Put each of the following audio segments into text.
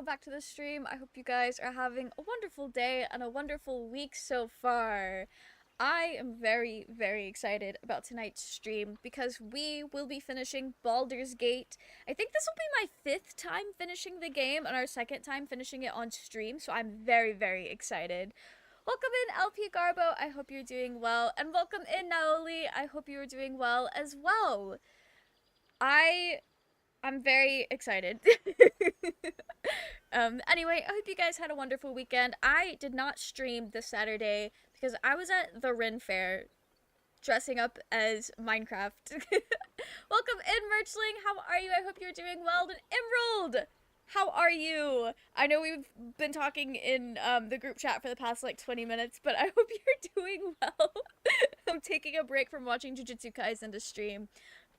welcome back to the stream. I hope you guys are having a wonderful day and a wonderful week so far. I am very, very excited about tonight's stream because we will be finishing Baldur's Gate. I think this will be my 5th time finishing the game and our 2nd time finishing it on stream, so I'm very, very excited. Welcome in, LP Garbo. I hope you're doing well. And welcome in, Naoli. I hope you are doing well as well. I'm very excited. Anyway, I hope you guys had a wonderful weekend. I did not stream this Saturday because I was at the Ren Fair dressing up as Minecraft. Welcome in, Merchling. How are you? I hope you're doing well. And Emerald, how are you? I know we've been talking in the group chat for the past like 20 minutes, but I hope you're doing well. I'm taking a break from watching Jujutsu Kaisen to stream.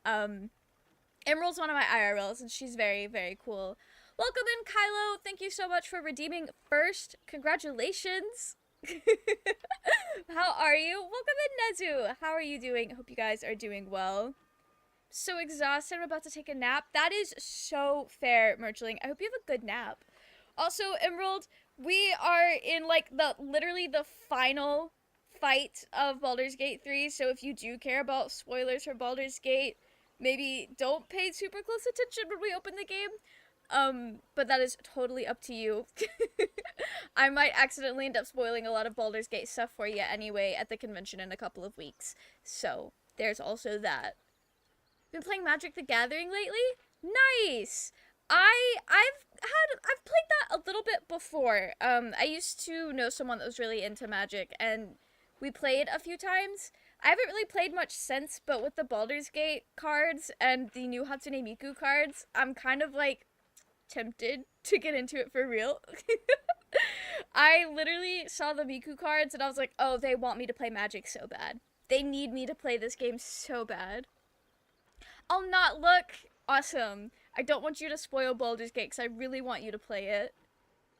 Emerald's one of my IRLs, and she's very, very cool. Welcome in, Kylo. Thank you so much for redeeming first. Congratulations. How are you? Welcome in, Nezu. How are you doing? Hope you guys are doing well. So exhausted. I'm about to take a nap. That is so fair, Merchling. I hope you have a good nap. Also, Emerald, we are in, like, literally the final fight of Baldur's Gate 3, so if you do care about spoilers for Baldur's Gate, maybe don't pay super close attention when we open the game. But that is totally up to you. I might accidentally end up spoiling a lot of Baldur's Gate stuff for you anyway at the convention in a couple of weeks. So, there's also that. Been playing Magic the Gathering lately? Nice! I've played that a little bit before. I used to know someone that was really into Magic, and we played a few times. I haven't really played much since, but with the Baldur's Gate cards and the new Hatsune Miku cards, I'm kind of, like, tempted to get into it for real. I literally saw the Miku cards and I was like, oh, they want me to play Magic so bad. They need me to play this game so bad. I'll not look. Awesome. I don't want you to spoil Baldur's Gate because I really want you to play it.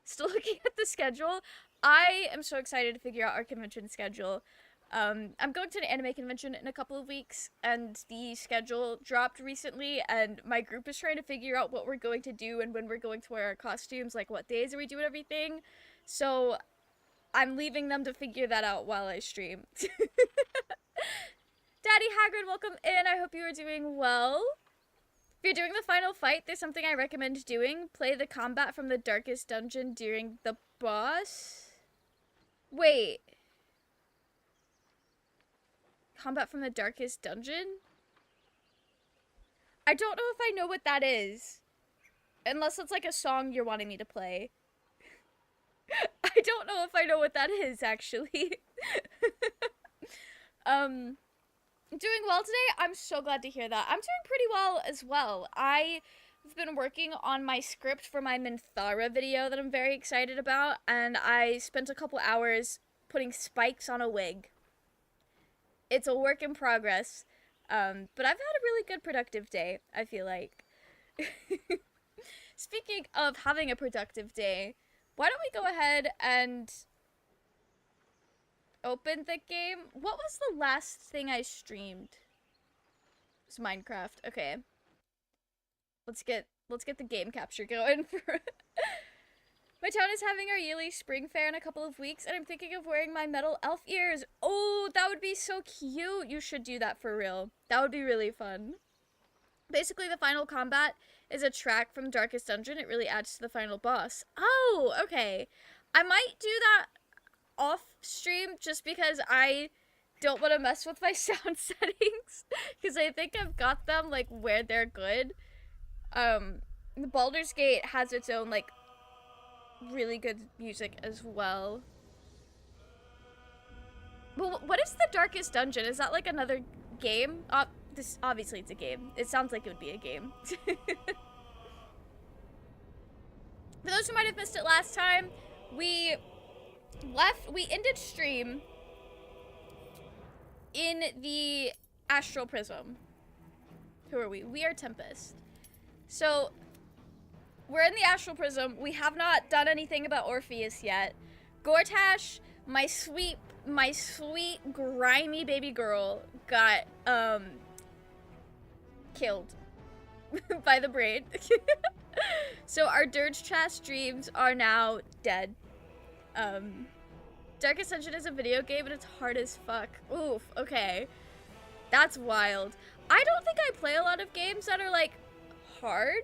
Still looking at the schedule. I am so excited to figure out our convention schedule. I'm going to an anime convention in a couple of weeks, and the schedule dropped recently, and my group is trying to figure out what we're going to do and when we're going to wear our costumes, like what days are we doing everything. So I'm leaving them to figure that out while I stream. Daddy Hagrid, welcome in. I hope you are doing well. If you're doing the final fight, there's something I recommend doing. Play the combat from the darkest dungeon during the boss. Wait. Combat from the darkest dungeon? I don't know if I know what that is. Unless it's like a song you're wanting me to play. I don't know if I know what that is, actually. Doing well today? I'm so glad to hear that. I'm doing pretty well as well. I've been working on my script for my Minthara video that I'm very excited about, and I spent a couple hours putting spikes on a wig. It's a work in progress, but I've had a really good productive day, I feel like. Speaking of having a productive day, why don't we go ahead and open the game? What was the last thing I streamed? It was Minecraft. Okay. Let's get the game capture going for My town is having our yearly spring fair in a couple of weeks, and I'm thinking of wearing my metal elf ears. Oh, that would be so cute. You should do that for real. That would be really fun. Basically, the final combat is a track from Darkest Dungeon. It really adds to the final boss. Oh, okay. I might do that off stream just because I don't want to mess with my sound settings, because I think I've got them, like, where they're good. The Baldur's Gate has its own, like, really good music as well. Well, what is the Darkest Dungeon? Is that like another game? This obviously it's a game. It sounds like it would be a game. For those who might have missed it last time, we ended stream in the Astral Prism. Who are we? We are Tempest. So we're in the Astral Prism. We have not done anything about Orpheus yet. Gortash, my sweet, grimy baby girl, got, killed by the braid. So our Durge chat streams are now dead. Dark Ascension is a video game and it's hard as fuck. Oof, okay. That's wild. I don't think I play a lot of games that are like hard.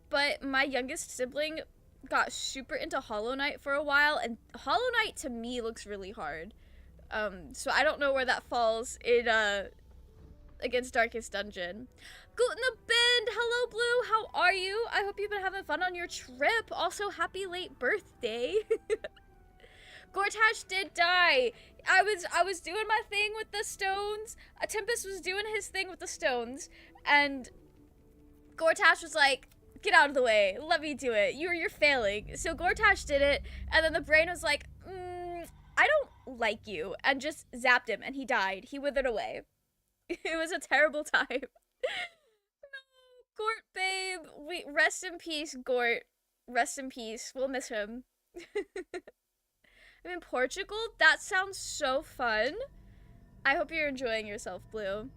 But my youngest sibling got super into Hollow Knight for a while, and Hollow Knight to me looks really hard. So I don't know where that falls in against Darkest Dungeon. Guten Abend, hello Blue, how are you? I hope you've been having fun on your trip. Also, happy late birthday. Gortash did die. I was doing my thing with the stones. Tempest was doing his thing with the stones, and Gortash was like, get out of the way, let me do it. You're failing. So Gortash did it, and then the brain was like, I don't like you, and just zapped him, and he died. He withered away. It was a terrible time. No, Gort, babe. Rest in peace, Gort. Rest in peace. We'll miss him. I'm in Portugal? That sounds so fun. I hope you're enjoying yourself, Blue.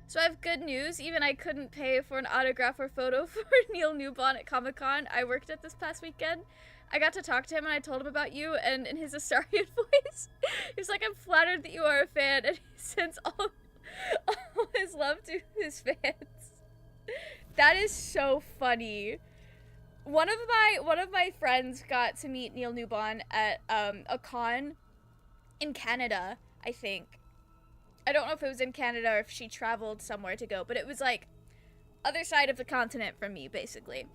So I have good news. Even I couldn't pay for an autograph or photo for Neil Newbon at Comic-Con. I worked at this past weekend. I got to talk to him and I told him about you, and in his Astarion voice, he was like, I'm flattered that you are a fan, and he sends all his love to his fans. That is so funny. One of my friends got to meet Neil Newbon at a con in Canada, I think. I don't know if it was in Canada or if she traveled somewhere to go, but it was like other side of the continent from me, basically.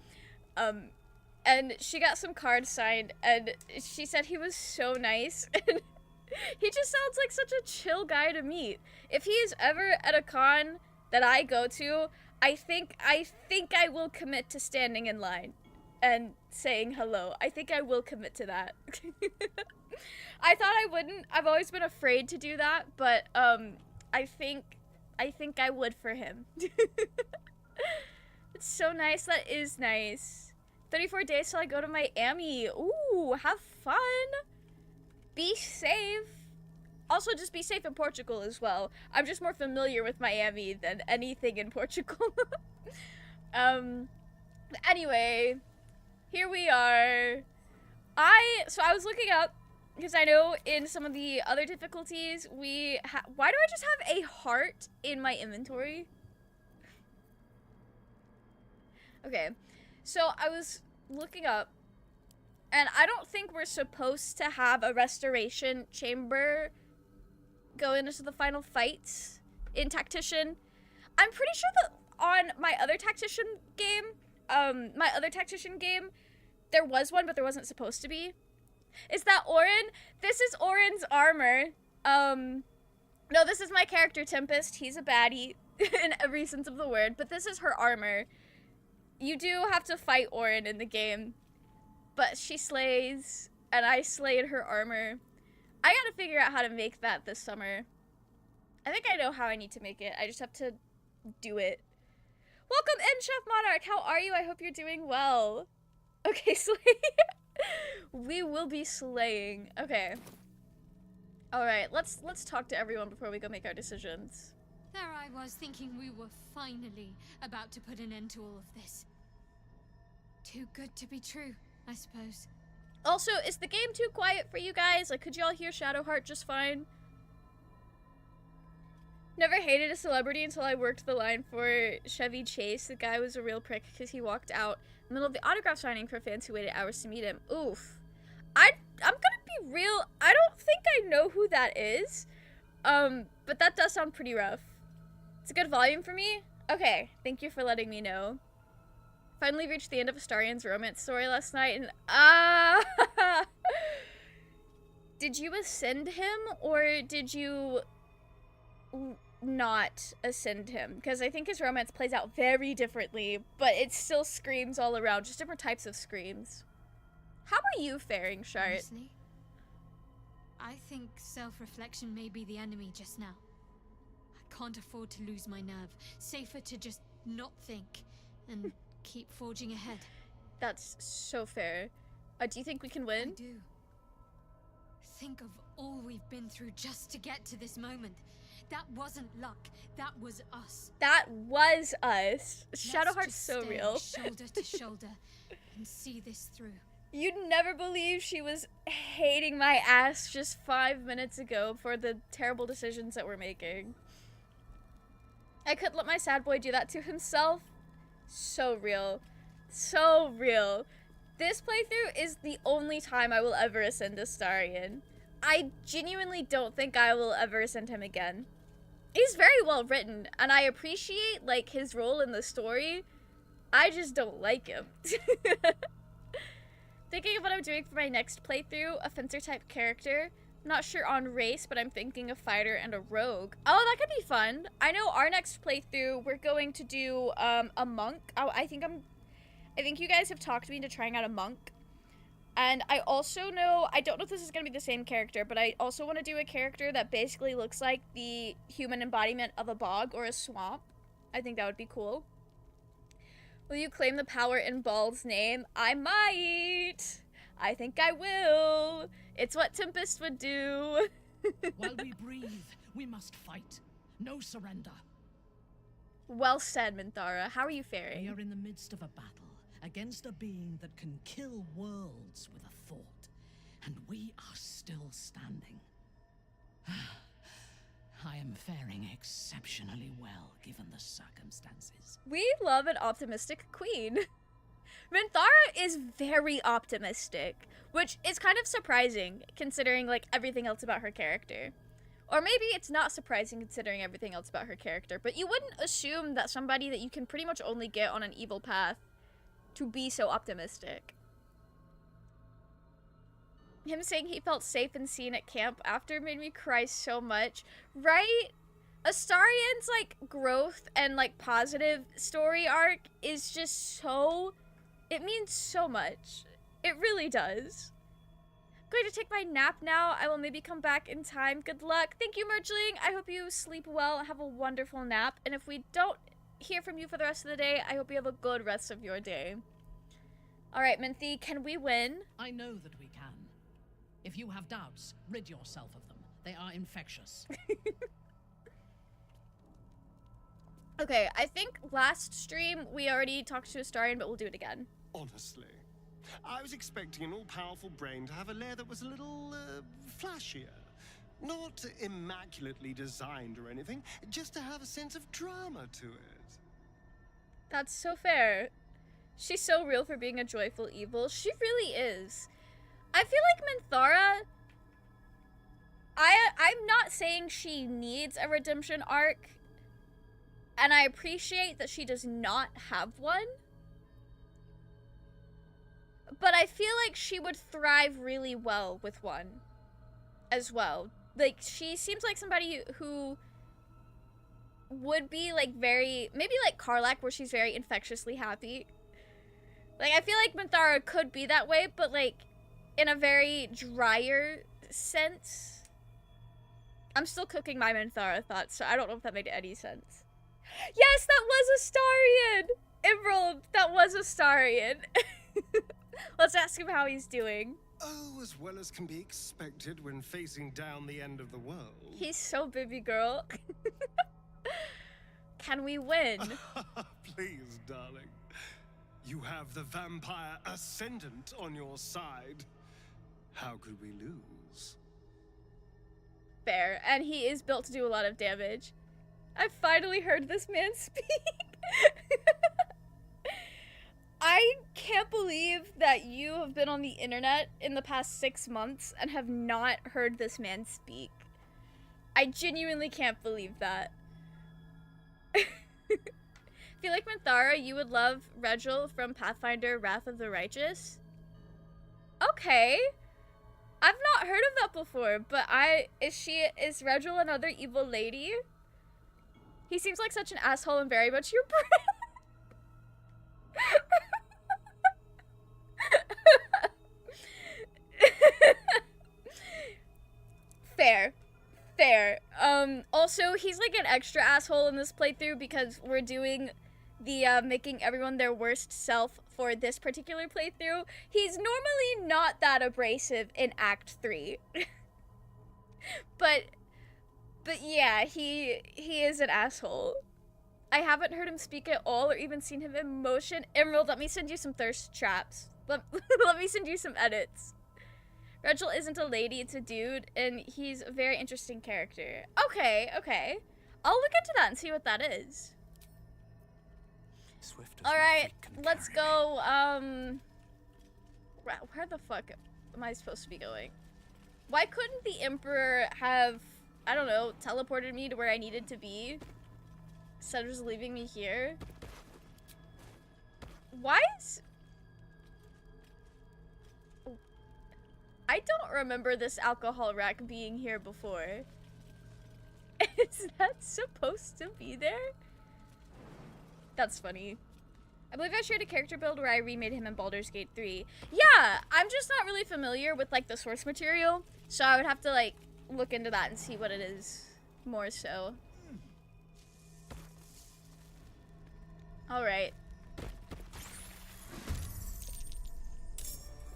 And she got some cards signed, and she said he was so nice, and he just sounds like such a chill guy to meet. If he is ever at a con that I go to, I think I will commit to standing in line and saying hello. I think I will commit to that. I thought I wouldn't. I've always been afraid to do that, but I think I would for him. It's so nice. That is nice. 34 days till I go to Miami. Ooh, have fun. Be safe. Also, just be safe in Portugal as well. I'm just more familiar with Miami than anything in Portugal. Anyway, here we are. So I was looking up, because I know in some of the other difficulties, why do I just have a heart in my inventory? Okay, so I was looking up, and I don't think we're supposed to have a restoration chamber going into the final fights in Tactician. I'm pretty sure that on my other Tactician game, there was one, but there wasn't supposed to be. Is that Orin? This is Orin's armor. No, this is my character, Tempest. He's a baddie in every sense of the word, but this is her armor. You do have to fight Orin in the game, but she slays, and I slayed her armor. I gotta figure out how to make that this summer. I think I know how I need to make it. I just have to do it. Welcome in, Chef Monarch. How are you? I hope you're doing well. Okay, slay. We will be slaying. Okay. Alright, let's talk to everyone before we go make our decisions. There I was thinking we were finally about to put an end to all of this. Too good to be true, I suppose. Also, is the game too quiet for you guys? Like, could y'all hear Shadowheart just fine? Never hated a celebrity until I worked the line for Chevy Chase. The guy was a real prick because he walked out in the middle of the autograph signing for fans who waited hours to meet him. Oof. I'm gonna be real. I don't think I know who that is. But that does sound pretty rough. It's a good volume for me? Okay, thank you for letting me know. Finally reached the end of Astarion's romance story last night, and did you ascend him, or did you not ascend him? Because I think his romance plays out very differently, but it still screams all around, just different types of screams. How are you faring, Shart? Honestly, I think self-reflection may be the enemy just now. I can't afford to lose my nerve. Safer to just not think and keep forging ahead. That's so fair. Do you think we can win? I do. Think of all we've been through just to get to this moment. That wasn't luck. That was us. That was us. Let's Shadowheart's just so stay real. shoulder to shoulder and see this through. You'd never believe she was hating my ass just 5 minutes ago for the terrible decisions that we're making. I couldn't let my sad boy do that to himself. So real. So real. This playthrough is the only time I will ever ascend Astarion. I genuinely don't think I will ever ascend him again. He's very well written, and I appreciate, like, his role in the story. I just don't like him. Thinking of what I'm doing for my next playthrough, a fencer-type character. Not sure on race, but I'm thinking a fighter and a rogue. Oh, that could be fun. I know our next playthrough, we're going to do a monk. I think you guys have talked me into trying out a monk. And I also know, I don't know if this is going to be the same character, but I also want to do a character that basically looks like the human embodiment of a bog or a swamp. I think that would be cool. Will you claim the power in Bald's name? I might. I think I will. It's what Tempest would do. While we breathe, we must fight. No surrender. Well said, Minthara. How are you faring? We are in the midst of a battle against a being that can kill worlds with a thought, and we are still standing. I am faring exceptionally well, given the circumstances. We love an optimistic queen. Minthara is very optimistic, which is kind of surprising, considering, like, everything else about her character. Or maybe it's not surprising considering everything else about her character, but you wouldn't assume that somebody that you can pretty much only get on an evil path to be so optimistic. Him saying he felt safe and seen at camp after made me cry so much. Right? Astarion's, like, growth and, like, positive story arc is just so... It means so much. It really does. I'm going to take my nap now. I will maybe come back in time. Good luck. Thank you, Merchling. I hope you sleep well and have a wonderful nap. And if we don't hear from you for the rest of the day, I hope you have a good rest of your day. Alright, Minthy, can we win? I know that we can. If you have doubts, rid yourself of them. They are infectious. Okay, I think last stream we already talked to Astarion, but we'll do it again. Honestly, I was expecting an all-powerful brain to have a lair that was a little, flashier. Not immaculately designed or anything, just to have a sense of drama to it. That's so fair. She's so real for being a joyful evil. She really is. I feel like Minthara... I'm not saying she needs a redemption arc, and I appreciate that she does not have one. But I feel like she would thrive really well with one as well. Like, she seems like somebody who would be, like, very... Maybe like Karlach, where she's very infectiously happy. Like, I feel like Minthara could be that way, but, like, in a very drier sense. I'm still cooking my Minthara thoughts, so I don't know if that made any sense. Yes, that was Astarion! Emerald, that was Astarion. Let's ask him how he's doing. Oh, as well as can be expected when facing down the end of the world. He's so baby girl. Can we win? Please, darling. You have the vampire ascendant on your side. How could we lose? Fair, and he is built to do a lot of damage. I finally heard this man speak. I can't believe that you have been on the internet in the past 6 months and have not heard this man speak. I genuinely can't believe that. I feel like Minthara, you would love Regil from Pathfinder Wrath of the Righteous. Okay. I've not heard of that before, but is Regil another evil lady? He seems like such an asshole and very much your brand. Fair. Also, he's like an extra asshole in this playthrough because we're doing the making everyone their worst self for this particular playthrough. He's normally not that abrasive in Act 3. But But yeah, he is an asshole. I haven't heard him speak at all or even seen him in motion. Emerald, let me send you some thirst traps. Let me send you some edits. Rachel isn't a lady, it's a dude, and he's a very interesting character. Okay, okay. I'll look into that and see what that is. Alright, let's go, where the fuck am I supposed to be going? Why couldn't the Emperor have, I don't know, teleported me to where I needed to be? Instead of just leaving me here? Why is... I don't remember this alcohol rack being here before. Is that supposed to be there? That's funny. I believe I shared a character build where I remade him in Baldur's Gate 3. Yeah, I'm just not really familiar with, like, the source material. So I would have to, like, look into that and see what it is more so. Alright.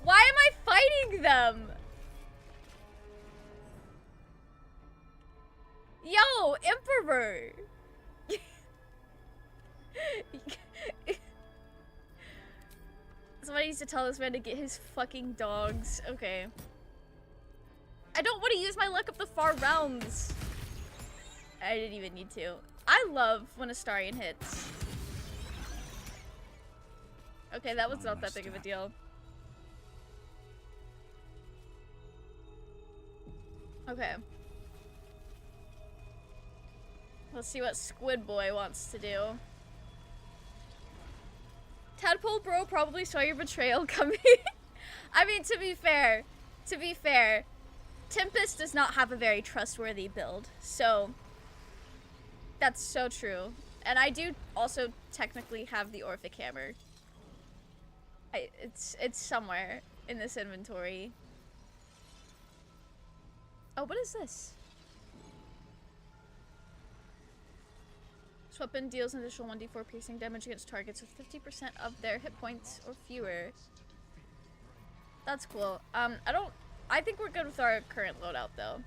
Why am I fighting them? Yo, Emperor! Somebody needs to tell this man to get his fucking dogs. Okay. I don't want to use my luck up the far realms. I didn't even need to. I love when Astarion hits. Okay, that was not that big of a deal. Okay. Let's see what Squid Boy wants to do. Tadpole bro probably saw your betrayal coming. I mean, to be fair, Tempest does not have a very trustworthy build, so that's so true. And I do also technically have the Orphic Hammer. It's somewhere in this inventory. Oh, what is this? This weapon deals an additional 1d4 piercing damage against targets with 50% of their hit points or fewer. That's cool. I think we're good with our current loadout though.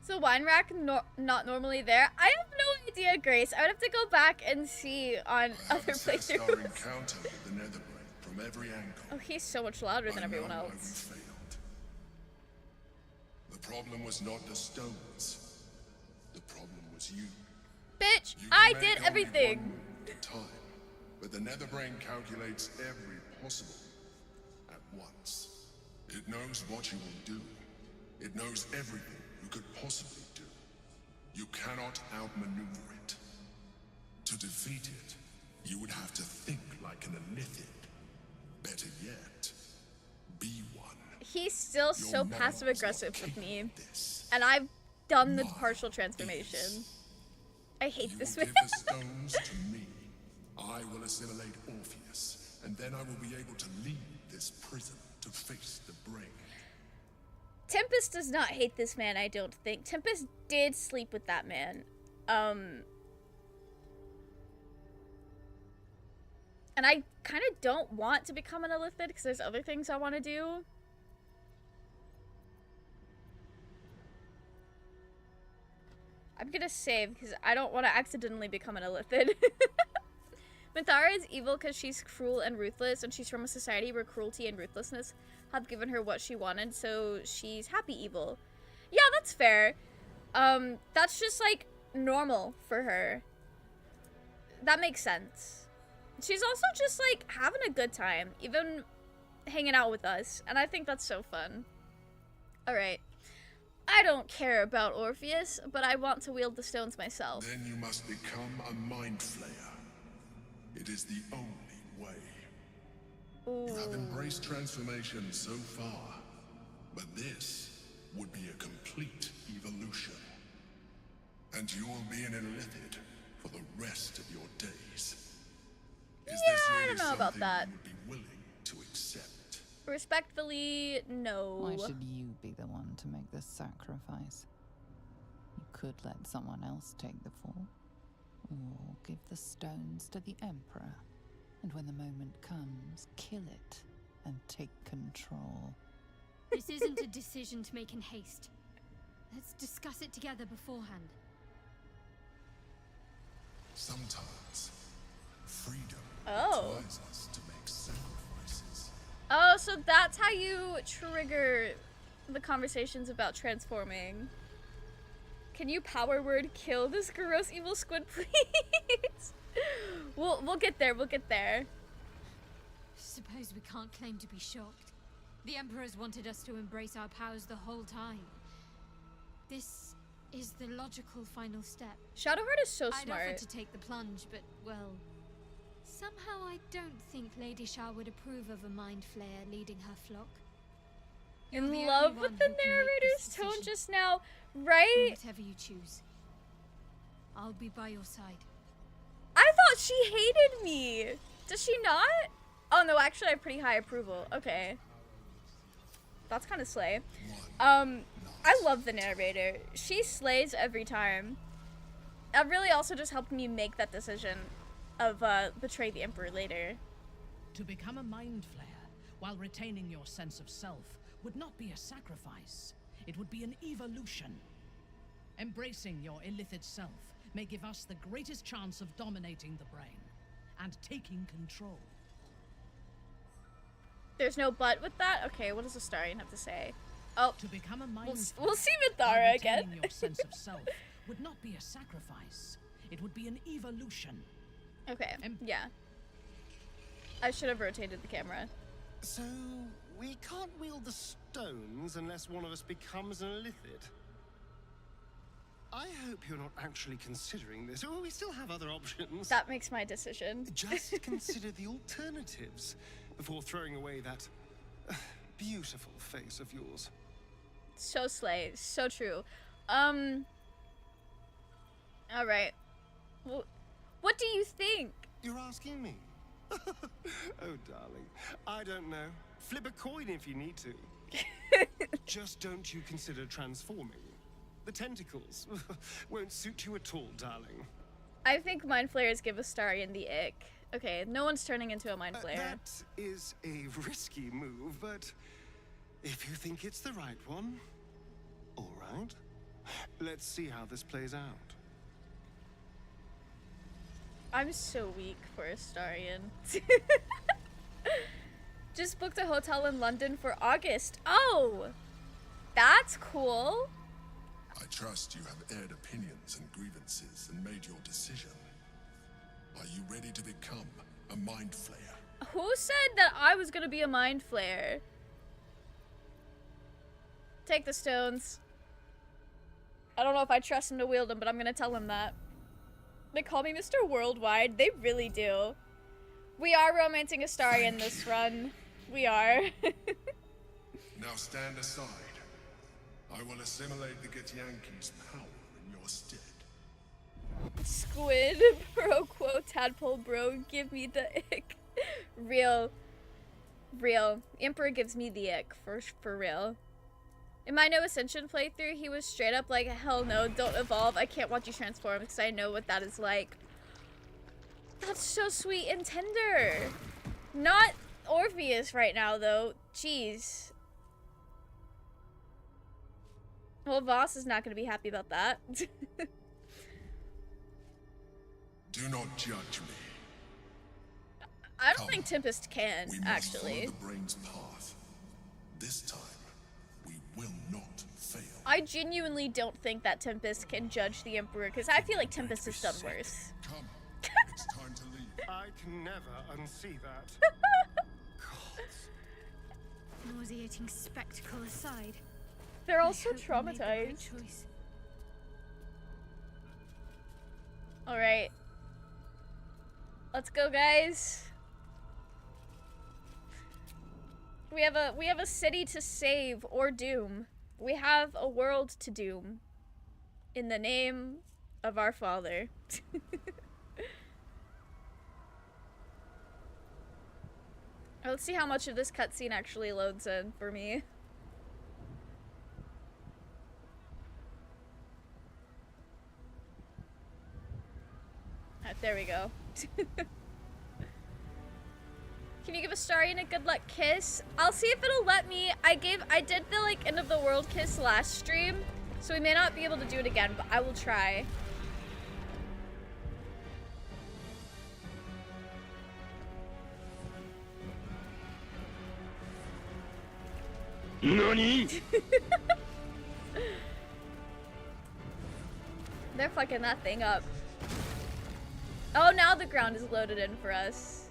So wine rack not normally there. I have no idea, Grace. I would have to go back and see on other playthroughs. From every angle. Oh, he's so much louder than everyone else. The problem was not the stones. The problem was you. Bitch, You I can did make only everything. one move at a time, but the Netherbrain calculates every possible at once. It knows what you will do. It knows everything you could possibly do. You cannot outmaneuver it. To defeat it, you would have to think like an Elithid. Better yet, be one. He's still so Your mind passive aggressive is with not me. capable of this. And I've done the Mine partial transformation. is. I hate You this will man. give the stones to me. I will assimilate Orpheus, and then I will be able to leave this prison to face the brain. Tempest does not hate this man, I don't think. Tempest did sleep with that man. And I kind of don't want to become an Elithid because there's other things I want to do. I'm gonna save because I don't want to accidentally become an Elithid. Minthara is evil because she's cruel and ruthless, and she's from a society where cruelty and ruthlessness have given her what she wanted, so she's happy evil. Yeah, that's fair. That's just, like, normal for her. That makes sense. She's also just, like, having a good time, even hanging out with us, and I think that's so fun. Alright. I don't care about Orpheus, but I want to wield the stones myself. Then you must become a mind flayer. It is the only way. Ooh. You have embraced transformation so far, but this would be a complete evolution. And you will be an Elithid for the rest of your days. Is Yeah, this I really don't know about something that. you would be willing to accept? Respectfully, no. Why should you be the one to make this sacrifice? You could let someone else take the fall, or give the stones to the Emperor, and when the moment comes, kill it and take control. This isn't a decision to make in haste. Let's discuss it together beforehand. Sometimes, freedom Oh. requires us to make sacrifices. Oh, so that's how you trigger the conversations about transforming. Can you power word kill this gross evil squid, please? We'll get there. We'll get there. Suppose we can't claim to be shocked. The Emperor's wanted us to embrace our powers the whole time. This is the logical final step. Shadowheart is so I'd smart. offered to take the plunge, but, well, somehow I don't think Lady Shah would approve of a mind flayer leading her flock. You're In the only love one with who the can make narrator's this tone decision. just now, right? Whatever you choose, I'll be by your side. I thought she hated me. Does she not? Oh no, actually I have pretty high approval. Okay. That's kind of slay. I love the narrator. She slays every time. That really also just helped me make that decision of betray the Emperor later. To become a mind flayer while retaining your sense of self would not be a sacrifice. It would be an evolution. Embracing your illithid self may give us the greatest chance of dominating the brain and taking control. There's no but with that? Okay, what does Astarion have to say? Oh, To become a mind we'll see flayer while Mithara again. retaining your sense of self would not be a sacrifice. It would be an evolution. Okay, yeah. I should have rotated the camera. So, we can't wield the stones unless one of us becomes an illithid. I hope you're not actually considering this. Oh, we still have other options. That makes my decision. Just consider the alternatives before throwing away that beautiful face of yours. So slay, so true. Alright. Well, what do you think? You're asking me? Oh, darling, I don't know. Flip a coin if you need to. Just don't you consider transforming. The tentacles won't suit you at all, darling. I think mind flayers give Astarion the ick. Okay, no one's turning into a mind flayer. That is a risky move, but if you think it's the right one, all right. Let's see how this plays out. I'm so weak for Astarion. Just booked a hotel in London for August. Oh! That's cool. I trust you have aired opinions and grievances and made your decision. Are you ready to become a mind flayer? Who said that I was gonna be a mind flayer? Take the stones. I don't know if I trust him to wield them, but I'm gonna tell him that. They call me Mr. Worldwide. They really do. We are romancing Astarion this run. We are. Now stand aside. I will assimilate the Githyanki's power in your stead. Squid, bro, quote, tadpole, bro, give me the ick. Real. Emperor gives me the ick, for real. In my No Ascension playthrough, he was straight up like, hell no, don't evolve, I can't watch you transform because I know what that is like. That's so sweet and tender. Not Orpheus right now, though. Jeez. Well, Voss is not going to be happy about that. Do not judge me. I don't think Tempest can, We must actually. follow the brain's path. This time, we will not fail. I genuinely don't think that Tempest can judge the Emperor, because I feel like Tempest has done worse. Come, it's time to leave. I can never unsee that. God. Nauseating spectacle aside, They're I also hope we made the right traumatized. choice. Alright. Let's go, guys. We have a city to save or doom. We have a world to doom. In the name of our Father. Let's see how much of this cutscene actually loads in for me. Alright, there we go. Can you give Astarion a good luck kiss? I'll see if it'll let me. I did the like end of the world kiss last stream, so we may not be able to do it again, but I will try. NANI? They're fucking that thing up. Oh, now the ground is loaded in for us.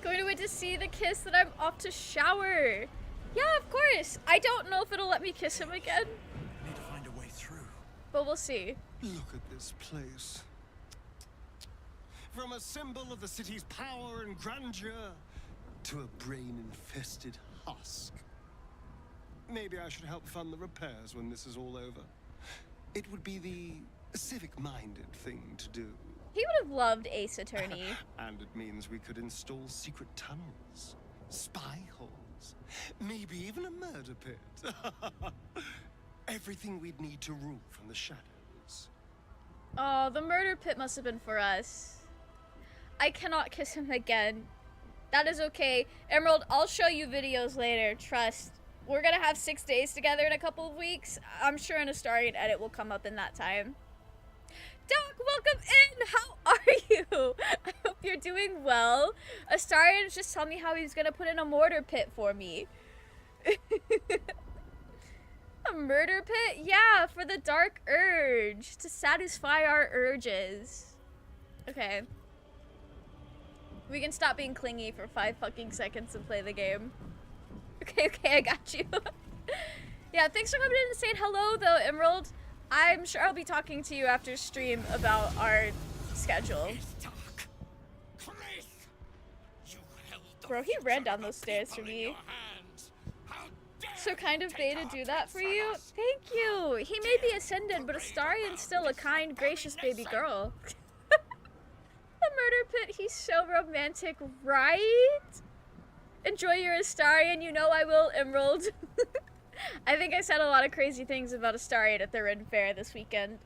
Going to wait to see the kiss that I'm off to shower. Yeah, of course. I don't know if it'll let me kiss him again. Need to find a way through. But we'll see. Look at this place. From a symbol of the city's power and grandeur to a brain-infested husk. Maybe I should help fund the repairs when this is all over. It would be the civic-minded thing to do. He would have loved Ace Attorney. And it means we could install secret tunnels, spy holes, maybe even a murder pit. Everything we'd need to rule from the shadows. Oh, the murder pit must have been for us. I cannot kiss him again. That is okay. Emerald, I'll show you videos later, trust. We're gonna have 6 days together in a couple of weeks. I'm sure an Astarion edit will come up in that time. Doc, welcome in! How are you? I hope you're doing well. Astarion's just telling me how he's gonna put in a mortar pit for me. A murder pit? Yeah, for the dark urge. To satisfy our urges. Okay. We can stop being clingy for 5 fucking seconds and play the game. Okay, I got you. Yeah, thanks for coming in and saying hello, though, Emerald. I'm sure I'll be talking to you after stream about our schedule. Bro, he ran down those stairs for me. So kind of Bay to do that for you? Thank you! He may be ascended, but Astarion's still a kind, gracious baby girl. The murder pit, he's so romantic, right? Enjoy your Astarion, you know I will, Emerald. I think I said a lot of crazy things about Astarion at the Ren Fair this weekend.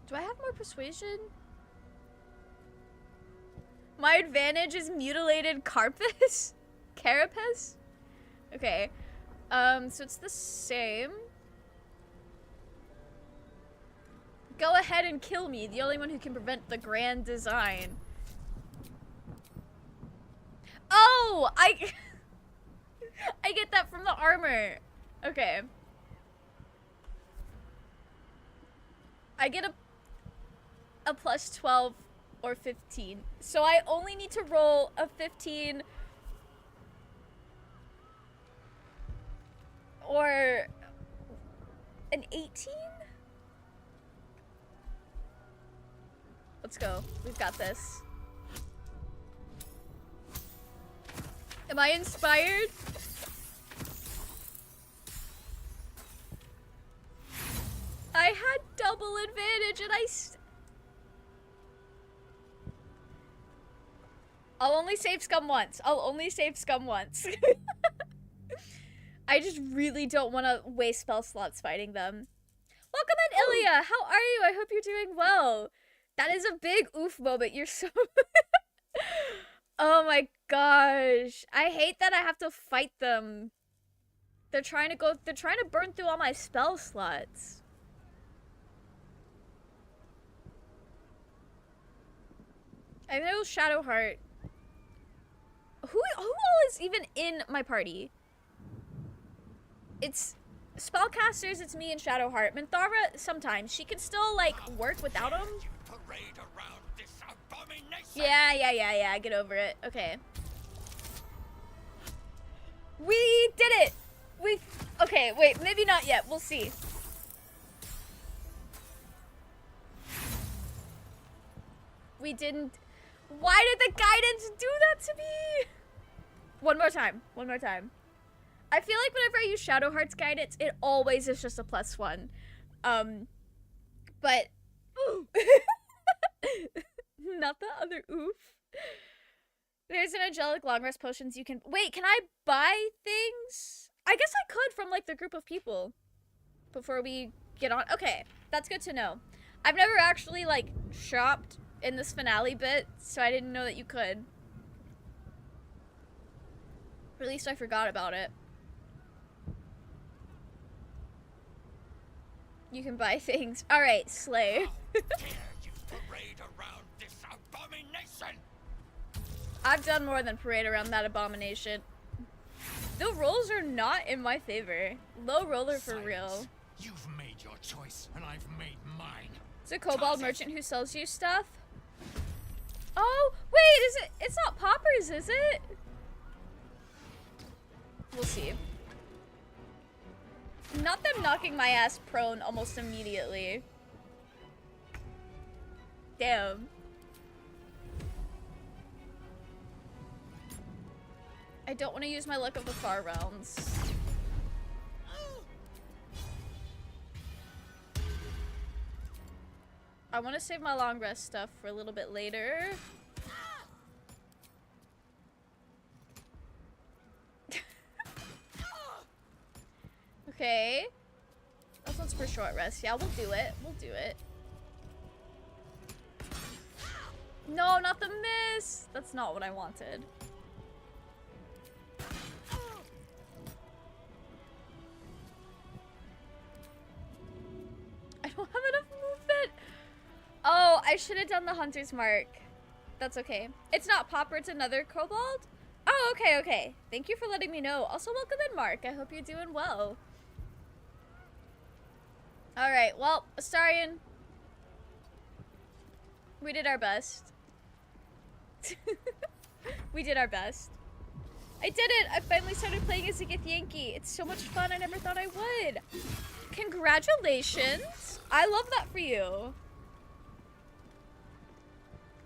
Do I have more persuasion? My advantage is mutilated carapace? Carapace? Okay. So it's the same. Go ahead and kill me, the only one who can prevent the grand design. Oh! I get that from the armor. Okay. I get a plus 12 or 15. So I only need to roll a 15 or an 18? Let's go. We've got this. Am I inspired? I had double advantage and I'll only save scum once. I'll only save scum once. I just really don't want to waste spell slots fighting them. Welcome in, Ilya! How are you? I hope you're doing well. That is a big oof moment. You're so... Oh my gosh. I hate that I have to fight them. They're trying to burn through all my spell slots. I know Shadowheart. Who all is even in my party? It's spellcasters, it's me and Shadowheart. Minthara, sometimes. She can still, like, work without him. Yeah. Get over it. Okay. We did it! Okay, wait, maybe not yet. We'll see. We didn't... Why did the guidance do that to me? One more time. I feel like whenever I use Shadowheart's guidance, it always is just a +1. But... Not the other oof. There's an angelic long rest potions you can... Wait, can I buy things? I guess I could from, like, the group of people before we get on. Okay, that's good to know. I've never actually, like, shopped in this finale bit, so I didn't know that you could. Or at least I forgot about it. You can buy things. Alright, slay. Dare you parade around this abomination? I've done more than parade around that abomination. The rolls are not in my favor. Low roller for real. You've made your choice, and I've made mine. It's a kobold merchant who sells you stuff. Oh, wait, is it? It's not poppers, is it? We'll see. Not them knocking my ass prone almost immediately. Damn. I don't want to use my luck of the far realms. I want to save my long rest stuff for a little bit later. Okay. This one's for short rest. Yeah, we'll do it. We'll do it. No, not the miss! That's not what I wanted. I don't have enough movement. Oh, I should have done the hunter's mark. That's okay. It's not Popper, it's another kobold? Oh, okay, okay. Thank you for letting me know. Also, welcome in, Mark. I hope you're doing well. Alright, well, Astarion. We did our best. We did our best. I did it! I finally started playing as a Githyanki. It's so much fun, I never thought I would. Congratulations! I love that for you.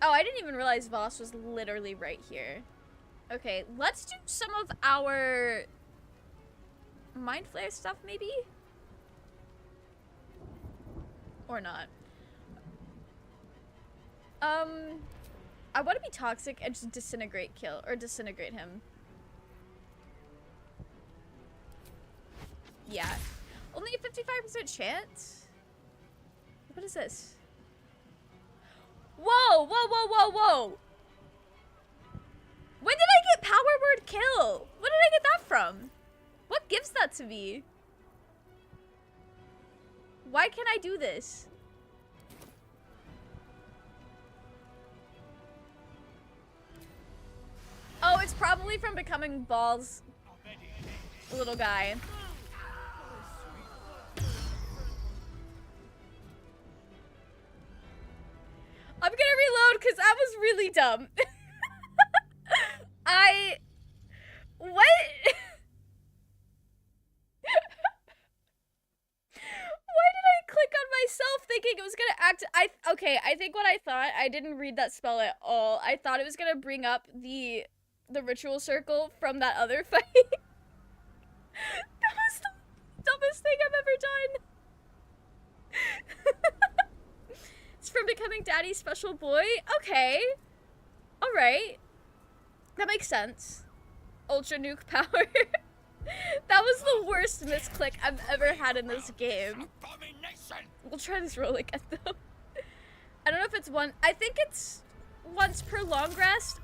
Oh, I didn't even realize Voss was literally right here. Okay, let's do some of our Mind Flayer stuff, maybe? Or not. I want to be toxic and just disintegrate disintegrate him. Yeah. Only a 55% chance? What is this? Whoa, whoa, whoa, whoa, whoa! When did I get Power Word Kill? Where did I get that from? What gives that to me? Why can't I do this? Oh, it's probably from becoming Ball's little guy. I'm gonna reload because that was really dumb. What? Why did I click on myself thinking it was gonna act? Okay, I think what I thought, I didn't read that spell at all. I thought it was gonna bring up the ritual circle from that other fight. That was the dumbest thing I've ever done. It's from becoming Daddy's special boy? Okay. Alright. That makes sense. Ultra nuke power. That was the worst misclick I've ever had in this game. We'll try this roll again though. I don't know if it's one. I think it's once per long rest.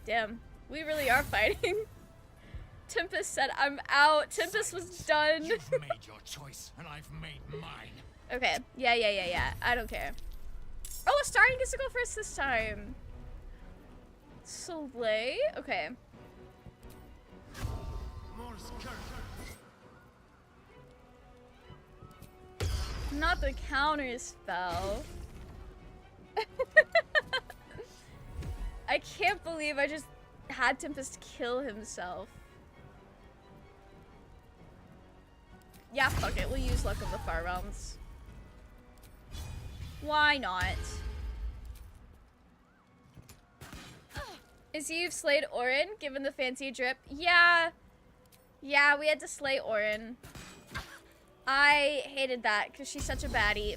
Damn. We really are fighting. Tempest said I'm out. Tempest was done. You've made your choice, and I've made mine. Okay. Yeah. I don't care. Oh, Astarion gets to go first this time. Slay? Okay. Not the counter spell. I can't believe I just had Tempest kill himself. Yeah, fuck it. We'll use Luck of the Far Realms. Why not? Is you've slayed Orin, given the fancy drip? Yeah. Yeah, we had to slay Orin. I hated that, because she's such a baddie.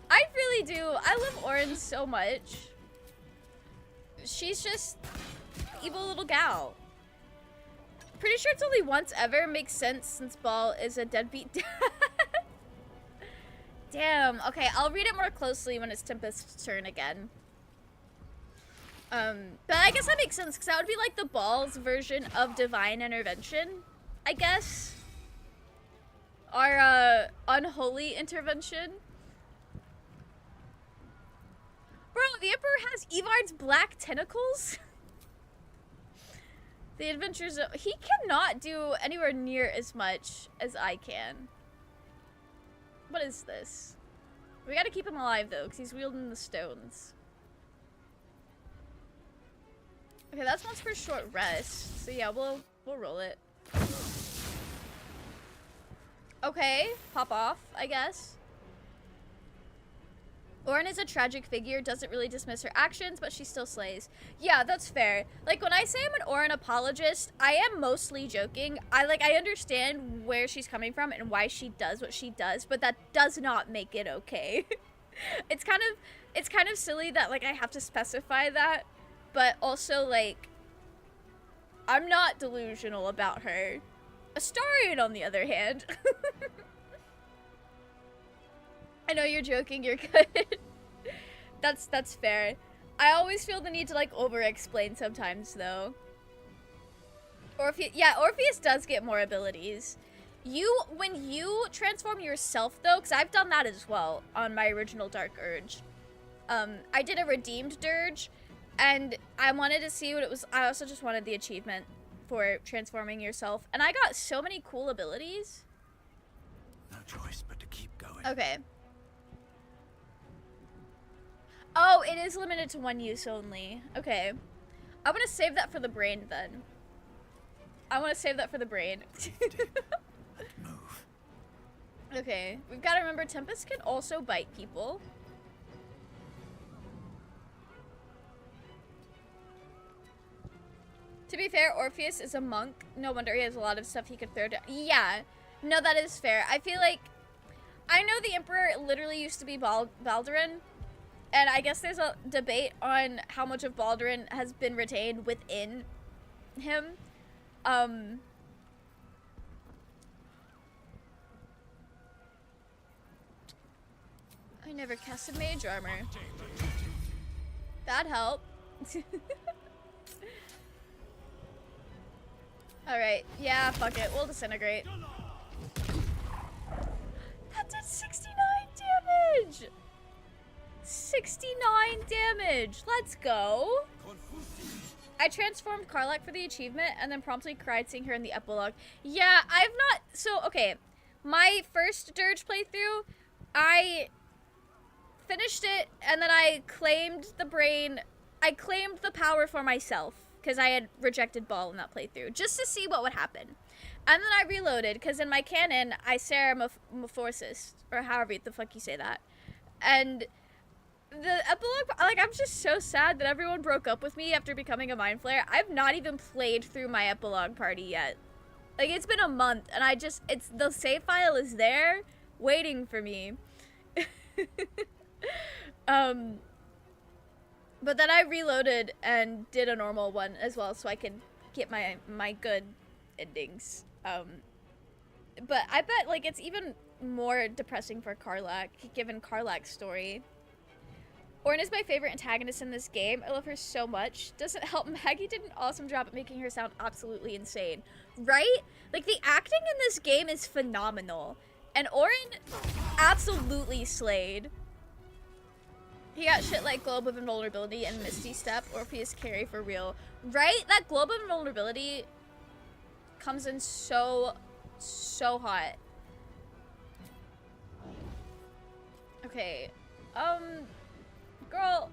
I really do. I love Orin so much. She's just evil little gal. Pretty sure it's only once ever. Makes sense since Ball is a deadbeat dad. Damn. Okay, I'll read it more closely when it's Tempest's turn again. But I guess that makes sense because that would be like the Ball's version of divine intervention, I guess. Our unholy intervention. Bro, the Emperor has Evard's black tentacles. The adventures of, he cannot do anywhere near as much as I can. What is this? We gotta keep him alive though, because he's wielding the stones. Okay, that's once for short rest. So yeah, we'll roll it. Okay, pop off, I guess. Orin is a tragic figure, doesn't really dismiss her actions, but she still slays. Yeah, that's fair. Like, when I say I'm an Orin apologist, I am mostly joking. I understand where she's coming from and why she does what she does, but that does not make it okay. It's kind of silly that, like, I have to specify that, but also, like, I'm not delusional about her. Astarion, on the other hand. I know you're joking, you're good. That's fair. I always feel the need to like over-explain sometimes though. Orpheus does get more abilities. When you transform yourself though, because I've done that as well on my original Dark Urge. I did a redeemed Durge, and I wanted to see what it was. I also just wanted the achievement for transforming yourself, and I got so many cool abilities. No choice but to keep going. Okay. Oh, it is limited to one use only. Okay. I want to save that for the brain then. I want to save that for the brain. Let's move. Okay. We've got to remember Tempest can also bite people. To be fair, Orpheus is a monk. No wonder he has a lot of stuff he could throw down. Yeah. No, that is fair. I feel like... I know the Emperor literally used to be Baldurin. And I guess there's a debate on how much of Baldurin has been retained within him. I never casted mage armor. That'd help. Alright, yeah, fuck it. We'll disintegrate. That did 69 damage! 69 damage! Let's go! I transformed Karlach for the achievement and then promptly cried seeing her in the epilogue. Yeah, I've not... So, okay. My first Durge playthrough, I finished it and then I claimed the brain... I claimed the power for myself because I had rejected Ball in that playthrough just to see what would happen. And then I reloaded because in my canon, I Ceramorphosis, or however the fuck you say that. And... the epilogue, like, I'm just so sad that everyone broke up with me after becoming a Mind Flayer. I've not even played through my epilogue party yet. Like, it's been a month, and the save file is there, waiting for me. But then I reloaded and did a normal one as well, so I could get my good endings. But I bet, like, it's even more depressing for Karlach, given Karlach's story. Orin is my favorite antagonist in this game. I love her so much. Doesn't help Maggie did an awesome job at making her sound absolutely insane. Right? Like, the acting in this game is phenomenal. And Orin absolutely slayed. He got shit like Globe of Invulnerability and Misty Step. Orpheus carry for real. Right? That Globe of Invulnerability comes in so hot. Okay. Girl.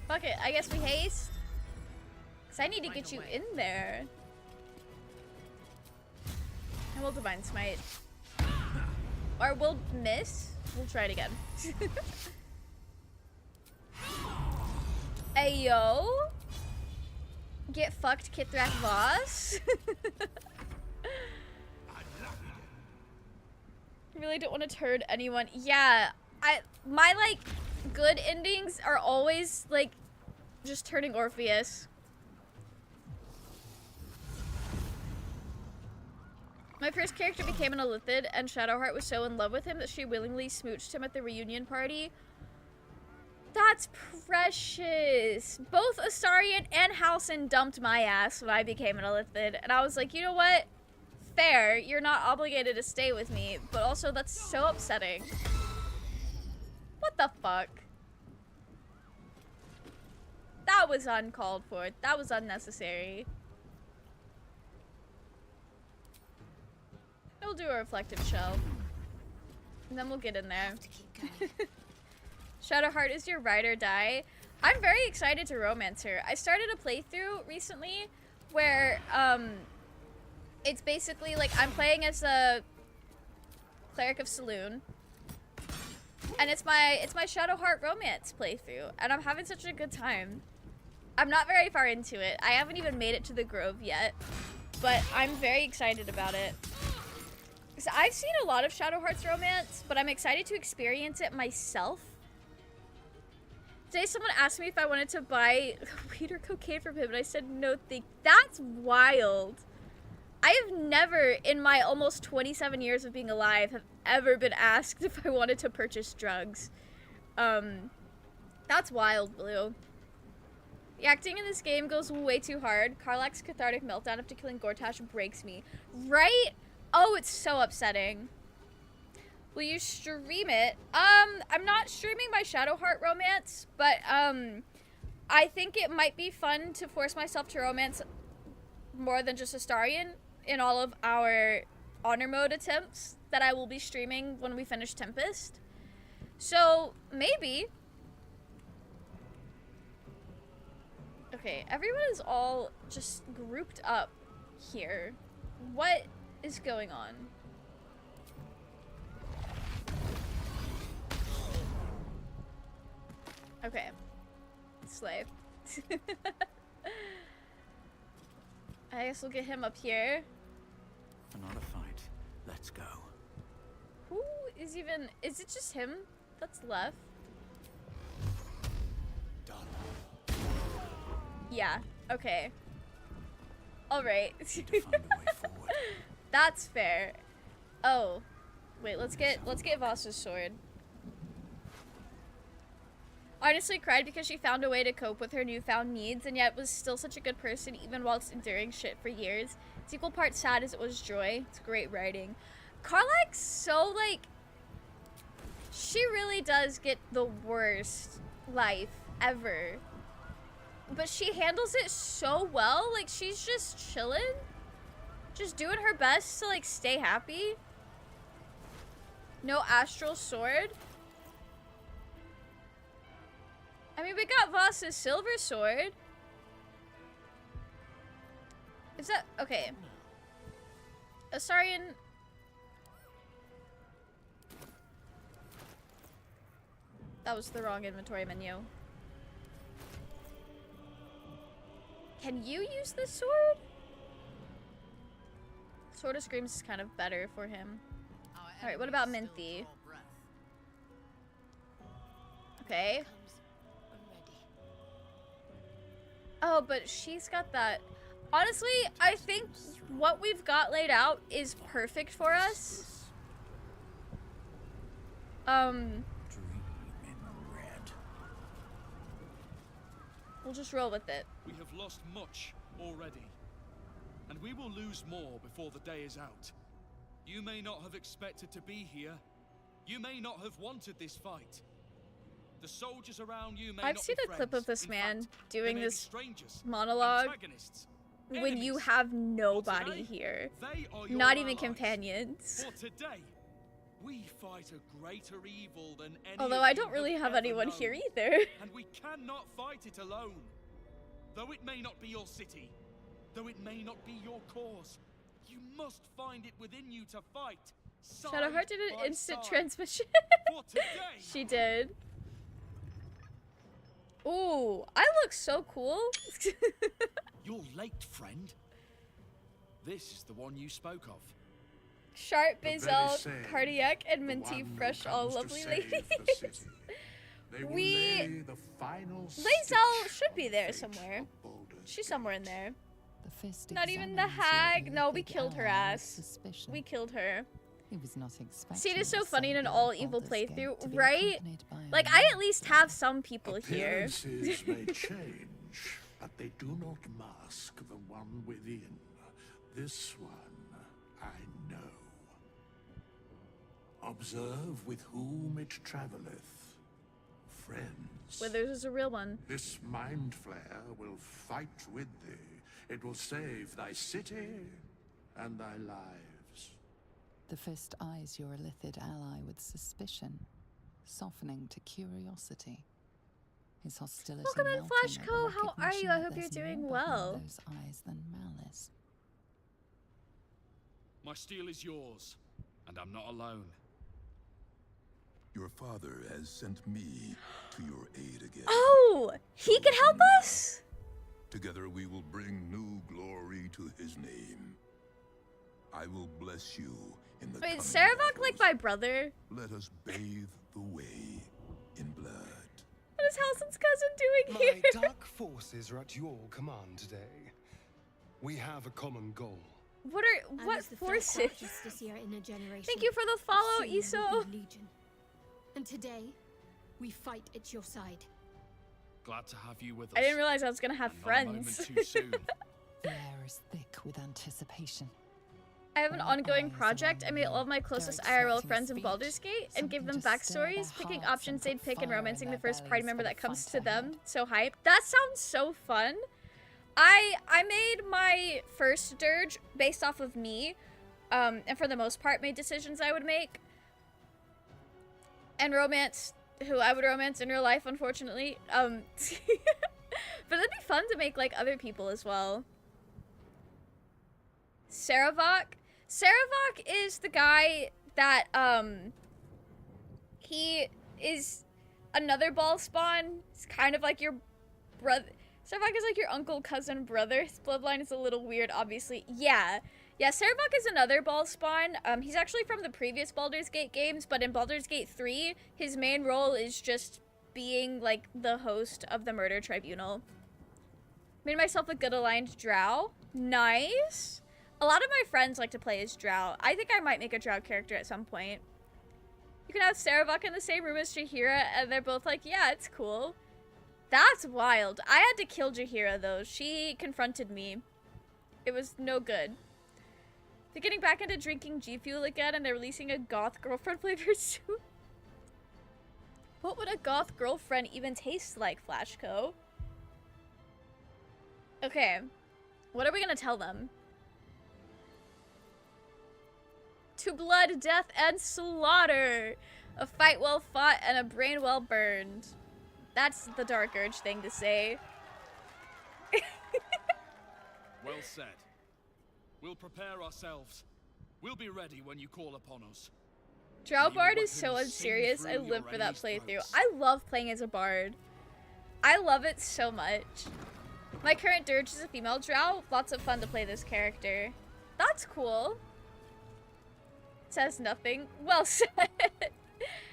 Fuck it. I guess we haste. Because I need to get you in there. And we'll Divine Smite. Or we'll miss. We'll try it again. Ayo. Get fucked, Kithrak Voss. I really don't want to turn anyone. Yeah, my like good endings are always like Just turning Orpheus. My first character became an Illithid, and Shadowheart was so in love with him that she willingly smooched him at the reunion party. That's precious. Both Astarion and Halcyon dumped my ass when I became an Illithid, and I was like, you know what? Fair, you're not obligated to stay with me, but also that's so upsetting. What the fuck? That was uncalled for. That was unnecessary. We'll do a reflective shell. And then we'll get in there. Shadowheart is your ride or die. I'm very excited to romance her. I started a playthrough recently where it's basically like I'm playing as a cleric of Saloon. And it's my Shadowheart romance playthrough, and I'm having such a good time. I'm not very far into it. I haven't even made it to the Grove yet, but I'm very excited about it. Because I've seen a lot of Shadowheart's romance, but I'm excited to experience it myself. Today someone asked me if I wanted to buy weed or cocaine from him, and I said no thank. That's wild. I have never, in my almost 27 years of being alive, have ever been asked if I wanted to purchase drugs. That's wild, Blue. The acting in this game goes way too hard. Karlach's cathartic meltdown after killing Gortash breaks me. Right? Oh, it's so upsetting. Will you stream it? I'm not streaming my Shadowheart romance, but, I think it might be fun to force myself to romance more than just Astarion in all of our honor mode attempts that I will be streaming when we finish Tempest. So, maybe. Okay, everyone is all just grouped up here. What is going on? Okay. Slave. I guess we'll get him up here. Another fight. Let's go. Who is even... Is it just him that's left? Done. Yeah. Okay. Alright. Need to find a way forward. That's fair. Oh. Wait, let's get Voss's sword. Honestly cried because she found a way to cope with her newfound needs and yet was still such a good person even whilst enduring shit for years. It's equal parts sad as it was joy. It's great writing. Karlach's so, like... She really does get the worst life ever. But she handles it so well. Like, she's just chilling. Just doing her best to, like, stay happy. No astral sword. I mean, we got Voss's silver sword. Is that... Okay. Astarion... That was the wrong inventory menu. Can you use this sword? Sword of Screams is kind of better for him. Alright, what about Minthy? Okay. Oh, but she's got that. Honestly, I think what we've got laid out is perfect for us. We'll just roll with it. We have lost much already, and we will lose more before the day is out. You may not have expected to be here. You may not have wanted this fight. The soldiers around you may I've not seen be a clip friends. of this In man fact, doing they may be this strangers, monologue antagonists, when you enemies. have nobody today, here. They are your Not even allies. companions. For today, we fight a greater evil than any Although of I you don't really have ever anyone known. here either. And we cannot fight it alone. Though it may not be your city, though it may not be your cause, you must find it within you to fight. Shadowheart did an by instant side. transmission. For today, She did. Ooh, I look so cool. you're late, friend. This is the one you spoke of. Sharp, The very Basil, same, Cardiac, and the Minty, one who fresh, all comes to lovely save the ladies. city. They will We- lay the final Lae'zel stitch should be on there fate somewhere. of Baldur's She's somewhere in Gate. there. The fist Not even the examines your hag. No, we illithid killed her ally with ass. suspicion. We killed her. He was not expecting See, it is so the funny in an Savior of all-evil Baldur's Gate playthrough, to be right? accompanied by a Like, I at least have some people here. Appearances may change, but they do not mask the one within. This one I know. Observe with whom it traveleth. Friends. Withers is a real one. This mind flare will fight with thee. It will save thy city and thy lives. The fist eyes your illithid ally with suspicion, softening to curiosity. His hostility Welcome in, melting at the Flashco. How are you? I recognition that hope you're there's doing more behind well. those eyes than malice. My steel is yours, and I'm not alone. Your father has sent me to your aid again. Oh, he can help us? Together we will bring new glory to his name. I will bless you in the Wait, coming Saravok like battles. my brother? Let us bathe the way in blood. What is Halsin's cousin doing My here? dark forces are at your command today. We have a common goal. What I what was the forces? first Dark Justiciar in a generation. Thank you for the follow, Soon Iso. will be Legion. And today, we fight at your side. Glad to have you with us. I didn't realize I was gonna have And not a moment friends. too soon. The air is thick with anticipation. I have an All ongoing eyes are project. I on made you. all of my closest They're IRL expecting a friends in speech, Baldur's Gate and give them something to stir backstories, their picking hearts options and they'd put pick and fire romancing in the their first party bellies member for that the comes fight to them. ahead. So hype. That sounds so fun. I made my first dirge based off of me, and for the most part made decisions I would make. And romance who I would romance in real life, unfortunately. But it'd be fun to make like other people as well. Saravok. Saravok is the guy that he is another ball spawn. It's kind of like your brother. Saravok is like your uncle, cousin, brother. His bloodline is a little weird, obviously. Yeah, Saravok is another ball spawn. He's actually from the previous Baldur's Gate games, but in Baldur's Gate 3, his main role is just being like the host of the murder tribunal. Made myself a good aligned drow. Nice. A lot of my friends like to play as drow. I think I might make a drow character at some point. You can have Saravok in the same room as Jaheira, and they're both like, yeah, it's cool. That's wild. I had to kill Jaheira, though. She confronted me. It was no good. They're getting back into drinking G Fuel again, and they're releasing a goth girlfriend flavor soon. What would a goth girlfriend even taste like, Flashco? Okay. What are we gonna tell them? To blood, death, and slaughter. A fight well fought and a brain well burned. That's the Dark Urge thing to say. Well said. We'll prepare ourselves. We'll be ready when you call upon us. Drow May your Bard is so weapons sing unserious. through I your live for that enemies' playthrough. throats. I love playing as a bard. I love it so much. My current Durge is a female drow. Lots of fun to play this character. That's cool. Says nothing. Well said.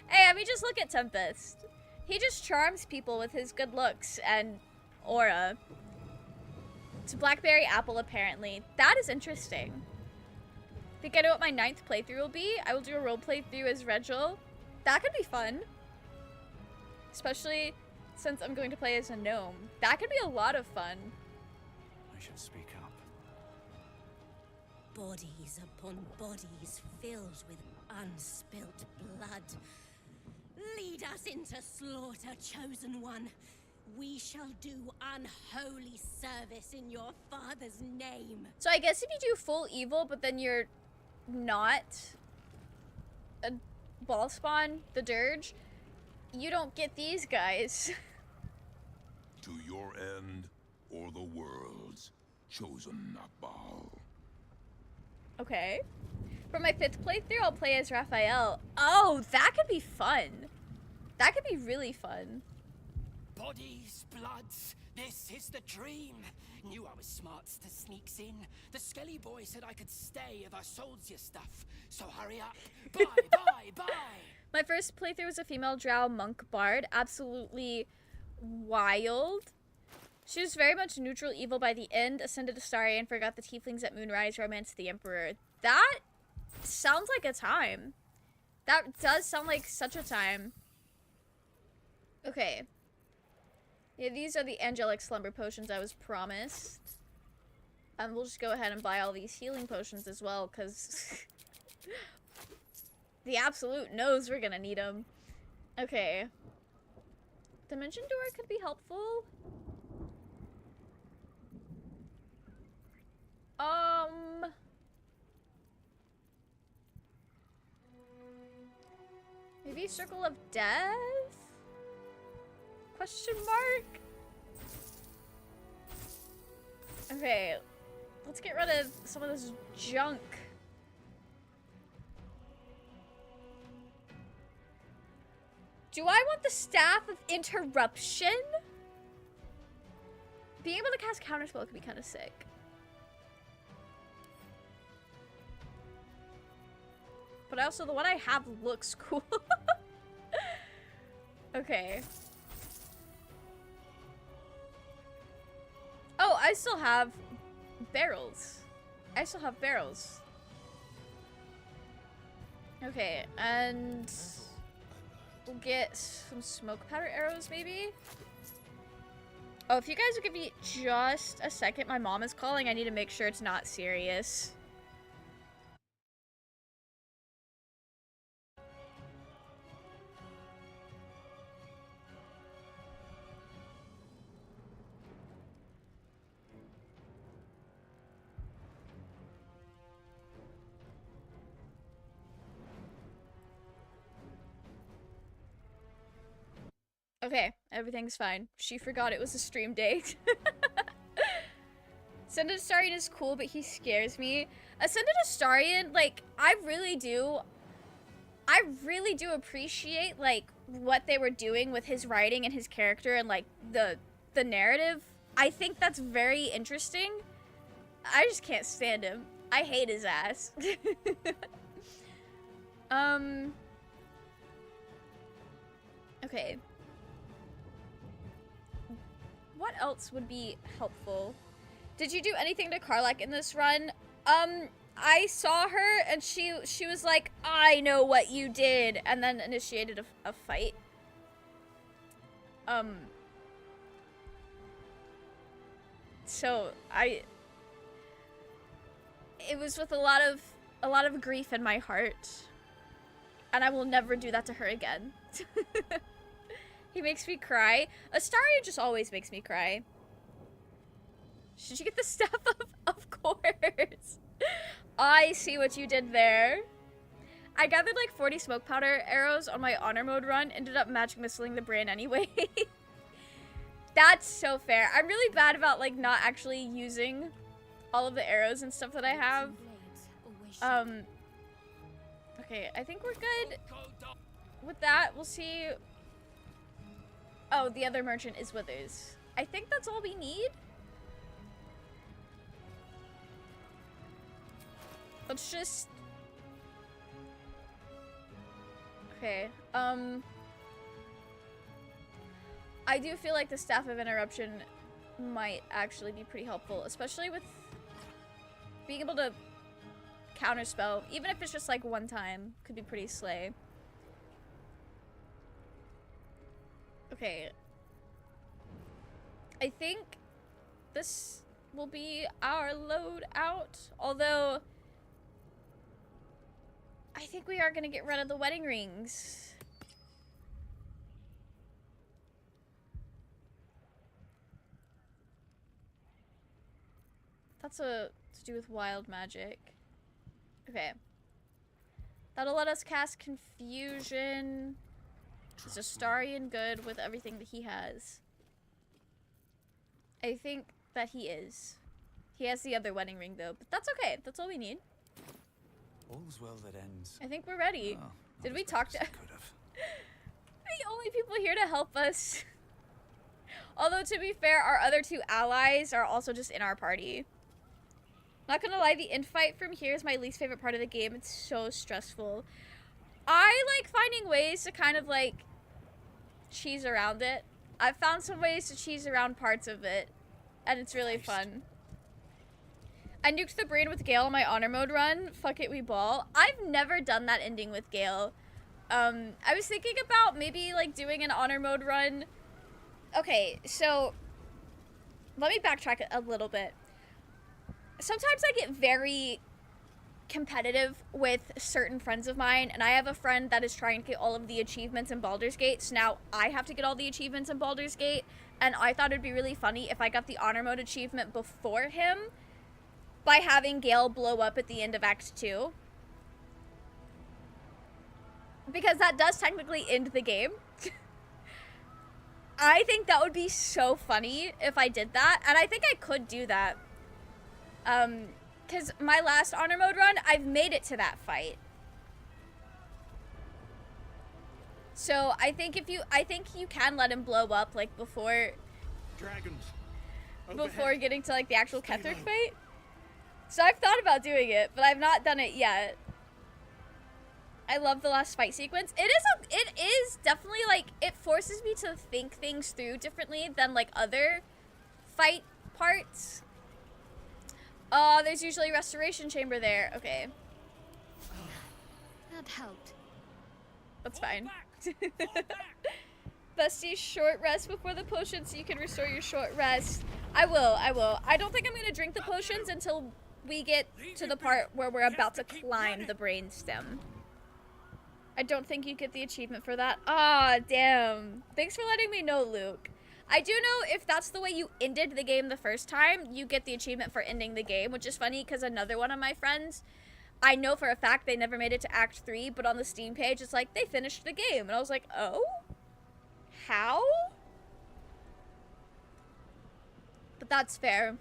Hey, I mean, just look at Tempest. He just charms people with his good looks and aura. It's a Blackberry Apple, apparently. That is interesting. Think I know what my 9th playthrough will be? I will do a role playthrough as Regil. That could be fun. Especially since I'm going to play as a gnome. That could be a lot of fun. I should speak up. Bodies upon bodies filled with unspilt blood. Lead us into slaughter, chosen one. We shall do unholy service in your father's name. So I guess if you do full evil, but then you're not a ball spawn, the Durge, you don't get these guys. To your end or the world's, chosen Nakbal. Okay. For my 5th playthrough, I'll play as Raphael. Oh, that could be fun. That could be really fun. Bodies, bloods, this is the dream. Knew I was smart to sneaks in. The skelly boy said I could stay if I sold you stuff. So hurry up. Bye, bye, bye. My first playthrough was a female drow monk bard. Absolutely wild. She was very much neutral evil by the end, ascended Astarion, forgot the tieflings at Moonrise, romanced the Emperor. That sounds like a time. That does sound like such a time. Okay. Yeah, these are the angelic slumber potions I was promised. We'll just go ahead and buy all these healing potions as well, because the absolute knows we're gonna need them. Okay. Dimension door could be helpful. Maybe Circle of Death? Question mark? Okay, let's get rid of some of this junk. Do I want the Staff of Interruption? Being able to cast Counterspell could be kind of sick. But also, the one I have looks cool. Okay. Oh, I still have barrels. I still have barrels. Okay, and we'll get some smoke powder arrows, maybe? Oh, if you guys would give me just a second, my mom is calling. I need to make sure it's not serious. Okay, everything's fine. She forgot it was a stream date. Ascended Astarion is cool, but he scares me. Ascended Astarion, like, I really do appreciate, like, what they were doing with his writing and his character and, like, the narrative. I think that's very interesting. I just can't stand him. I hate his ass. Okay. What else would be helpful? Did you do anything to Karlach in this run? I saw her and she was like, I know what you did, and then initiated a fight. So it was with a lot of grief in my heart. And I will never do that to her again. He makes me cry. Astarion just always makes me cry. Should you get the staff up? Of course. I see what you did there. I gathered like 40 smoke powder arrows on my honor mode run. Ended up magic missiling the brain anyway. That's so fair. I'm really bad about like not actually using all of the arrows and stuff that I have. Okay, I think we're good with that. We'll see. Oh, the other merchant is Withers. I think that's all we need. Let's just... Okay, I do feel like the Staff of Interruption might actually be pretty helpful, especially with being able to counterspell, even if it's just like one time, could be pretty slay. Okay. I think this will be our load out, although I think we are gonna get rid of the wedding rings. That's to do with wild magic. Okay. That'll let us cast Confusion. Is Astarion good with everything that he has? I think that he is. He has the other wedding ring though, but that's okay. That's all we need. All's well that ends. I think we're ready. Oh, did we talk to... The only people here to help us. Although, to be fair, our other two allies are also just in our party. Not gonna lie, the infight from here is my least favorite part of the game. It's so stressful. I like finding ways to kind of like cheese around it. I've found some ways to cheese around parts of it, and it's really fun. I nuked the brain with Gale on my honor mode run. Fuck it, we ball. I've never done that ending with Gale. I was thinking about maybe like doing an honor mode run. Okay, so let me backtrack a little bit. Sometimes I get very competitive with certain friends of mine, and I have a friend that is trying to get all of the achievements in Baldur's Gate, so now I have to get all the achievements in Baldur's Gate, and I thought it'd be really funny if I got the honor mode achievement before him by having Gale blow up at the end of Act 2. Because that does technically end the game. I think that would be so funny if I did that, and I think I could do that. Because my last honor mode run, I've made it to that fight. So I think you can let him blow up like before Dragons. before getting to like the actual Ketheric fight. So I've thought about doing it, but I've not done it yet. I love the last fight sequence. It is definitely like, it forces me to think things through differently than like other fight parts. Oh, there's usually a restoration chamber there. Okay. That helped. That's fine. Bestie, short rest before the potion so you can restore your short rest. I will. I don't think I'm going to drink the potions until we get to the part where we're about to climb the brainstem. I don't think you get the achievement for that. Ah, damn. Thanks for letting me know, Luke. I do know if that's the way you ended the game the first time, you get the achievement for ending the game, which is funny because another one of my friends, I know for a fact they never made it to Act 3, but on the Steam page, it's like, they finished the game. And I was like, oh? How? But that's fair.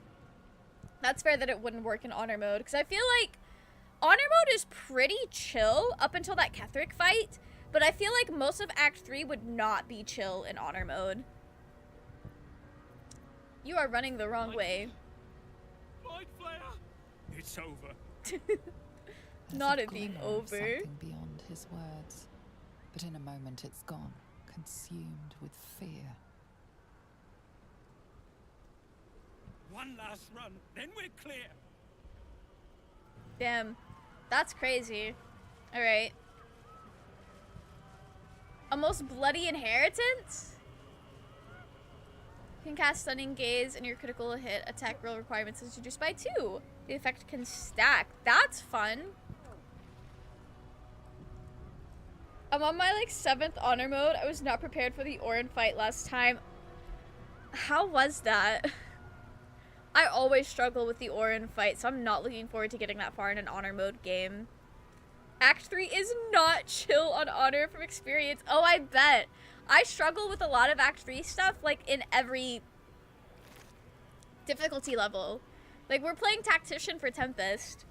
That's fair that it wouldn't work in Honor mode, because I feel like Honor mode is pretty chill up until that Ketheric fight, but I feel like most of Act 3 would not be chill in Honor mode. You are running the wrong way. Mind Flayer! It's over. Not it being Glimmer of over. Something beyond his words, but in a moment it's gone, consumed with fear. One last run, then we're clear. Damn. That's crazy. Alright. A most bloody inheritance? You can cast Stunning Gaze and your critical hit attack roll requirements is reduced by 2. The effect can stack. That's fun. I'm on my like 7th honor mode. I was not prepared for the Orin fight last time. How was that? I always struggle with the Orin fight, so I'm not looking forward to getting that far in an honor mode game. Act 3 is not chill on honor from experience. Oh, I bet. I struggle with a lot of Act 3 stuff, like, in every difficulty level. Like, we're playing Tactician for Tempest,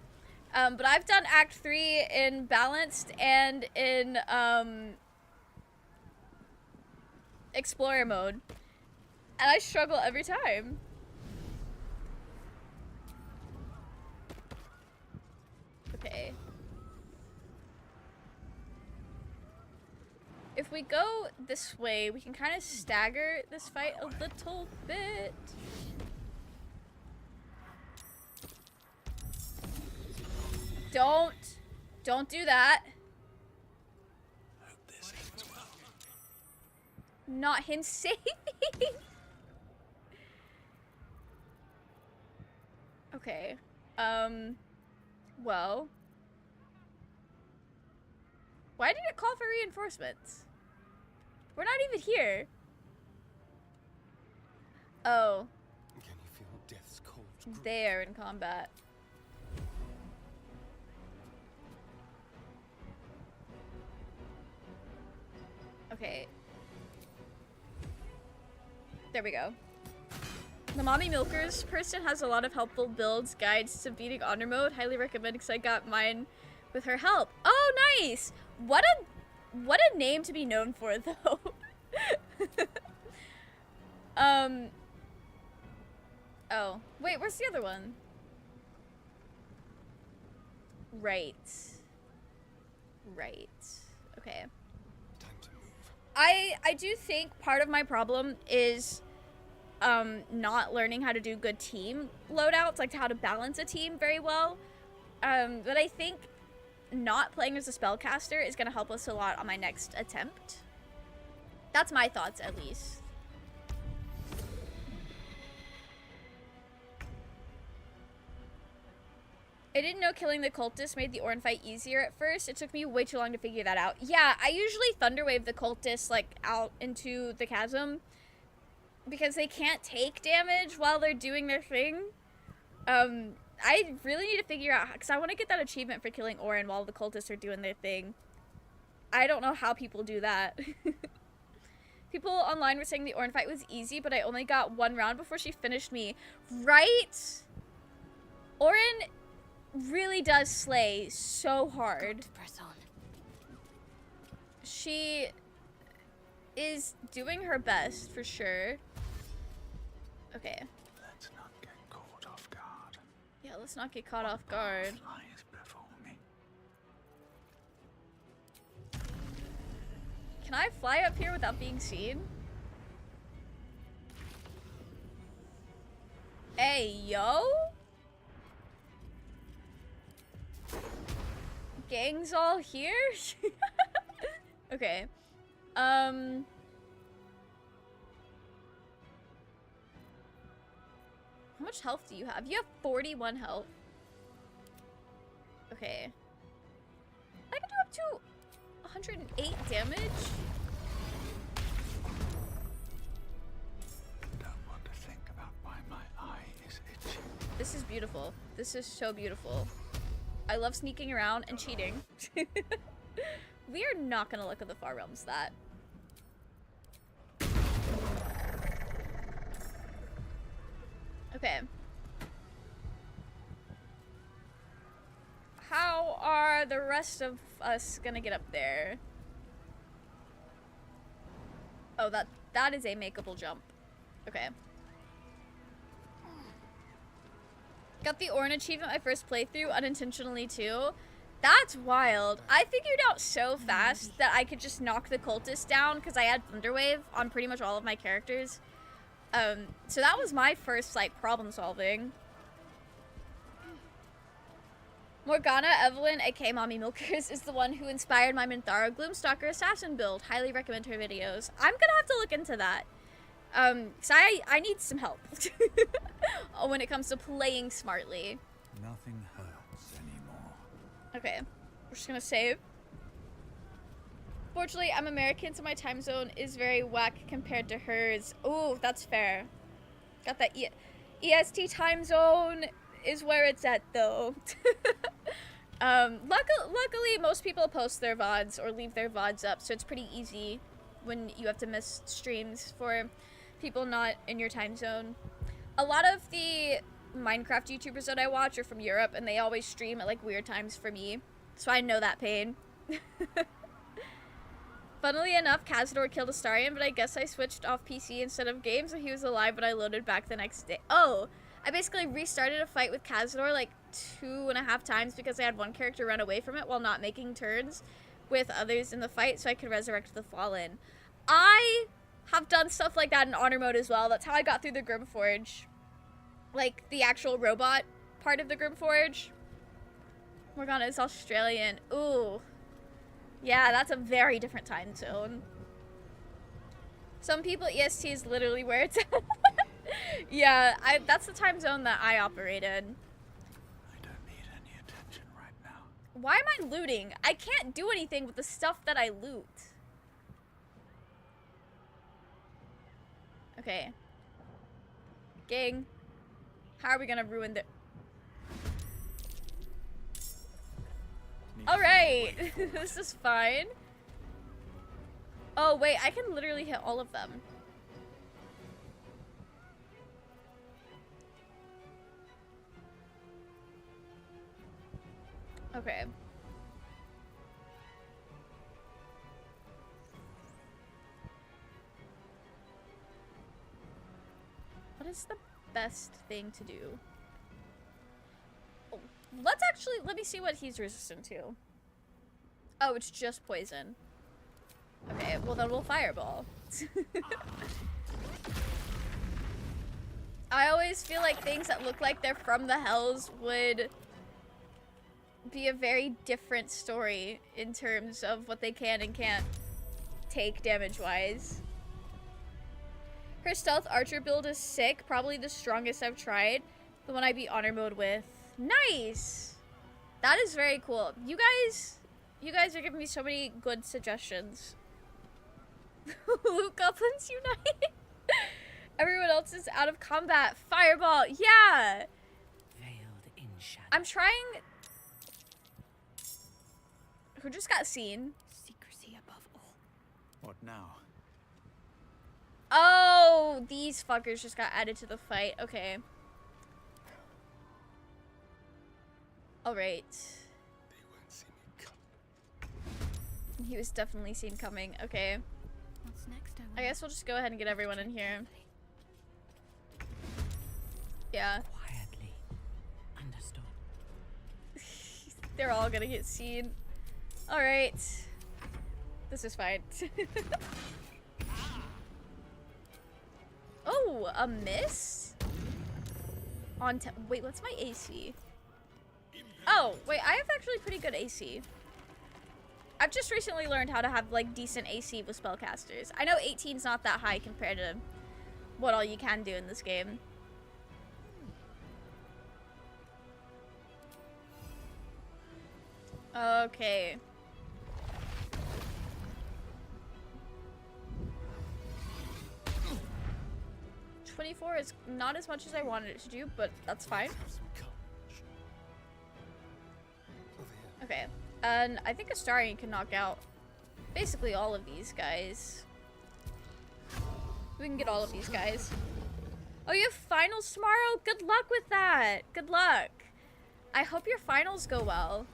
but I've done Act 3 in Balanced and in, Explorer mode. And I struggle every time. Okay. If we go this way, we can kind of stagger this fight a little bit. Don't do that. Hope this ends well. Not him saving. Okay. Well. Why did it call for reinforcements? We're not even here. Oh. Can you feel death's cold grip? They're in combat. Okay. There we go. The Mommy Milkers person has a lot of helpful builds, guides to beating honor mode. Highly recommend because I got mine with her help. Oh, nice! What a name to be known for, though. Oh, wait, where's the other one? Right. Okay. Time to move. I do think part of my problem is not learning how to do good team loadouts, like how to balance a team very well. But I think not playing as a spellcaster is going to help us a lot on my next attempt. That's my thoughts, at least. I didn't know killing the cultists made the Ornn fight easier at first. It took me way too long to figure that out. Yeah, I usually thunderwave the cultists, like, out into the chasm because they can't take damage while they're doing their thing. I really need to figure out, because I want to get that achievement for killing Ornn while the cultists are doing their thing. I don't know how people do that. People online were saying the Ornn fight was easy, but I only got one round before she finished me. Right? Ornn really does slay so hard. Press on. She is doing her best, for sure. Okay. Let's not get caught off guard. Yeah, let's not get caught off guard. Lies before me. Can I fly up here without being seen? Hey, yo? Gang's all here? Okay. How much health do you have? You have 41 health. Okay. I can do up to 108 damage. Don't want to think about why my eye is itchy. This is beautiful. This is so beautiful. I love sneaking around and cheating. We are not gonna look at the Far Realms that. Okay. How are the rest of us gonna get up there? Oh, that is a makeable jump. Okay. Got the Ornn achievement my first playthrough unintentionally too. That's wild. I figured out so fast that I could just knock the cultists down because I had Thunderwave on pretty much all of my characters. So that was my first, like, problem solving. Morgana Evelyn, aka Mommy Milkers, is the one who inspired my Minthara Gloomstalker Assassin build. Highly recommend her videos. I'm gonna have to look into that. So I need some help when it comes to playing smartly. Nothing hurts anymore. Okay, we're just gonna save. Fortunately, I'm American, so my time zone is very whack compared to hers. Ooh, that's fair. Got that EST time zone is where it's at, though. Luckily, most people post their VODs or leave their VODs up, so it's pretty easy when you have to miss streams for people not in your time zone. A lot of the Minecraft YouTubers that I watch are from Europe, and they always stream at, like, weird times for me, so I know that pain. Funnily enough, Cazador killed Astarion, but I guess I switched off PC instead of game, so he was alive when I loaded back the next day. Oh, I basically restarted a fight with Cazador like 2.5 times because I had one character run away from it while not making turns with others in the fight, so I could resurrect the Fallen. I have done stuff like that in Honor Mode as well. That's how I got through the Grimforge. Like, the actual robot part of the Grimforge. Morgana is Australian. Ooh. Yeah, that's a very different time zone. Some people, EST is literally where it's at. Yeah, that's the time zone that I operate in. I don't need any attention right now. Why am I looting? I can't do anything with the stuff that I loot. Okay. Gang. How are we gonna ruin the... Alright, this is fine. Oh wait, I can literally hit all of them. Okay. What is the best thing to do? Let me see what he's resistant to. Oh, it's just poison. Well, then we'll fireball. I always feel like things that look like they're from the Hells would be a very different story in terms of what they can and can't take damage-wise. Her stealth archer build is sick, probably the strongest I've tried. The one I beat honor mode with. Nice! That is very cool. You guys are giving me so many good suggestions. Loot goblins unite! Everyone else is out of combat. Fireball, yeah! Veiled in shadow. I'm trying... Who just got seen? Secrecy above all. What now? Oh, these fuckers just got added to the fight. Okay. Alright. They won't see me come. He was definitely seen coming. Okay. What's next? I guess we'll just go ahead and get everyone in here. Yeah. Quietly. Understood. They're all gonna get seen. Alright. This is fine. Oh, a miss? Wait, what's my AC? Oh, wait, I have actually pretty good AC. I've just recently learned how to have, like, decent AC with spellcasters. I know 18's not that high compared to what all you can do in this game. Okay. $24 is not as much as I wanted it to do, but that's fine. Have some courage. Over here. Okay, and I think Astarion can knock out basically all of these guys. We can get all of these guys. Oh, you have finals tomorrow? Good luck with that. Good luck. I hope your finals go well.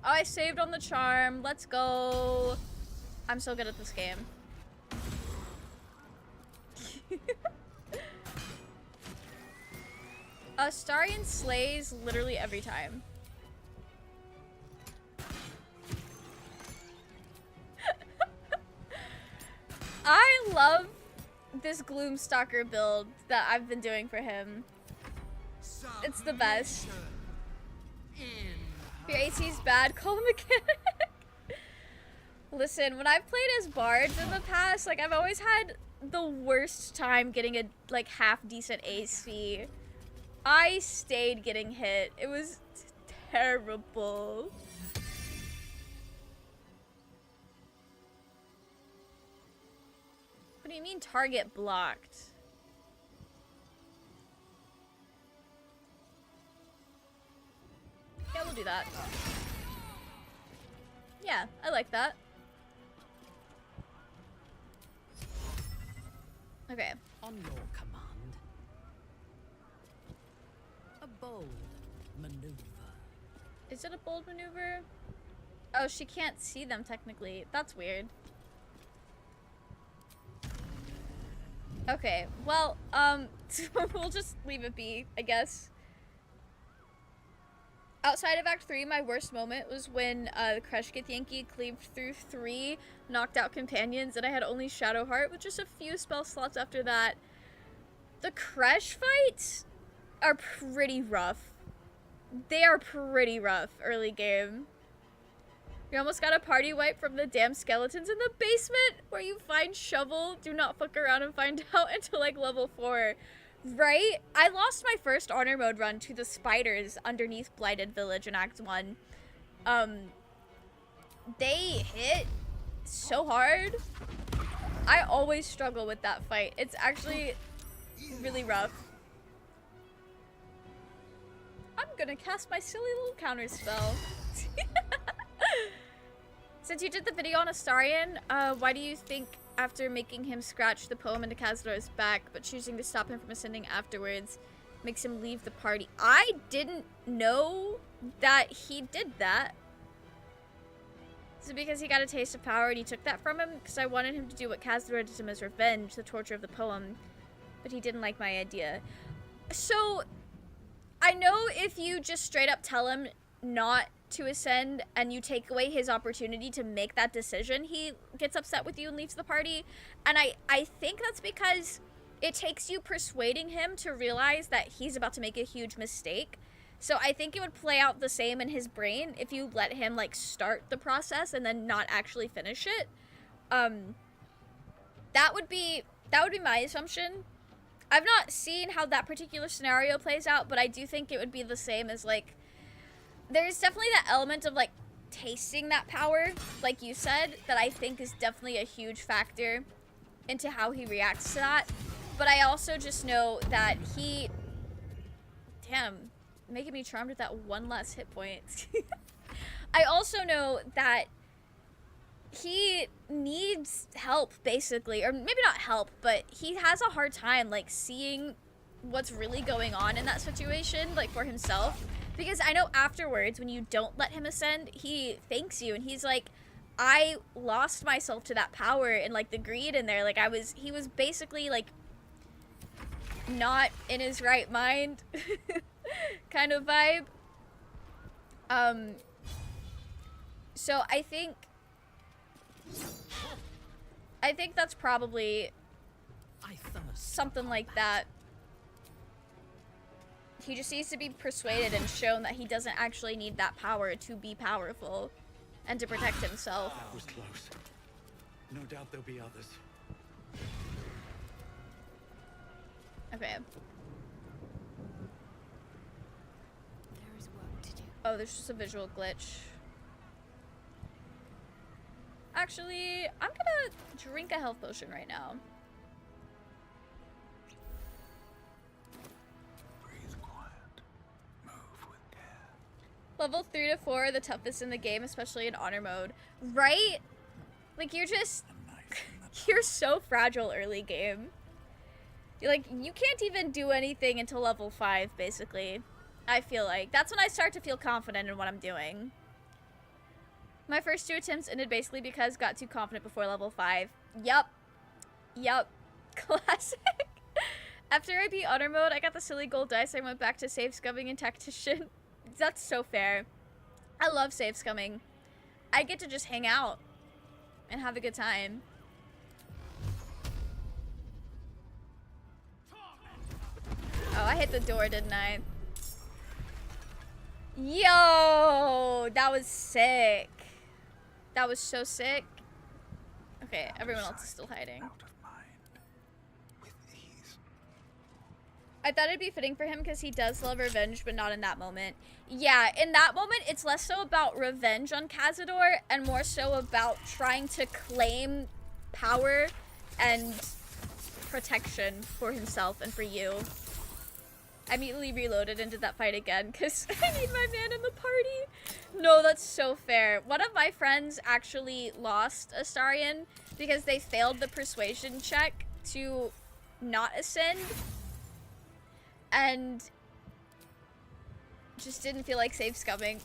Oh, I saved on the charm. Let's go. I'm so good at this game. Astarion slays literally every time. I love this Gloomstalker build that I've been doing for him. It's the best. If your AC's bad, call a mechanic. Listen, when I've played as bards in the past, like, I've always had the worst time getting a, like, half-decent AC. I stayed getting hit. It was terrible. What do you mean target blocked? Yeah, we'll do that. Yeah, I like that. Okay. On your command. A bold maneuver. Is it a bold maneuver? Oh, she can't see them technically. That's weird. Okay, well, we'll just leave it be, I guess. Outside of Act 3, my worst moment was when the Kreshkith Yankee cleaved through 3 knocked out companions, and I had only Shadowheart with just a few spell slots after that. The Kresh fights are pretty rough. They are pretty rough early game. We almost got a party wipe from the damn skeletons in the basement where you find Shovel. Do not fuck around and find out until like level 4. Right? I lost my first honor mode run to the spiders underneath Blighted Village in Act 1. They hit so hard. I always struggle with that fight. It's actually really rough. I'm gonna cast my silly little counter spell. Since you did the video on Astarion, why do you think after making him scratch the poem into Kazdor's back, but choosing to stop him from ascending afterwards, makes him leave the party? I didn't know that he did that. Is it because he got a taste of power and he took that from him? Because I wanted him to do what Kazdor did to him as revenge, the torture of the poem, but he didn't like my idea. So, I know if you just straight up tell him not to ascend and you take away his opportunity to make that decision, he gets upset with you and leaves the party. And I think that's because it takes you persuading him to realize that he's about to make a huge mistake. So I think it would play out the same in his brain if you let him, like, start the process and then not actually finish it. That would be my assumption. I've not seen how that particular scenario plays out, but I do think it would be the same as, like, there's definitely that element of, like, tasting that power, like you said, that I think is definitely a huge factor into how he reacts to that. But I also just know that he... Damn, making me charmed with that one last hit point. I also know that he needs help, basically. Or maybe not help, but he has a hard time, like, seeing what's really going on in that situation, like, for himself. Because I know afterwards, when you don't let him ascend, he thanks you, and he's like, I lost myself to that power and, like, the greed in there. Like, he was basically, like, not in his right mind kind of vibe. So I think that's probably something like that. He just needs to be persuaded and shown that he doesn't actually need that power to be powerful and to protect himself. That was close. No doubt there'll be others. Okay. There is work to do. Oh, there's just a visual glitch. Actually, I'm gonna drink a health potion right now. Breathe quiet. Move with care. Level 3 to 4 are the toughest in the game, especially in honor mode. Right? Like, you're just... You're so fragile early game. You're like, you can't even do anything until level 5, basically. I feel like. That's when I start to feel confident in what I'm doing. My first 2 attempts ended basically because got too confident before level 5. Yup. Classic. After I beat honor mode, I got the silly gold dice. I went back to save scumming and tactician. That's so fair. I love save scumming. I get to just hang out and have a good time. Oh, I hit the door, didn't I? Yo, that was sick. That was so sick. Okay, everyone else is still hiding. I thought it'd be fitting for him because he does love revenge, but not in that moment. Yeah, in that moment, it's less so about revenge on Cazador and more so about trying to claim power and protection for himself and for you. I immediately reloaded and did that fight again because I need my man in the party. No, that's so fair. One of my friends actually lost Astarion because they failed the persuasion check to not ascend and just didn't feel like save scumming.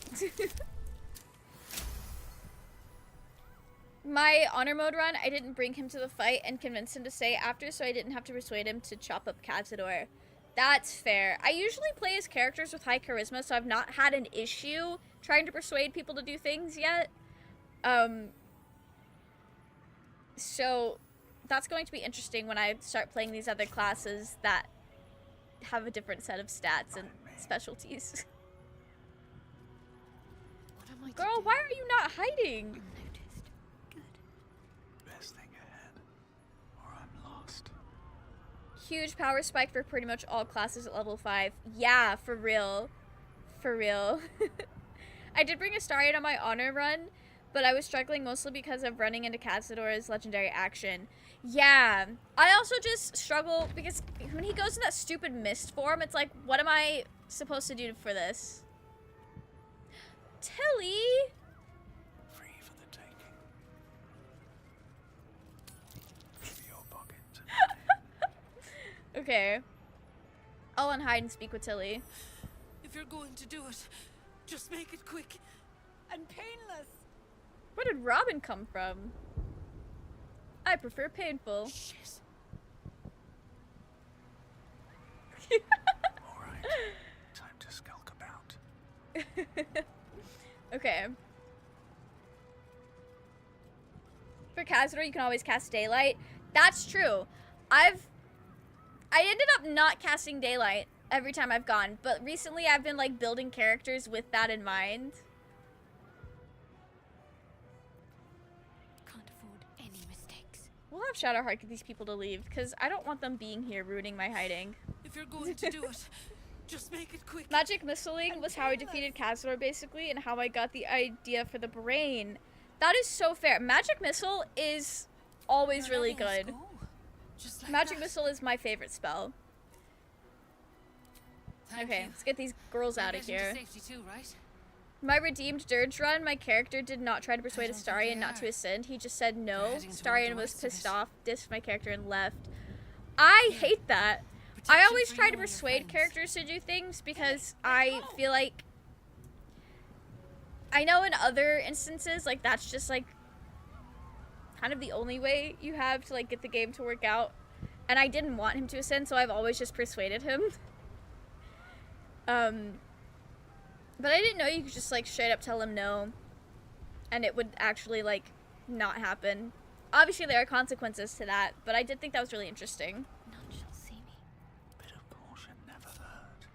My honor mode run, I didn't bring him to the fight and convince him to stay after, so I didn't have to persuade him to chop up Cazador. That's fair. I usually play as characters with high charisma, so I've not had an issue trying to persuade people to do things yet. So that's going to be interesting when I start playing these other classes that have a different set of stats and specialties. What am I Girl, why are you not hiding? Unnoticed. Good. Best thing ahead, or I'm lost. Huge power spike for pretty much all classes at level 5. Yeah, for real. For real. I did bring Astarion on my honor run, but I was struggling mostly because of running into Cazador's legendary action. Yeah. I also just struggle because when he goes in that stupid mist form, it's like, what am I supposed to do for this? Tilly! Free for the taking. For your pocket. Okay. I'll unhide and speak with Tilly. If you're going to do it, just make it quick and painless. Where did Robin come from? I prefer painful. Shit. Alright, time to skulk about. Okay. For Cazador, you can always cast Daylight. That's true. I ended up not casting Daylight every time I've gone, but recently I've been like building characters with that in mind. Can't afford any mistakes. We'll have Shadowheart get these people to leave, because I don't want them being here ruining my hiding. If you're going to do it, just make it quick. Magic missiling was how I defeated Cazador, basically, and how I got the idea for the brain. That is so fair. Magic missile is always really good. Like Magic missile is my favorite spell. Okay, let's get these girls out of here. Safety too, right? My redeemed Durge run, my character did not try to persuade Astarion not to ascend. He just said no. Astarion was pissed off, dissed my character, and left. I hate that. I always try to persuade characters to do things because I feel like... I know in other instances, like, that's just, like, kind of the only way you have to, like, get the game to work out. And I didn't want him to ascend, so I've always just persuaded him. But I didn't know you could just, like, straight up tell him no. And it would actually, like, not happen. Obviously, there are consequences to that, but I did think that was really interesting. None shall see me. Bit of caution never hurt.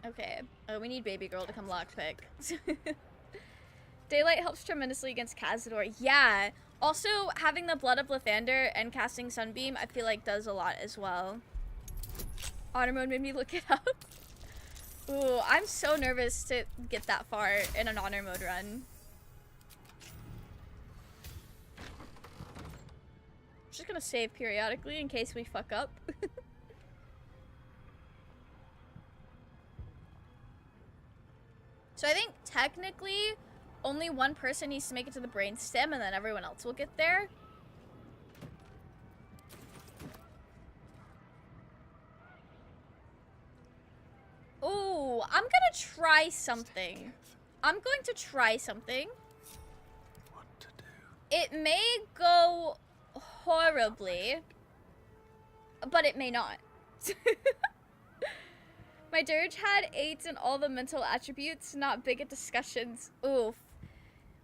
Okay. Oh, we need Baby Girl to come lockpick. Daylight helps tremendously against Cazador. Yeah. Also, having the Blood of Lathander and casting Sunbeam, I feel like does a lot as well. Honor mode made me look it up. Ooh, I'm so nervous to get that far in an honor mode run. Just gonna save periodically in case we fuck up. So I think technically only one person needs to make it to the brain stem and then everyone else will get there. Ooh, I'm gonna try something. I'm going to try something. What to do? It may go horribly, but it may not. My Durge had 8s in all the mental attributes, not big at discussions. Oof.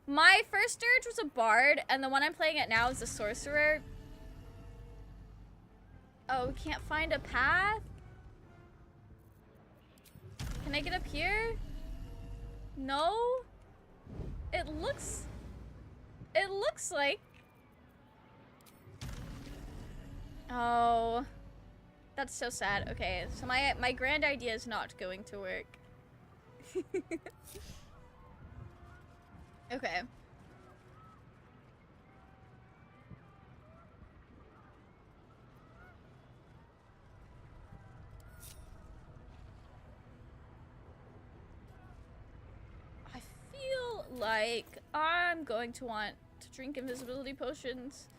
My first Durge was a bard, and the one I'm playing at now is a sorcerer. Oh, we can't find a path? Can I get up here? No? It looks like... Oh. That's so sad. Okay, so my grand idea is not going to work. Okay. I feel like I'm going to want to drink invisibility potions.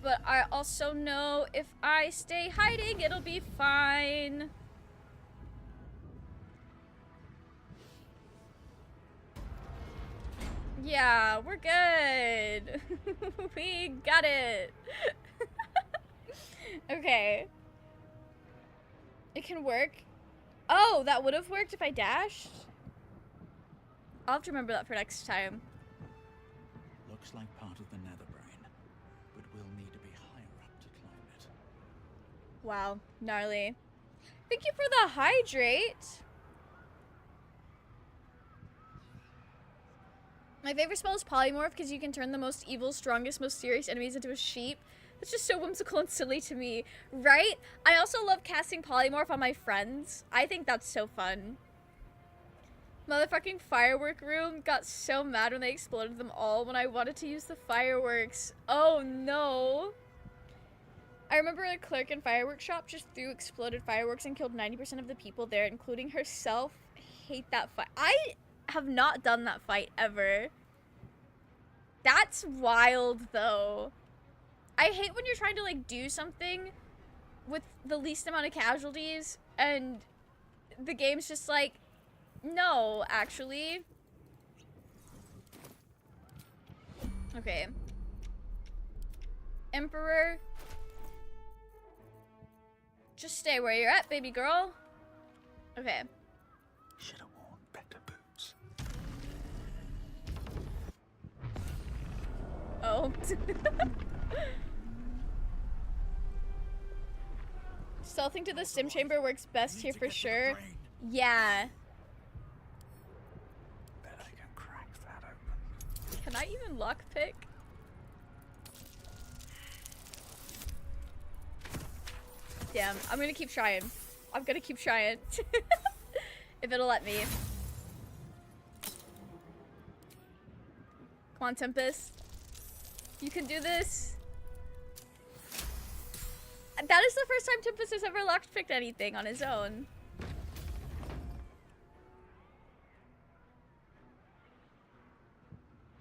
But I also know if I stay hiding, it'll be fine. Yeah, we're good. We got it. Okay. It can work. Oh, that would have worked if I dashed. I'll have to remember that for next time. Looks like part of the nether brain, but we'll need to be higher up to climb it. Wow, gnarly. Thank you for the hydrate. My favorite spell is Polymorph because you can turn the most evil, strongest, most serious enemies into a sheep. It's just so whimsical and silly to me, right? I also love casting Polymorph on my friends. I think that's so fun. Motherfucking firework room got so mad when they exploded them all when I wanted to use the fireworks. Oh no. I remember a clerk in fireworks shop just threw exploded fireworks and killed 90% of the people there, including herself. I hate that fight. I have not done that fight ever. That's wild though. I hate when you're trying to like do something with the least amount of casualties and the game's just like, no, actually. Okay. Emperor. Just stay where you're at, baby girl. Okay. Should have worn better boots. no. Stealthing to the stim chamber works best here for sure. Yeah. Bet I can crack that open. Can I even lockpick? Damn, I'm gonna keep trying. I'm gonna keep trying. If it'll let me. Come on, Tempest. You can do this. That is the first time Tempest has ever lockpicked anything on his own.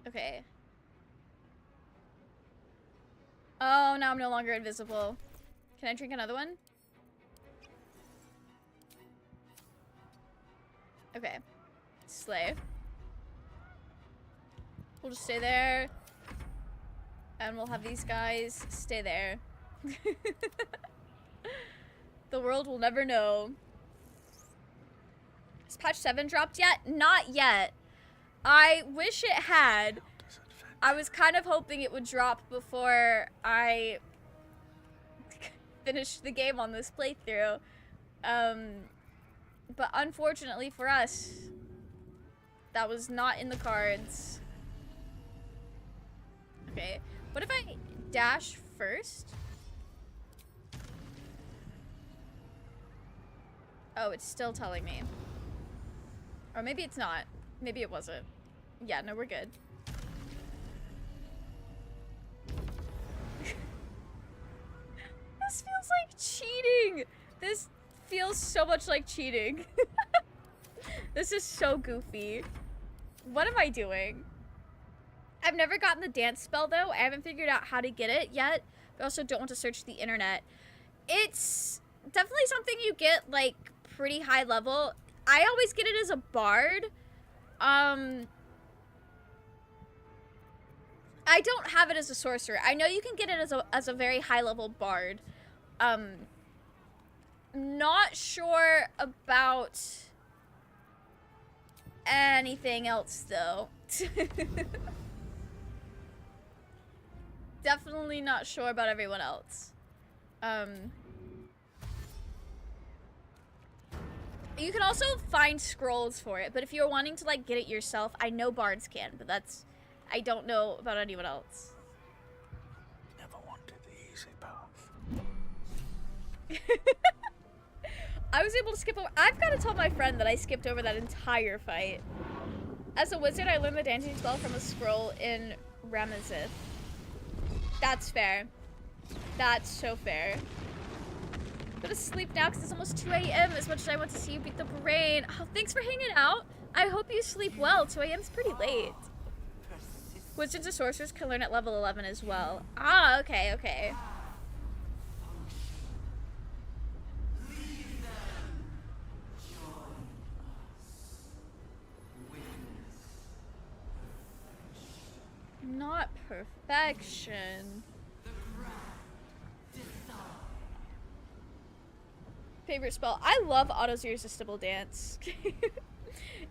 Okay. Oh, now I'm no longer invisible. Can I drink another one? Okay. Slay. We'll just stay there. And we'll have these guys stay there. The world will never know. Has patch 7 dropped yet? Not yet. I wish it had. I was kind of hoping it would drop before I finished the game on this playthrough. But unfortunately for us, that was not in the cards. Okay, what if I dash first? Oh, it's still telling me. Or maybe it's not. Maybe it wasn't. Yeah, no, we're good. This feels like cheating. This feels so much like cheating. This is so goofy. What am I doing? I've never gotten the dance spell though. I haven't figured out how to get it yet. But I also don't want to search the internet. It's definitely something you get like pretty high level. I always get it as a bard. I don't have it as a sorcerer. I know you can get it as a very high level bard. Not sure about anything else though. Definitely not sure about everyone else. You can also find scrolls for it, but if you're wanting to like get it yourself, I know bards can, but I don't know about anyone else. Never wanted the easy path. I was able to skip over. I've got to tell my friend that I skipped over that entire fight. As a wizard, I learned the dancing spell from a scroll in Ramazith. That's fair. That's so fair. Go to sleep now because it's almost 2 a.m. As much as I want to see you beat the brain. Oh, thanks for hanging out. I hope you sleep well. 2 a.m. is pretty late. Wizards and sorcerers can learn at level 11 as well. Ah, okay, okay. Not perfection. Favorite spell? I love Otto's Irresistible Dance.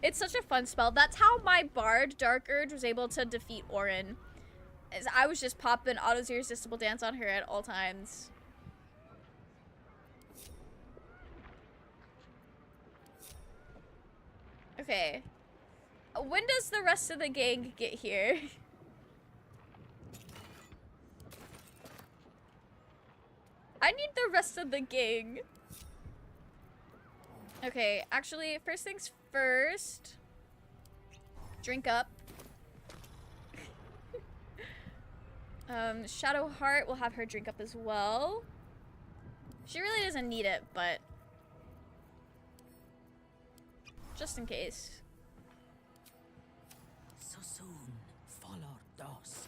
It's such a fun spell. That's how my bard, Dark Urge, was able to defeat Orin. As I was just popping Otto's Irresistible Dance on her at all times. Okay. When does the rest of the gang get here? I need the rest of the gang. Okay, actually, first things first. Drink up. Shadowheart will have her drink up as well. She really doesn't need it, but just in case. So soon, follow dos.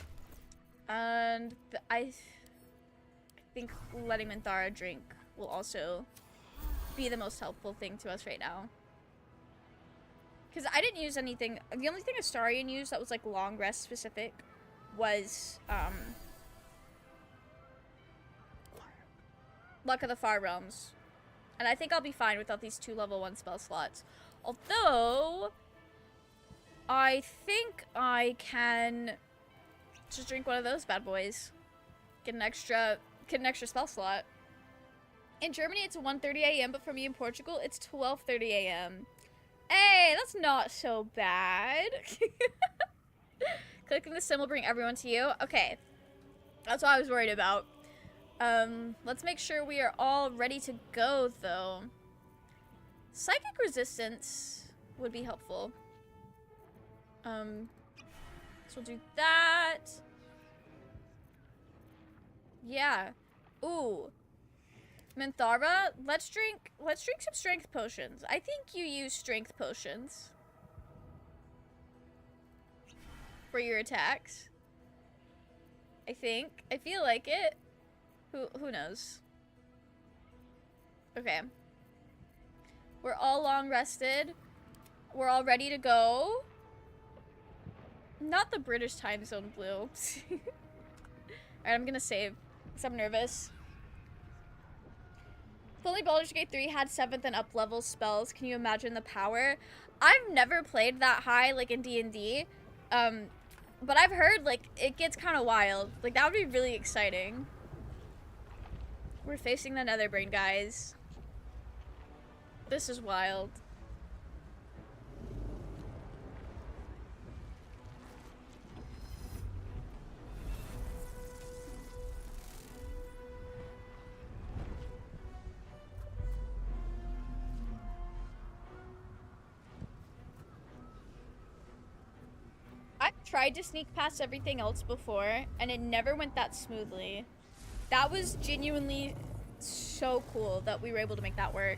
And I think letting Minthara drink will also be the most helpful thing to us right now. Because I didn't use anything. The only thing Astarion used that was like long rest specific was Luck of the Far Realms. And I think I'll be fine without these 2 level 1 spell slots. Although I think I can Just drink one of those bad boys. Get an extra spell slot. In Germany, it's 1:30 a.m., but for me in Portugal, it's 12:30 a.m. Hey, that's not so bad. Clicking the sim will bring everyone to you. Okay. That's what I was worried about. Let's make sure we are all ready to go, though. Psychic resistance would be helpful. So we'll do that. Yeah. Ooh. Minthara, let's drink some strength potions. I think you use strength potions for your attacks. I think. I feel like it. Who knows? Okay. We're all long rested. We're all ready to go. Not the British time zone, Blue. Alright, I'm gonna save, because I'm nervous. If only Baldur's Gate 3 had 7th and up level spells, can you imagine the power? I've never played that high, like, in D&D. But I've heard, like, it gets kind of wild. Like, that would be really exciting. We're facing the Netherbrain, guys. This is wild. I've tried to sneak past everything else before, and it never went that smoothly. That was genuinely so cool that we were able to make that work.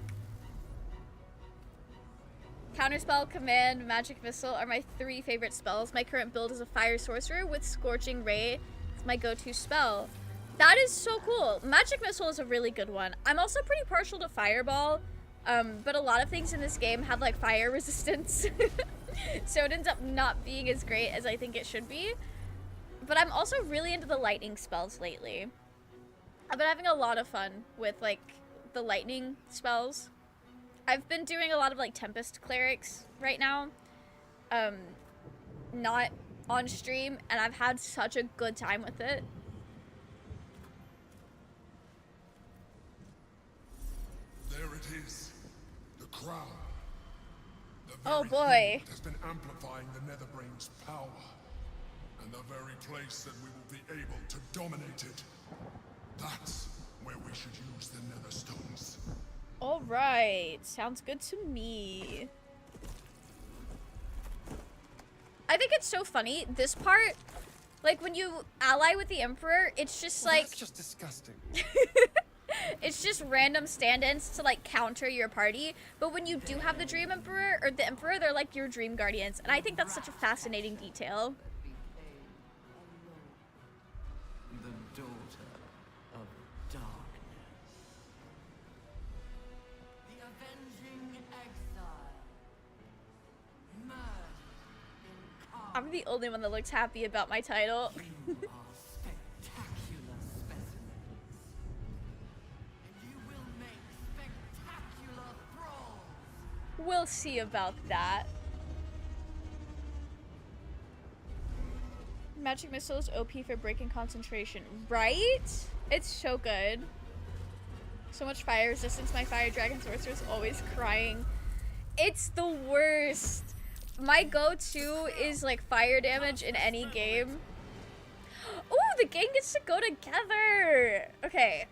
Counterspell, Command, Magic Missile are my 3 favorite spells. My current build is a Fire Sorcerer with Scorching Ray. It's my go-to spell. That is so cool. Magic Missile is a really good one. I'm also pretty partial to Fireball, but a lot of things in this game have like fire resistance. So it ends up not being as great as I think it should be. But I'm also really into the lightning spells lately. I've been having a lot of fun with like the lightning spells. I've been doing a lot of like Tempest clerics right now. Not on stream, and I've had such a good time with it. There it is. The crown. Oh boy. Has been amplifying the Netherbrain's power. And the very place that we will be able to dominate it. That's where we should use the Nether Stones. Alright. Sounds good to me. I think it's so funny. This part, like when you ally with the Emperor, it's just like... That's just disgusting. It's just random stand-ins to like counter your party, but when you do have the Dream Emperor or the Emperor, they're like your Dream Guardians, and I think that's such a fascinating detail. The daughter of darkness. The avenging exile. Murder in calm. I'm the only one that looks happy about my title. You are spectacular specimens. And you will make spectacular thralls. We'll see about that. Magic Missile is OP for breaking concentration, right? It's so good. So much fire resistance. My Fire Dragon Sorcerer is always crying. It's the worst. My go-to is like fire damage in any game. Ooh, the gang gets to go together. Okay.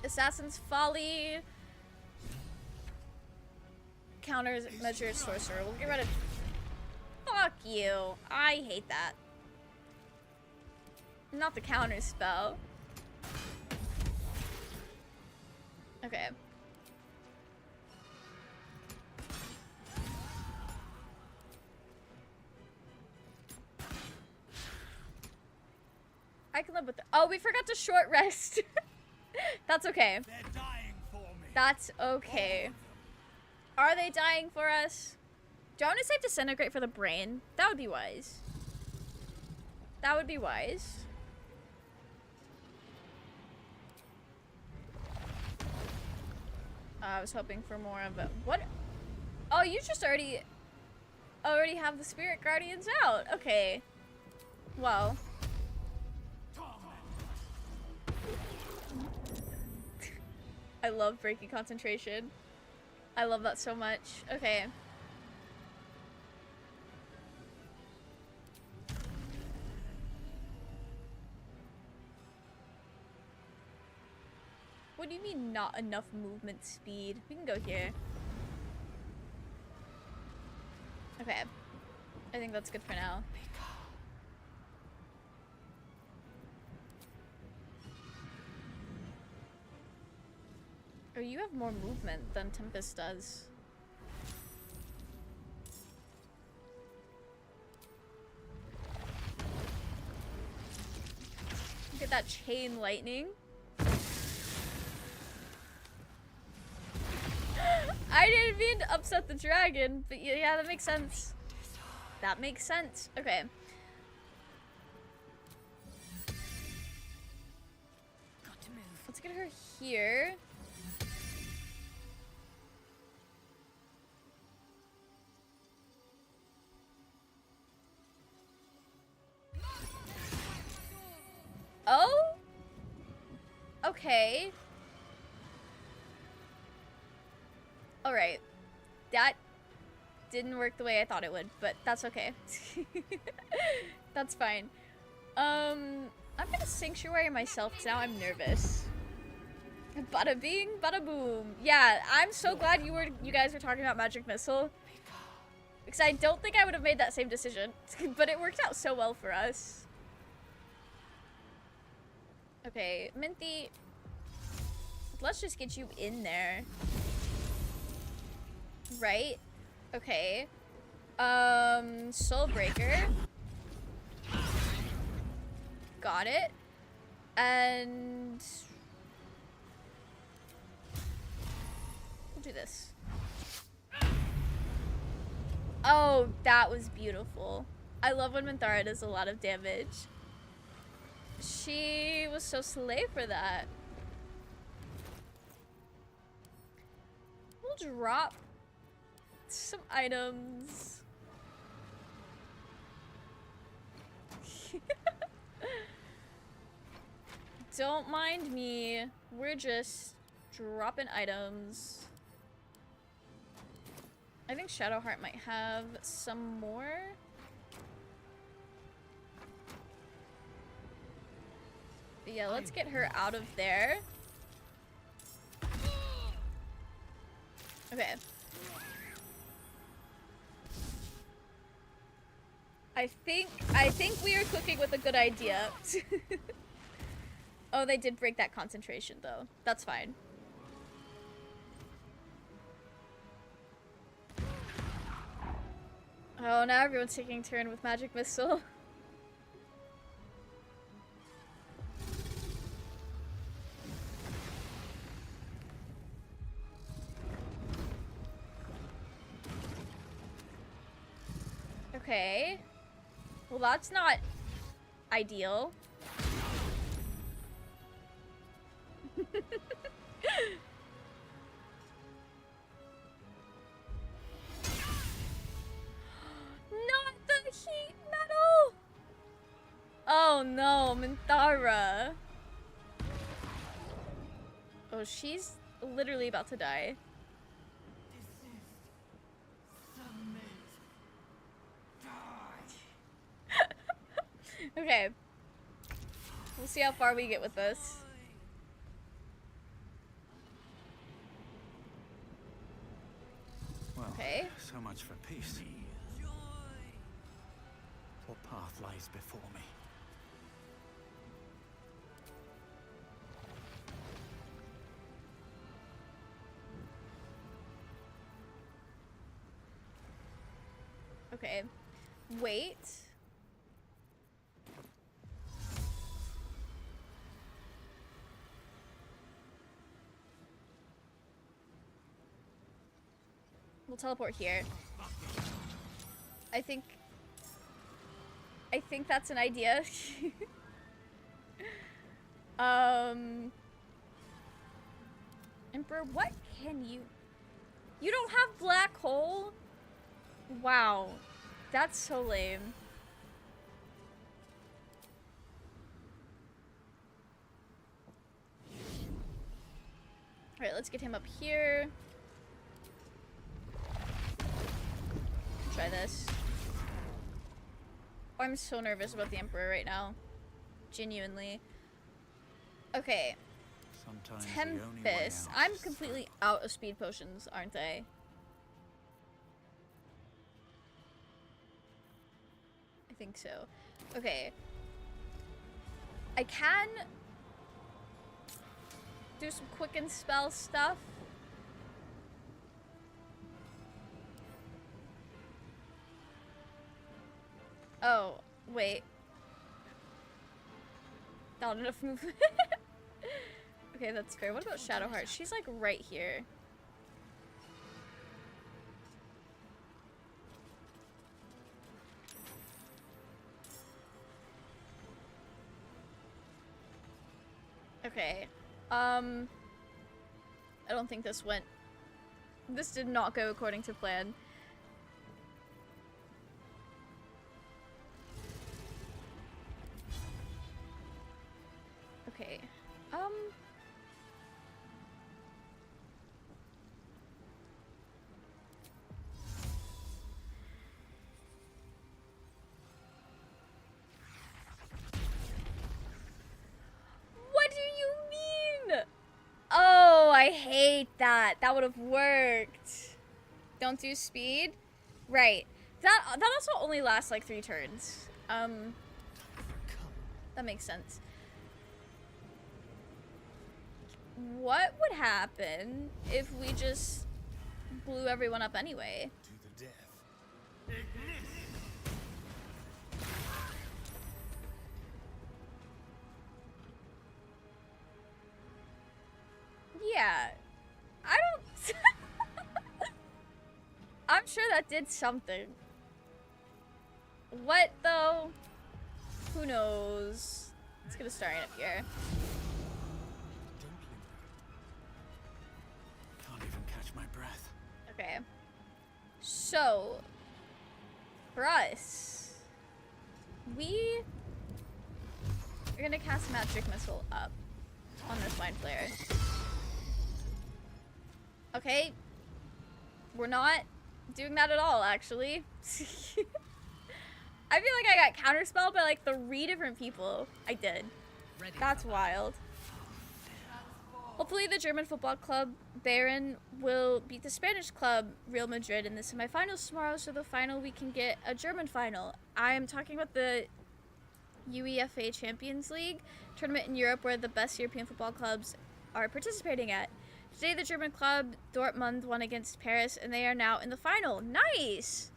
Assassin's Folly. Counters measures sorcerer. We'll get rid of... Fuck you. I hate that. Not the counter spell. Okay. I can live with that. Oh, we forgot to short rest. That's okay. They're dying for me. That's okay. Are they dying for us? Do I want to save Disintegrate for the brain? That would be wise. That would be wise. I was hoping for more of it. What? Oh, you just already have the Spirit Guardians out. Okay. Wow. I love breaking concentration. I love that so much. Okay. What do you mean not enough movement speed? We can go here. Okay. I think that's good for now. Oh, you have more movement than Tempest does. Look at that chain lightning. I didn't mean to upset the dragon, but yeah, that makes sense. That makes sense. Okay. Got to move. Let's get her here. Oh? Okay. Alright. That didn't work the way I thought it would, but that's okay. That's fine. I'm gonna sanctuary myself because now I'm nervous. Bada bing, bada boom. Yeah, I'm so glad you guys were talking about Magic Missile. Because I don't think I would have made that same decision. But it worked out so well for us. Okay, Minty. Let's just get you in there. Right? Okay. Soulbreaker. Got it. And we'll do this. Oh, that was beautiful. I love when Minthara does a lot of damage. She was so slay for that. We'll drop some items. Don't mind me. We're just dropping items. I think Shadowheart might have some more. But yeah, let's get her out of there. Okay. I think we are cooking with a good idea. Oh, they did break that concentration though. That's fine. Oh, now everyone's taking a turn with Magic Missile. Okay. Well, that's not ideal. Not the heat metal! Oh no, Minthara. Oh, she's literally about to die. Okay. We'll see how far we get with this. Well, okay. So much for peace. What path lies before me? Okay. Wait. We'll teleport here. I think that's an idea. Emperor, what can you... You don't have black hole? Wow. That's so lame. Alright, let's get him up here. Try this. Oh, I'm so nervous about the Emperor right now. Genuinely. Okay. Sometimes Tempest. I'm completely out of speed potions, aren't I? I think so. Okay. I can do some quicken spell stuff. Oh, wait. Not enough movement. Okay, that's fair. What about Shadowheart? She's like right here. Okay. I don't think this went... This did not go according to plan. Okay. What do you mean? Oh, I hate that. That would have worked. Don't do speed? Right. That also only lasts like 3 turns. That makes sense. What would happen if we just blew everyone up anyway? To the death. Yeah. I don't... I'm sure that did something. What, though? Who knows? Let's get Astarion up here. Can't even catch my breath. Okay. So, for us, we are gonna cast Magic Missile up on this Mind Flayer. Okay. We're not doing that at all, actually. I feel like I got counterspelled by like 3 different people. I did. That's wild. Hopefully the German football club Bayern will beat the Spanish club Real Madrid in the semifinals tomorrow, so the final we can get a German final. I'm talking about the UEFA Champions League tournament in Europe where the best European football clubs are participating at. Today the German club Dortmund won against Paris and they are now in the final. Nice!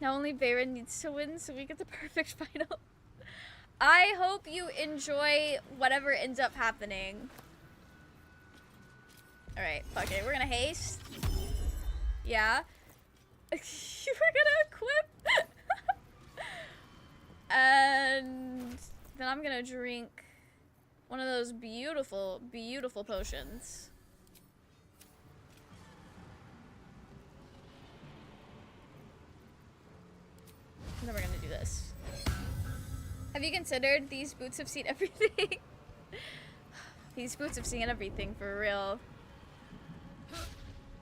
Now only Bayern needs to win so we get the perfect final. I hope you enjoy whatever ends up happening. Alright, fuck it. We're gonna haste. Yeah. We're gonna equip. And then I'm gonna drink one of those beautiful, beautiful potions. And then we're gonna do this. Have you considered these boots have seen everything? These boots have seen everything, for real.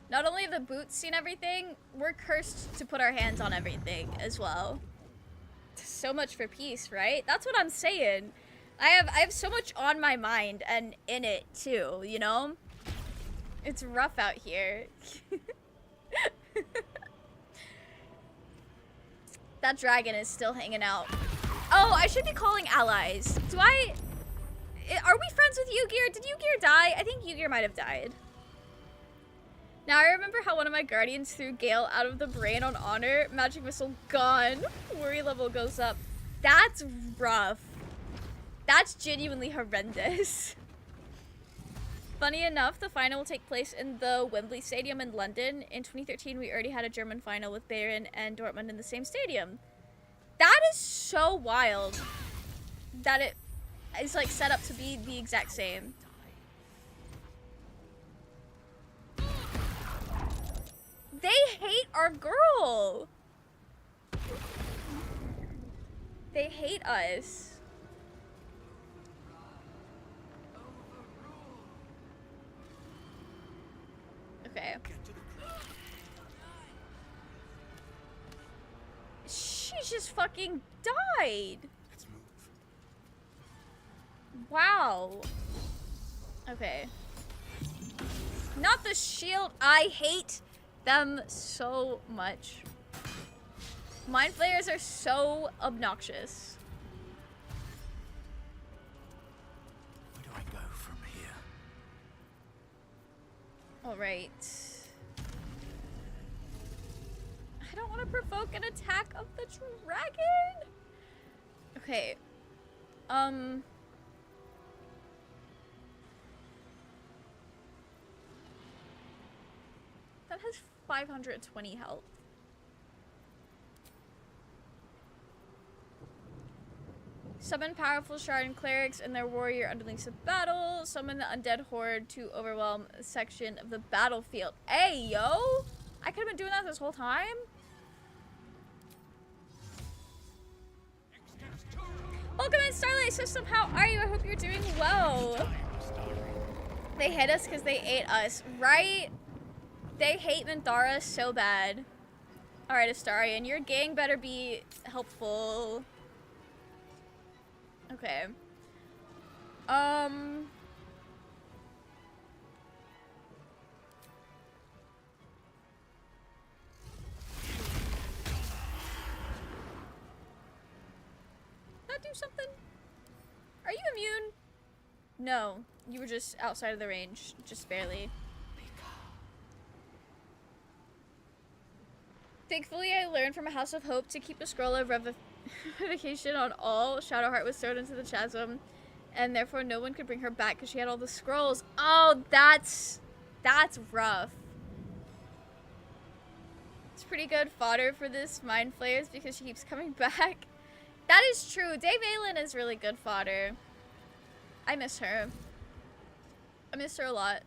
Not only have the boots seen everything, we're cursed to put our hands on everything as well. So much for peace, right? That's what I'm saying. I have so much on my mind and in it too, you know? It's rough out here. That dragon is still hanging out. Oh, I should be calling allies. Are we friends with Ygir? Did Ygir die? I think Ygir might have died. Now I remember how one of my guardians threw Gale out of the brain on honor. Magic missile gone. Worry level goes up. That's rough. That's genuinely horrendous. Funny enough, the final will take place in the Wembley Stadium in London. In 2013, we already had a German final with Bayern and Dortmund in the same stadium. That is so wild that it is like set up to be the exact same. They hate our girl. They hate us. just fucking died. Let's move. Wow. Okay. Not the shield. I hate them so much. Mind flayers are so obnoxious. Where do I go from here? Alright. I don't want to provoke an attack of the dragon. Okay. That has 520 health. Summon powerful Shardin clerics and their warrior underlings of battle. Summon the undead horde to overwhelm a section of the battlefield. Hey, yo! I could have been doing that this whole time. Welcome in, Starlight System. How are you? I hope you're doing well. They hate us because they ate us, right? They hate Minthara so bad. Alright, Astarion, your gang better be helpful. Okay. That do something? Are you immune? No, you were just outside of the range, just barely. Thankfully, I learned from a House of Hope to keep a scroll of revocation on all. Shadowheart was thrown into the chasm, and therefore no one could bring her back because she had all the scrolls. Oh, that's rough. It's pretty good fodder for this Mind Flayers because she keeps coming back. That is true. Dave Aylin is really good fodder. I miss her. I miss her a lot.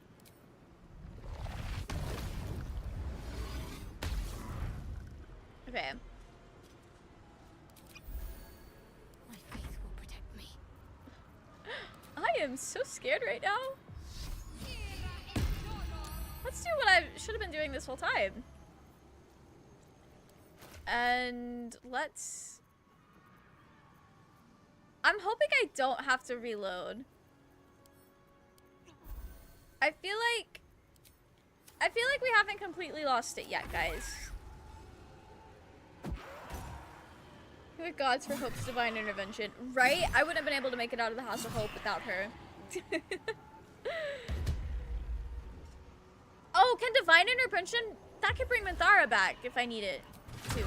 Okay. My faith will protect me. I am so scared right now. Let's do what I should have been doing this whole time. And let's... I'm hoping I don't have to reload. I feel like we haven't completely lost it yet, guys. Good gods for Hope's divine intervention. Right? I wouldn't have been able to make it out of the House of Hope without her. Oh, can divine intervention? That could bring Minthara back if I need it to.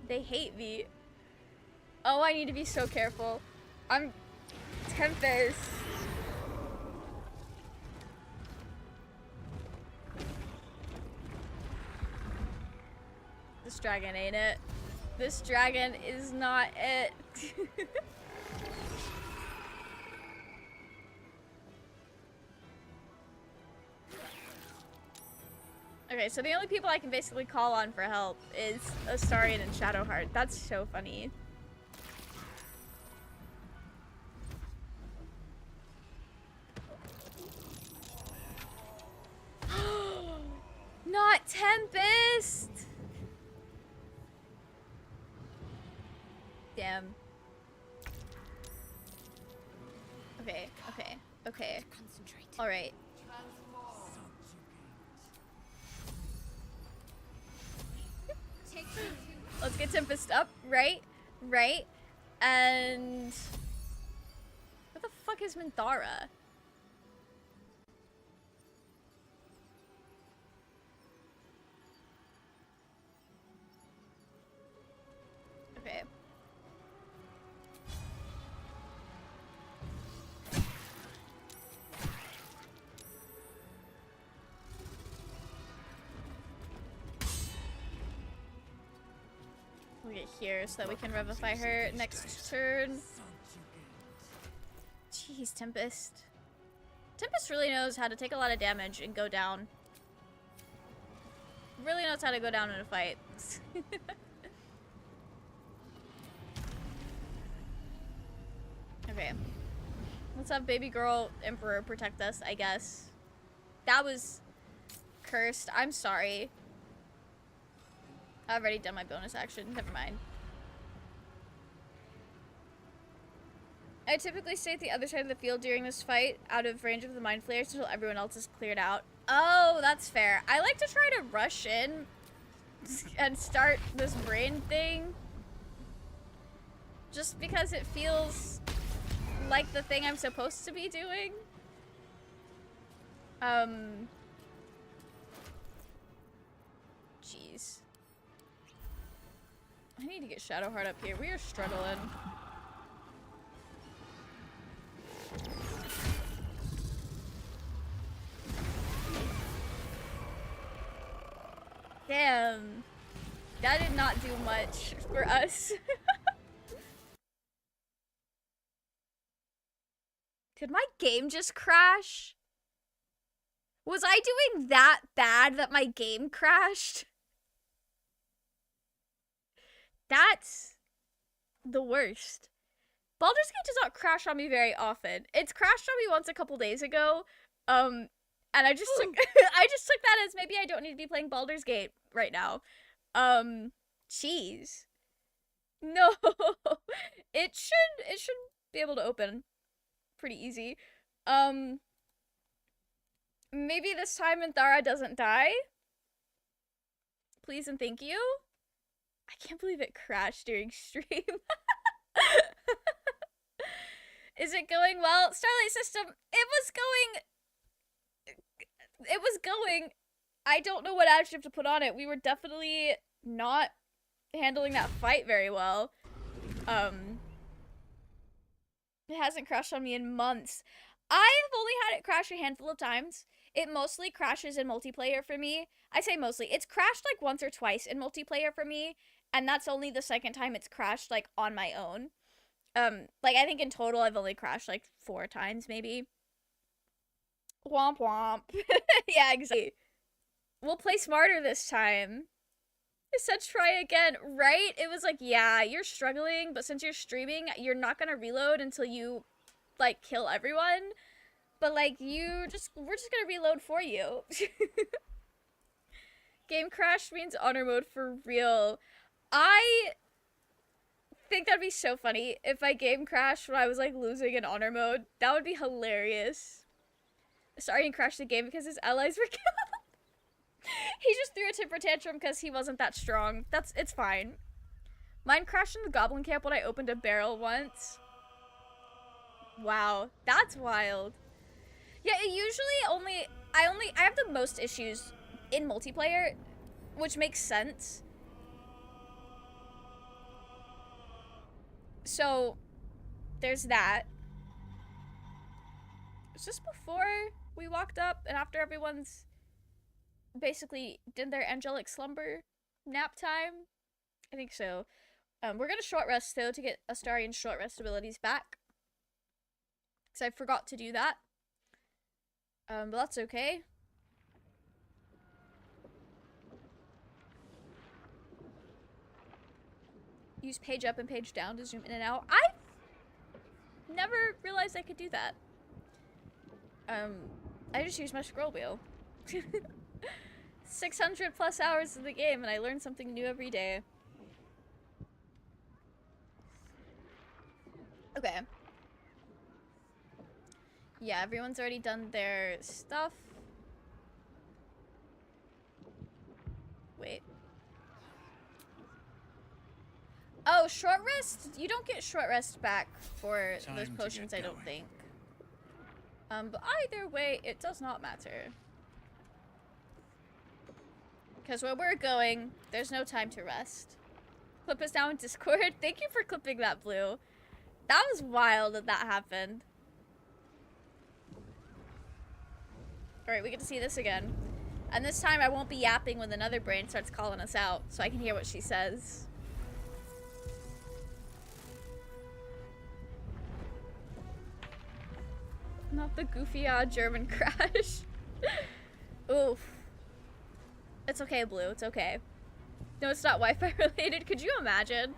They hate me. Oh, I need to be so careful. I'm Tempest. This dragon ain't it. This dragon is not it. Okay, so the only people I can basically call on for help is Astarion and Shadowheart. That's so funny. Not Tempest! Damn. Okay, okay, okay. Concentrate. Alright. Let's get Tempest up. Right, right. And... what the fuck is Minthara? Okay. We'll get here so that we can revivify her next turn. Jeez, Tempest. Tempest really knows how to take a lot of damage and go down. Really knows how to go down in a fight. Okay. Let's have baby girl emperor protect us, I guess. That was cursed. I'm sorry. I've already done my bonus action. Never mind. I typically stay at the other side of the field during this fight, out of range of the mind flayers until everyone else is cleared out. Oh, that's fair. I like to try to rush in and start this brain thing. Just because it feels like the thing I'm supposed to be doing. Jeez. I need to get Shadowheart up here. We are struggling. Damn. That did not do much for us. Did my game just crash? Was I doing that bad that my game crashed? That's the worst. Baldur's Gate does not crash on me very often. It's crashed on me once a couple days ago. And I just took I just took that as maybe I don't need to be playing Baldur's Gate right now. Jeez. No. It should be able to open pretty easy. Maybe this time Minthara doesn't die. Please and thank you. I can't believe it crashed during stream. Is it going well? Starlight System, it was going. I don't know what adjective to put on it. We were definitely not handling that fight very well. It hasn't crashed on me in months. I have only had it crash a handful of times. It mostly crashes in multiplayer for me. I say mostly. It's crashed like once or twice in multiplayer for me, and that's only the second time it's crashed like on my own. Like I think in total I've only crashed like 4 times maybe. Womp womp. Yeah, exactly. We'll play smarter this time. I said try again, right? It was like, yeah, you're struggling, but since you're streaming, you're not gonna reload until you, like, kill everyone. But, like, we're just gonna reload for you. Game crash means honor mode for real. I think that'd be so funny if I game crashed when I was, like, losing in honor mode. That would be hilarious. Astarion crashed the game because his allies were killed. He just threw a temper tantrum because he wasn't that strong. It's fine. Mine crashed in the goblin camp when I opened a barrel once. Wow, that's wild. Yeah, it usually I have the most issues in multiplayer, which makes sense. So, there's that. Was this before we walked up and after everyone's basically did their angelic slumber nap time? I think so. We're gonna short rest though to get Astarion's short rest abilities back. Because I forgot to do that. But that's okay. Use page up and page down to zoom in and out. I never realized I could do that. I just use my scroll wheel. 600 plus hours of the game and I learn something new every day. Okay. Yeah, everyone's already done their stuff. Wait. Oh, short rest? You don't get short rest back for those potions, I don't think. But either way, it does not matter. Because where we're going, there's no time to rest. Clip us down in Discord. Thank you for clipping that, Blue. That was wild that that happened. Alright, we get to see this again. And this time I won't be yapping when another brain starts calling us out, so I can hear what she says. Not the goofy German crash. Oof. It's okay, Blue. It's okay. No, it's not Wi-Fi related. Could you imagine?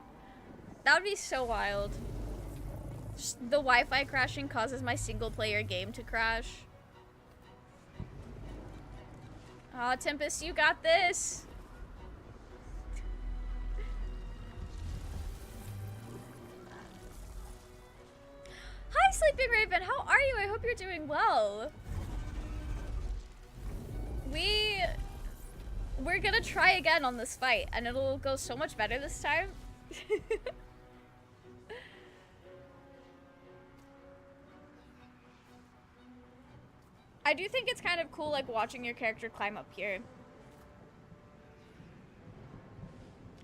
That would be so wild. Just the Wi-Fi crashing causes my single-player game to crash. Aw, Tempest, you got this! Hi, Sleeping Raven! How are you? I hope you're doing well. We're gonna try again on this fight, and it'll go so much better this time. I do think it's kind of cool, like, watching your character climb up here.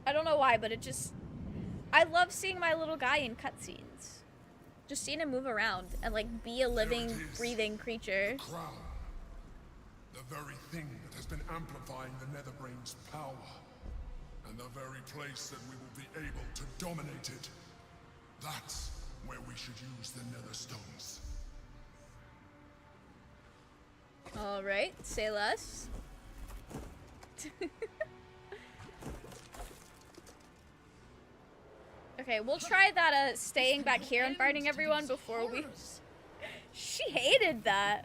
I don't know why, but it just... I love seeing my little guy in cutscenes. Just seeing him move around and, like, be a living, breathing creature. The crown. The very thing that has been amplifying the Netherbrain's power. And the very place that we will be able to dominate it. That's where we should use the Nether Stones. Alright, say less. Okay, we'll try that staying back here and fighting everyone before we... She hated that.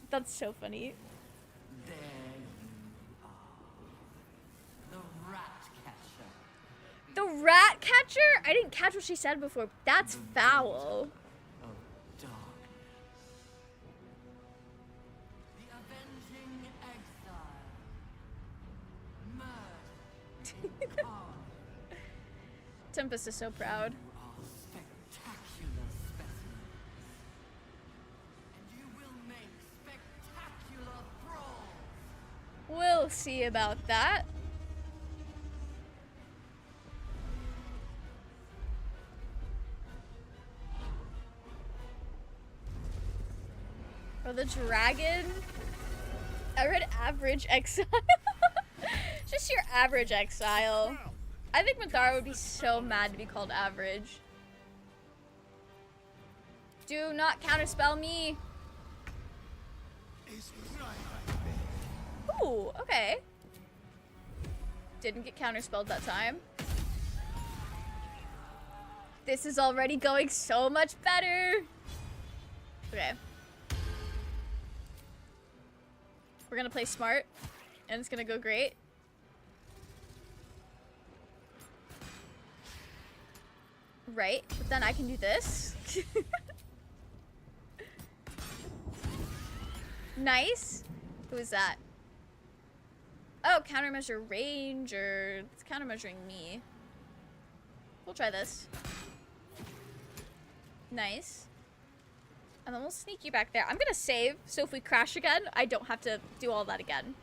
That's so funny. There you are. The rat catcher. The rat catcher? I didn't catch what she said before. That's foul. Oh, darkness. The avenging exile. Murder. Tempest is so proud. You are spectacular specimens. And you will make spectacular thralls. We'll see about that. Oh, the dragon? I read average exile. Just your average exile. I think Madara would be so mad to be called average. Do not counterspell me. Ooh, okay. Didn't get counterspelled that time. This is already going so much better. Okay. We're gonna play smart, and it's gonna go great. Right, but then I can do this. Nice. Who is that? Oh, countermeasure range, or it's countermeasuring me. We'll try this. Nice. And then we'll sneak you back there. I'm gonna save, so if we crash again, I don't have to do all that again.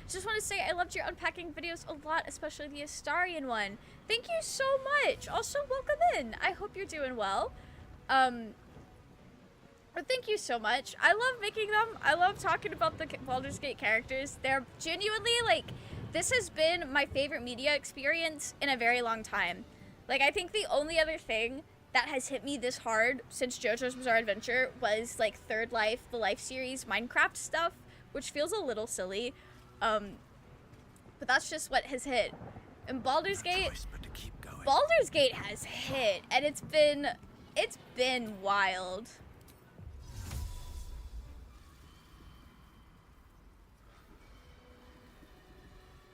Just want to say I loved your unpacking videos a lot, especially the Astarion one. Thank you so much. Also, welcome in. I hope you're doing well. Thank you so much. I love making them. I love talking about the Baldur's Gate characters. They're genuinely, like, this has been my favorite media experience in a very long time. Like, I think the only other thing that has hit me this hard since JoJo's Bizarre Adventure was, like, Third Life, the Life series, Minecraft stuff, which feels a little silly. But that's just what has hit. And Baldur's Gate has hit, and it's been wild.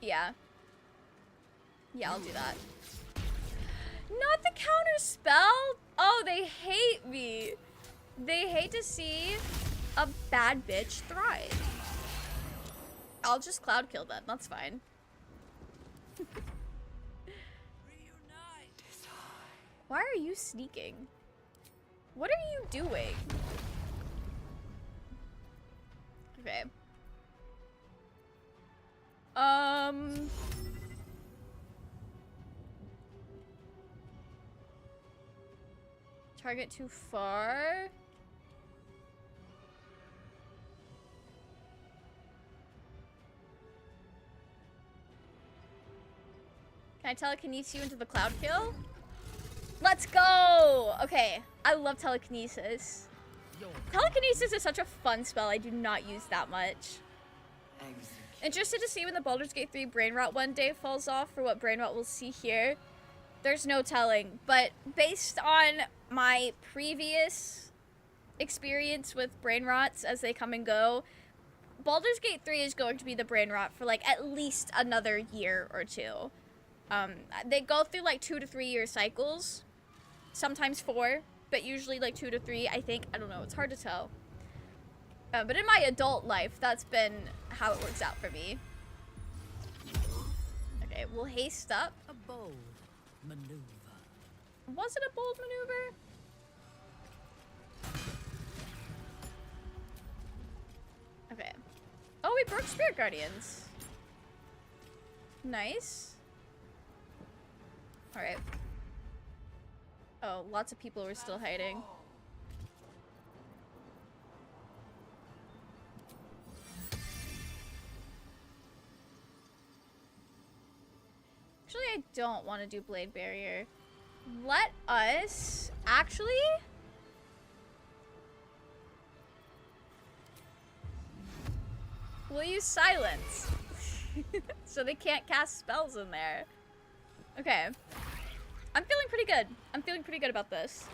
Yeah. Yeah, I'll do that. Not the counter spell. Oh, they hate me. They hate to see a bad bitch thrive. I'll just cloud kill them. That's fine. Why are you sneaking? What are you doing? Okay. Target too far. Can I telekinesis you into the cloud kill? Let's go! Okay, I love telekinesis. Telekinesis is such a fun spell. I do not use that much. Interested to see when the Baldur's Gate 3 brain rot one day falls off, for what brain rot we'll see here. There's no telling, but based on my previous experience with brain rots as they come and go, Baldur's Gate 3 is going to be the brain rot for like at least another year or two. They go through like 2 to 3 year cycles, sometimes 4, but usually like 2 to 3, I think. I don't know, it's hard to tell. But in my adult life, that's been how it works out for me. Okay, we'll haste up. A bold maneuver. Was it a bold maneuver? Okay. Oh, we broke Spirit Guardians. Nice. Alright. Oh, lots of people were still hiding. Actually, I don't want to do Blade Barrier. Let us... Actually... We'll use Silence. So they can't cast spells in there. Okay. I'm feeling pretty good. I'm feeling pretty good about this.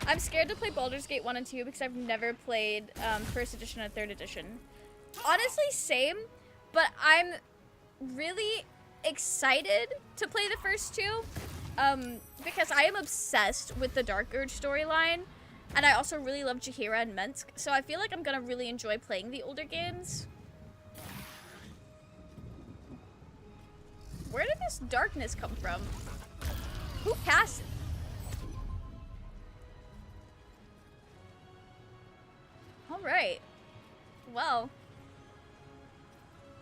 I'm scared to play Baldur's Gate 1 and 2 because I've never played 1st edition and 3rd edition. Honestly, same. But I'm really excited to play the first two. Because I am obsessed with the Dark Urge storyline. And I also really love Jaheira and Mensk. So I feel like I'm gonna really enjoy playing the older games. Where did this darkness come from? Who cast it? Alright. Well.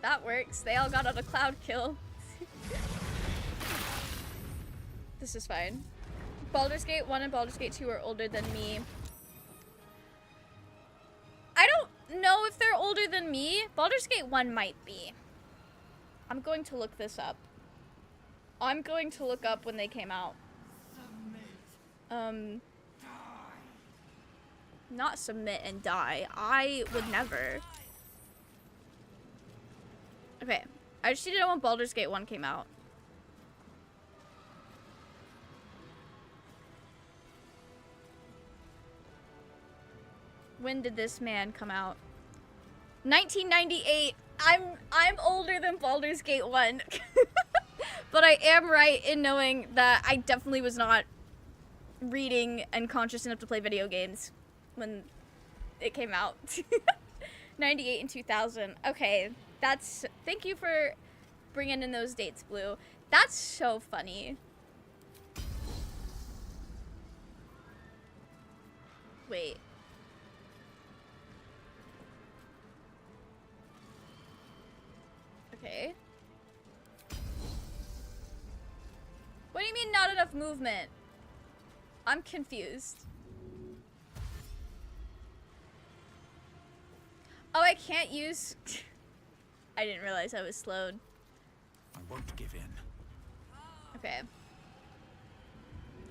That works. They all got on a cloud kill. This is fine. Baldur's Gate 1 and Baldur's Gate 2 are older than me. I don't know if they're older than me. Baldur's Gate 1 might be. I'm going to look this up. I'm going to look up when they came out. Not submit and die. I would never. Okay. I just need to know when Baldur's Gate 1 came out. When did this man come out? 1998. I'm older than Baldur's Gate 1. But I am right in knowing that I definitely was not reading and conscious enough to play video games when it came out. 98 and 2000. Okay, that's... Thank you for bringing in those dates, Blue. That's so funny. Wait. Okay. What do you mean not enough movement? I'm confused. Oh, I can't use... I didn't realize I was slowed. I won't give in. Okay.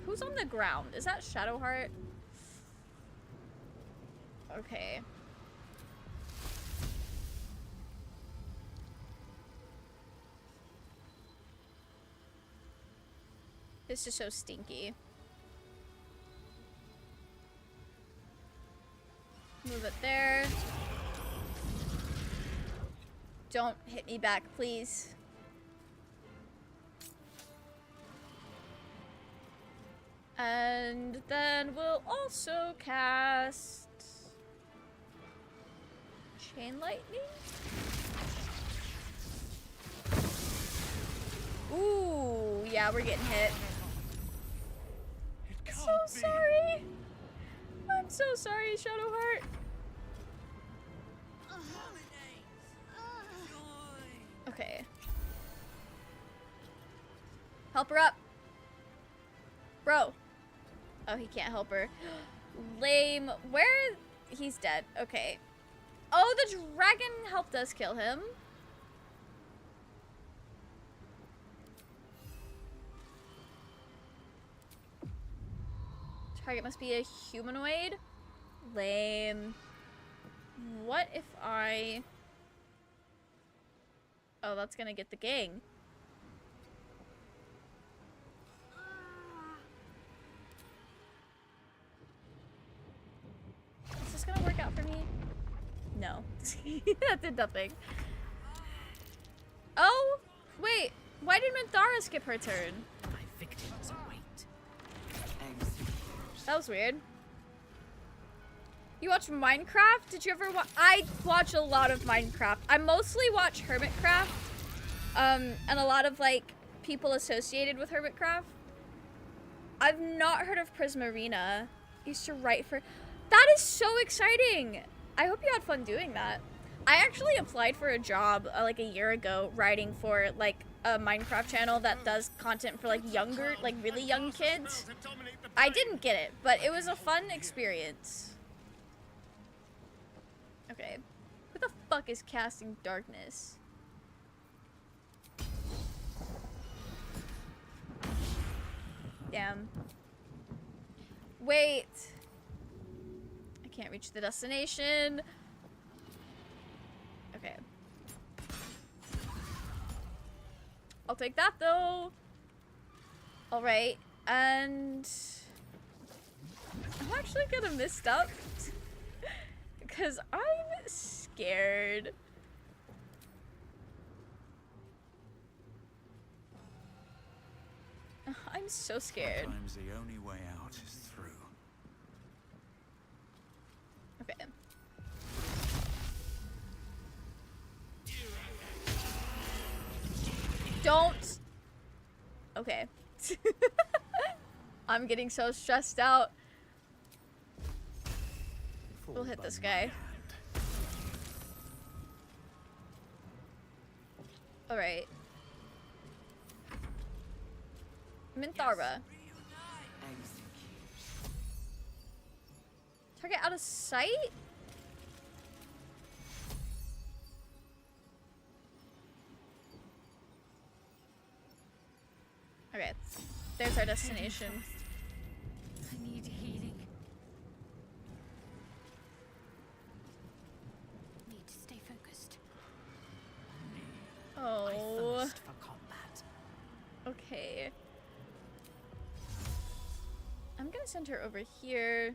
Who's on the ground? Is that Shadowheart? Okay. This is so stinky. Move it there. Don't hit me back, please. And then we'll also cast Chain Lightning. Ooh, yeah, we're getting hit. So sorry. I'm so sorry, Shadowheart. Okay. Help her up. Bro. Oh, he can't help her. Lame. Where? He's dead. Okay. Oh, the dragon helped us kill him. Target must be a humanoid. Lame. What if I... Oh, that's gonna get the gang. out for me? No. That did nothing. Oh, wait. Why did Minthara skip her turn? My victims await. That was weird. You watch Minecraft? Did you ever watch? I watch a lot of Minecraft. I mostly watch Hermitcraft. And a lot of, like, people associated with Hermitcraft. I've not heard of Prismarina. Used to write for... That is so exciting! I hope you had fun doing that. I actually applied for a job, like, a year ago, writing for, like, a Minecraft channel that does content for, like, younger, like, really young kids. I didn't get it, but it was a fun experience. Okay. Who the fuck is casting darkness? Damn. Wait. I can't reach the destination. Okay. I'll take that though. Alright, and I'm actually gonna misstep because I'm scared. I'm so scared. Sometimes the only way out is through. Okay. Don't. Okay. I'm getting so stressed out. We'll hit this guy. Alright. Minthara. Target out of sight? Okay. There's our destination. I need healing. Need to stay focused. Oh. I thirst for combat. Okay. I'm gonna send her over here.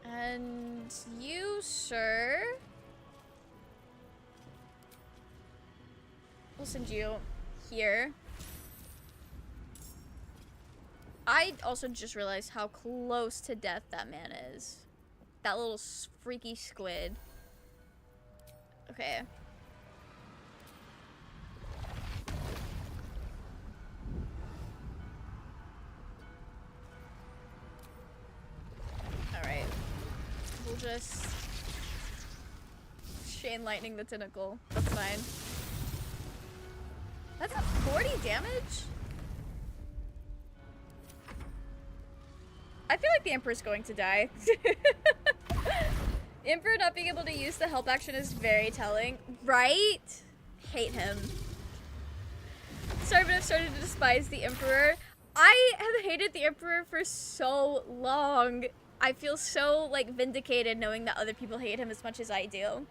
And you, sir. We'll send you here. I also just realized how close to death that man is. That little freaky squid. Okay. Alright. We'll just chain lightning the tentacle. That's fine. That's a 40 damage? I feel like the Emperor's going to die. Emperor not being able to use the help action is very telling. Right? Hate him. Sorry, but I've started to despise the Emperor. I have hated the Emperor for so long. I feel so, like, vindicated knowing that other people hate him as much as I do.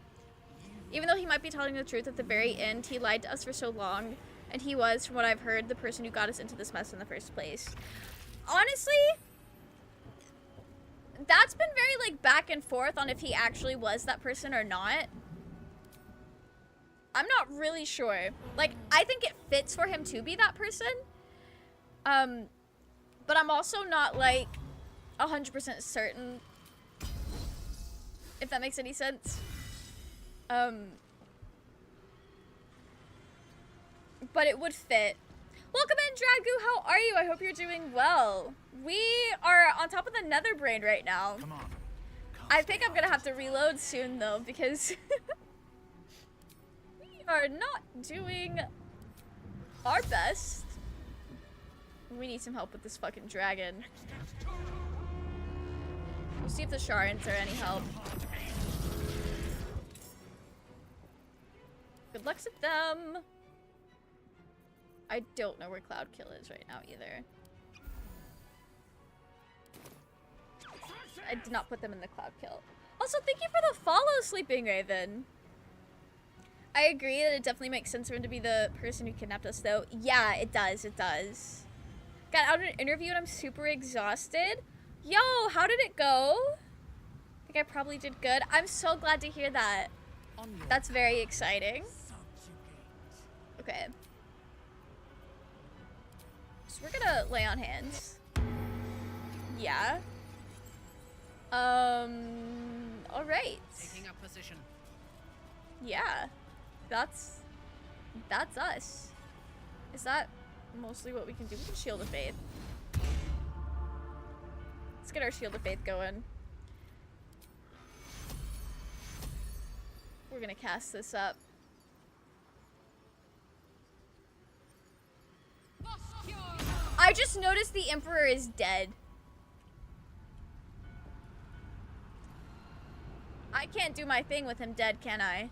Even though he might be telling the truth at the very end, he lied to us for so long. And he was, from what I've heard, the person who got us into this mess in the first place. Honestly, that's been very, like, back and forth on if he actually was that person or not. I'm not really sure. Like, I think it fits for him to be that person. But I'm also not, like, 100% certain. If that makes any sense. But it would fit. Welcome in, Dragu. How are you? I hope you're doing well. We are on top of the Nether Brain right now. Come on. I think I'm gonna have to reload soon though, because we are not doing our best. We need some help with this fucking dragon. We'll see if the Sharans are any help. Good luck to them. I don't know where Cloudkill is right now either. I did not put them in the Cloudkill. Also, thank you for the follow, Sleeping Raven. I agree that it definitely makes sense for him to be the person who kidnapped us, though. Yeah, it does, it does. Got out of an interview and I'm super exhausted. Yo, how did it go? I think I probably did good. I'm so glad to hear that. That's very exciting. Okay. So we're gonna lay on hands. Yeah. Alright. Taking up position. Yeah. That's us. Is that mostly what we can do? We can Shield of Faith. Let's get our Shield of Faith going. We're gonna cast this up. I just noticed the Emperor is dead. I can't do my thing with him dead, can I?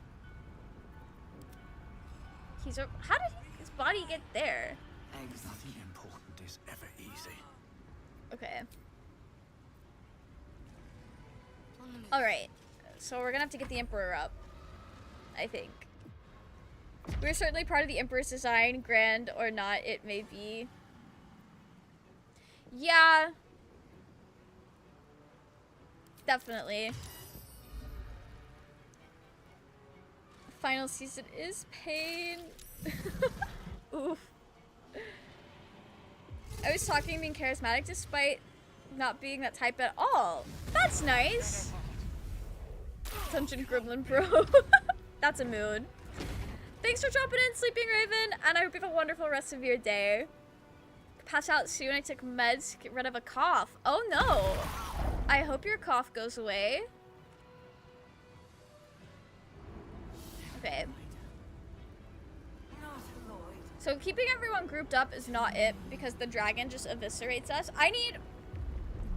How did his body get there? Nothing important is ever easy. Okay. Alright. So we're gonna have to get the Emperor up. I think. We're certainly part of the Emperor's design, grand or not it may be. Yeah. Definitely. Final season is pain. Oof. I was talking being charismatic despite not being that type at all. That's nice. Dungeon Gremlin Bro. That's a mood. Thanks for dropping in, Sleeping Raven, and I hope you have a wonderful rest of your day. Pass out soon. I took meds to get rid of a cough. Oh no. I hope your cough goes away. Okay. So keeping everyone grouped up is not it because the dragon just eviscerates us. I need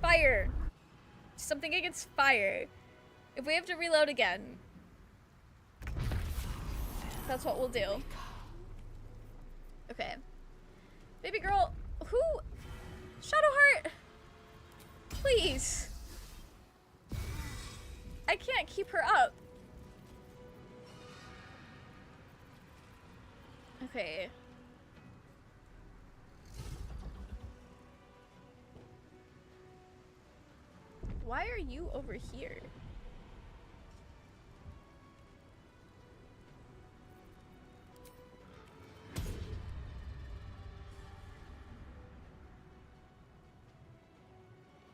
fire. Something against fire. If we have to reload again, that's what we'll do. Okay. Baby girl, who? Shadowheart! Please. I can't keep her up. Okay. Why are you over here?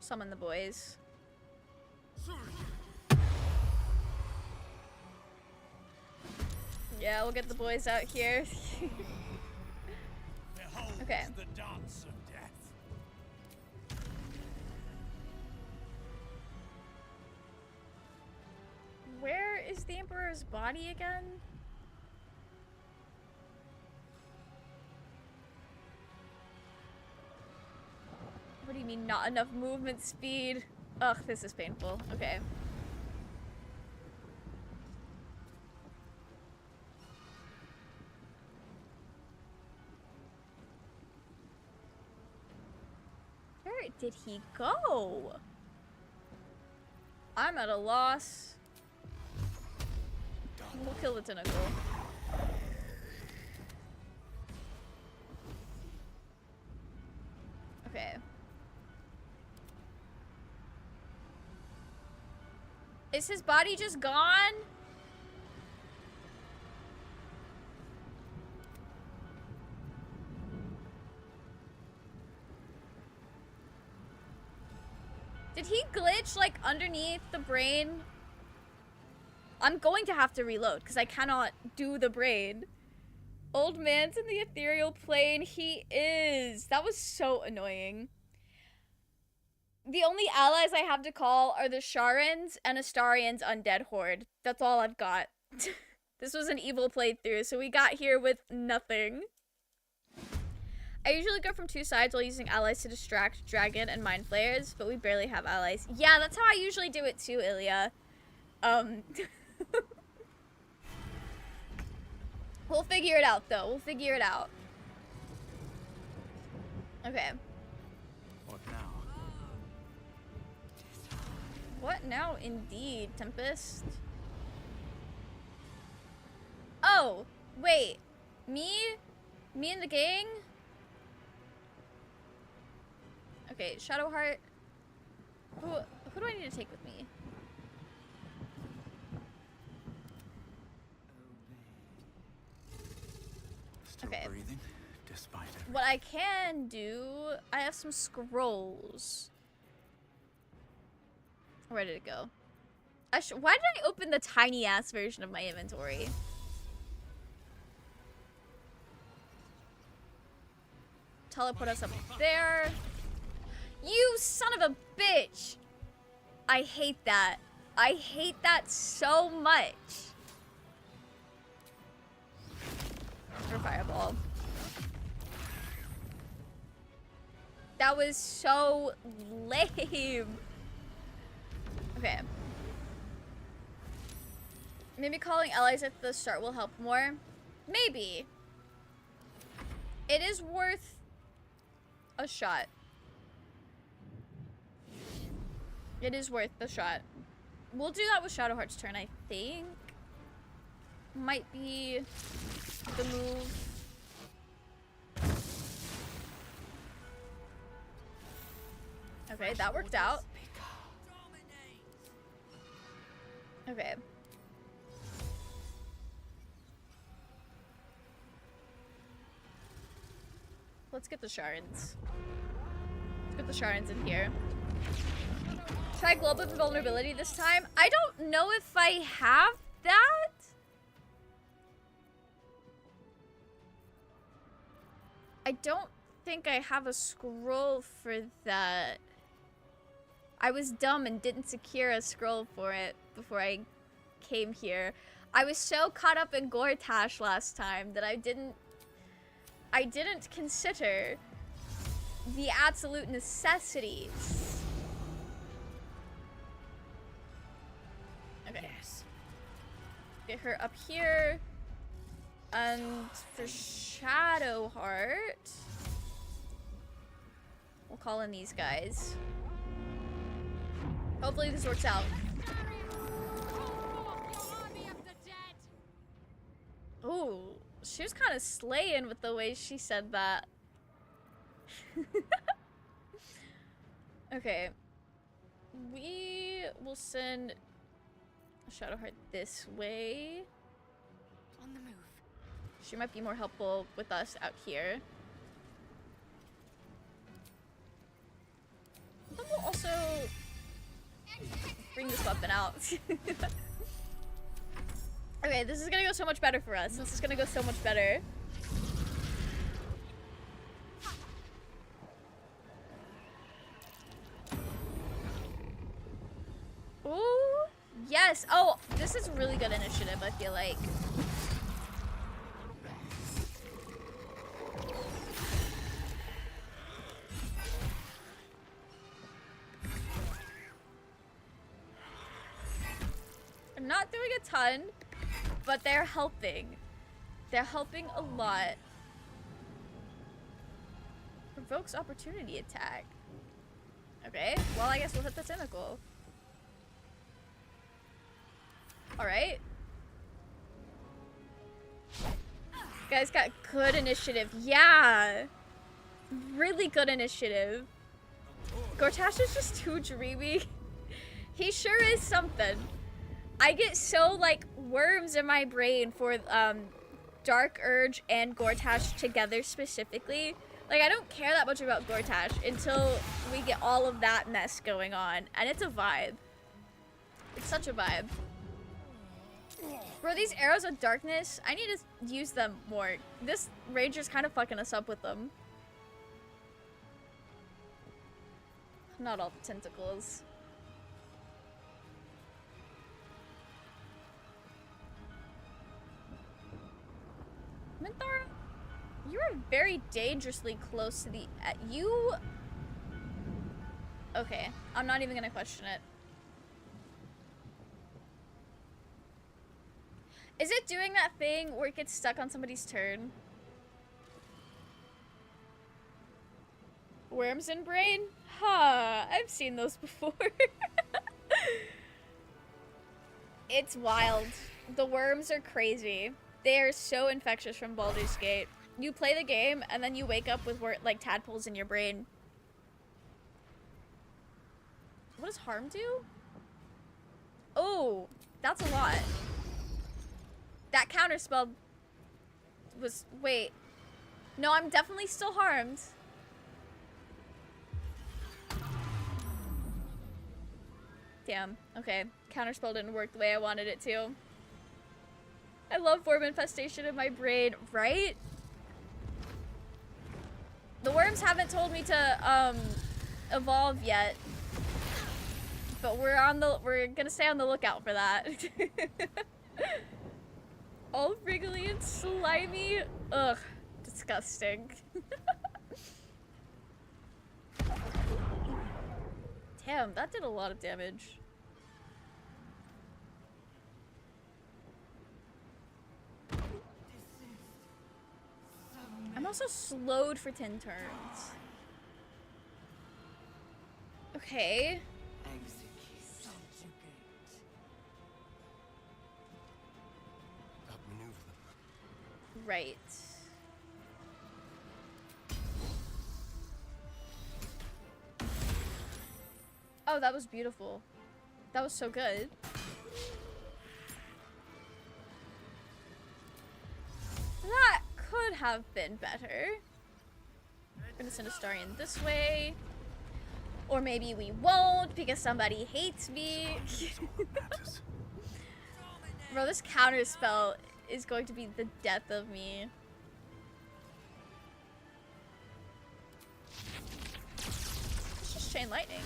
Summon the boys. Yeah, we'll get the boys out here. Okay. The dance of death. Where is the Emperor's body again? What do you mean, not enough movement speed? Ugh, this is painful. Okay. Where did he go? I'm at a loss. We'll kill the tentacle. Okay. Is his body just gone? Did he glitch like underneath the brain? I'm going to have to reload because I cannot do the brain. Old man's in the ethereal plane. He is. That was so annoying. The only allies I have to call are the Sharans and Astarion's undead horde. That's all I've got. This was an evil playthrough, so we got here with nothing. I usually go from two sides while using allies to distract dragon and mind flayers, but we barely have allies. Yeah, that's how I usually do it too, Ilya. We'll figure it out, though. We'll figure it out. Okay. What now? What now, indeed, Tempest? Oh, wait. Me? Me and the gang? Okay, Shadowheart. Who do I need to take with me? Still Okay. breathing, despite everything. What I can do, I have some scrolls. Where did it go? Why did I open the tiny ass version of my inventory? Teleport us up there. You son of a bitch! I hate that. I hate that so much. Or fireball. That was so lame. Okay. Maybe calling allies at the start will help more. Maybe. It is worth a shot. It is worth the shot. We'll do that with Shadowheart's turn, I think. Might be the move. Okay, that worked out. Okay. Let's get the shards. Let's get the shards in here. Try global vulnerability this time. I don't know if I have that. I don't think I have a scroll for that. I was dumb and didn't secure a scroll for it before I came here. I was so caught up in Gortash last time that I didn't consider the absolute necessities. Okay. Yes. Get her up here. And for Shadowheart, we'll call in these guys. Hopefully this works out. Ooh, she was kind of slaying with the way she said that. Okay. We will send Shadowheart this way. On the move. She might be more helpful with us out here. But we'll also bring this weapon out. Okay, this is gonna go so much better for us. This is gonna go so much better. Ooh, yes. Oh, this is really good initiative, I feel like. I'm not doing a ton, but they're helping. They're helping a lot. Provokes opportunity attack. Okay, well I guess we'll hit the tentacle. Alright. Guys got good initiative. Yeah! Really good initiative. Gortash is just too dreamy. He sure is something. I get so, like, worms in my brain for, Dark Urge and Gortash together specifically. Like, I don't care that much about Gortash until we get all of that mess going on. And it's a vibe. It's such a vibe. Bro, these arrows of darkness, I need to use them more. This ranger's kind of fucking us up with them. Not all the tentacles. Minthara, you are very dangerously close to the... you... Okay, I'm not even gonna question it. Is it doing that thing where it gets stuck on somebody's turn? Worms in brain? Huh, I've seen those before. It's wild. The worms are crazy. They are so infectious from Baldur's Gate. You play the game, and then you wake up with like tadpoles in your brain. What does harm do? Oh, that's a lot. That counterspell was... Wait. No, I'm definitely still harmed. Damn. Okay. Counterspell didn't work the way I wanted it to. I love worm infestation in my brain, right? The worms haven't told me to evolve yet, but we're gonna stay on the lookout for that. All wriggly and slimy. Ugh, disgusting. Damn, that did a lot of damage. I'm also slowed for 10 turns. Okay. Outmaneuver them. Right. Oh, that was beautiful. That was so good. That could have been better. We're gonna send Astarion this way. Or maybe we won't because somebody hates me. Bro, this counter spell is going to be the death of me. It's just chain lightning.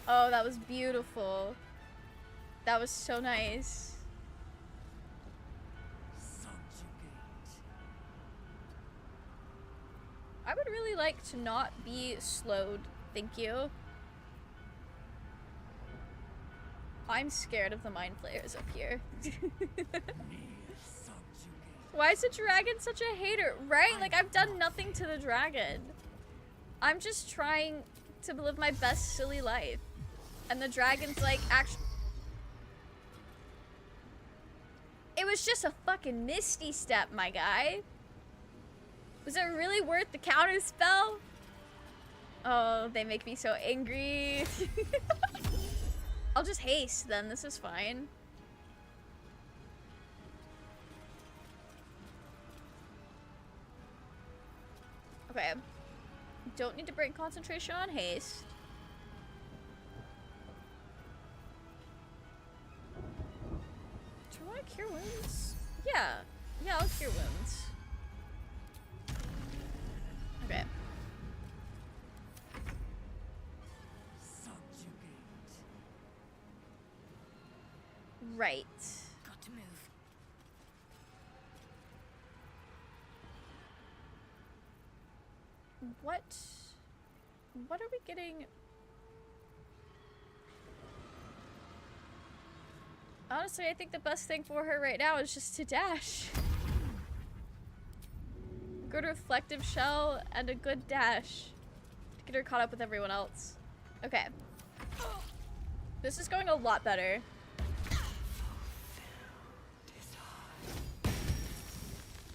Oh, that was beautiful. That was so nice. I would really like to not be slowed. Thank you. I'm scared of the mind flayers up here. Why is the dragon such a hater? Right? Like, I've done nothing to the dragon. I'm just trying to live my best silly life. And the dragon's like, actually... It was just a fucking misty step, my guy. Was it really worth the counter spell? Oh, they make me so angry. I'll just haste then, this is fine. Okay. Don't need to break concentration on haste. Do I want to cure wounds? Yeah. Yeah, I'll cure wounds. Okay. Right. Got to move. What are we getting? Honestly, I think the best thing for her right now is just to dash. Good reflective shell and a good dash to get her caught up with everyone else. Okay. This is going a lot better.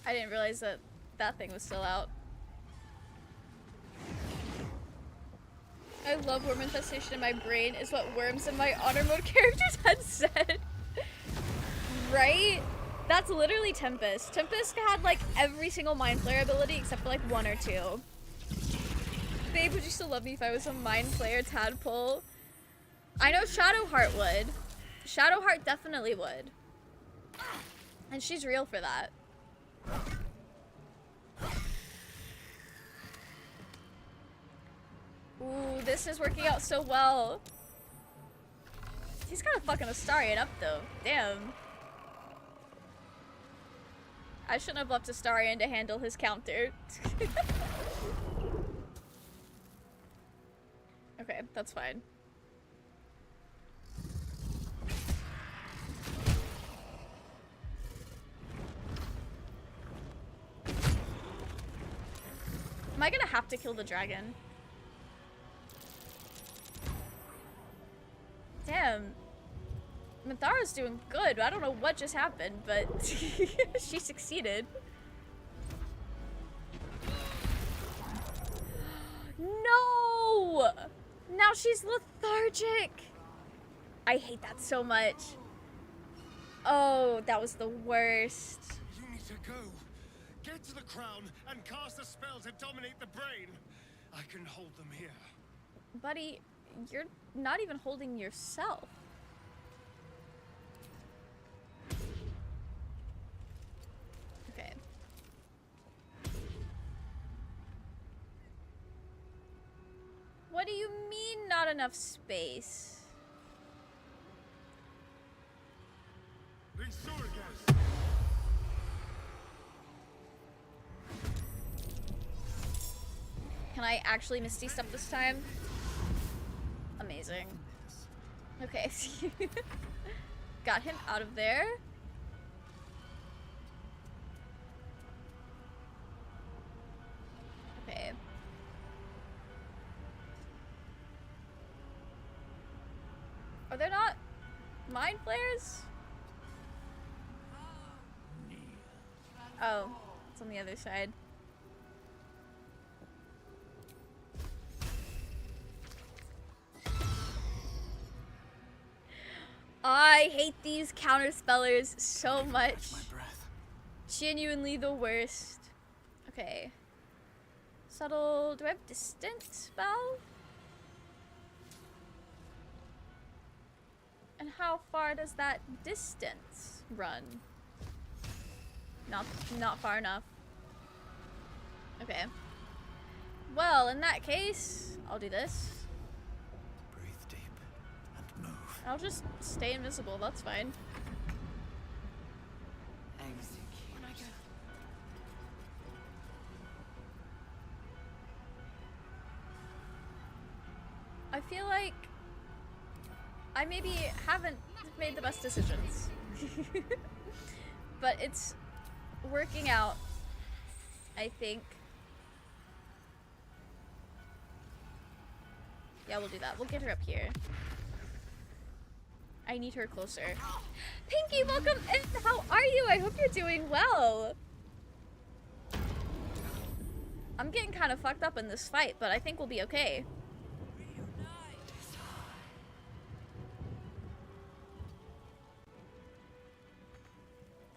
I didn't realize that that thing was still out. I love worm infestation in my brain is what worms in my honor mode characters had said. Right? That's literally Tempest. Tempest had like every single Mind Flayer ability except for like 1 or 2. Babe, would you still love me if I was a Mind Flayer tadpole? I know Shadowheart would. Shadowheart definitely would. And she's real for that. Ooh, this is working out so well. He's kind of fucking Astarion up though. Damn. I shouldn't have left Astarion to handle his counter. Okay, that's fine. Am I gonna have to kill the dragon? Damn. Minthara's doing good. I don't know what just happened, but she succeeded. No! Now she's lethargic. I hate that so much. Oh, that was the worst. You need to go. Get to the crown and cast a spell to dominate the brain. I can hold them here. Buddy, you're not even holding yourself. Okay. What do you mean not enough space? Can I actually Misty Step this time? Amazing. Okay. Got him out of there. Okay. Are there not mind flares? Oh, it's on the other side. I hate these counterspellers so much. My breath. Genuinely the worst. Okay. Subtle. Do I have distant spell? And how far does that distance run? Not far enough. Okay. Well, in that case, I'll do this. Breathe deep and move. I'll just stay invisible, that's fine. When I go. I feel like I maybe haven't made the best decisions. But it's working out, I think. Yeah, we'll do that. We'll get her up here. I need her closer. Pinky, welcome in! How are you? I hope you're doing well. I'm getting kind of fucked up in this fight, but I think we'll be okay.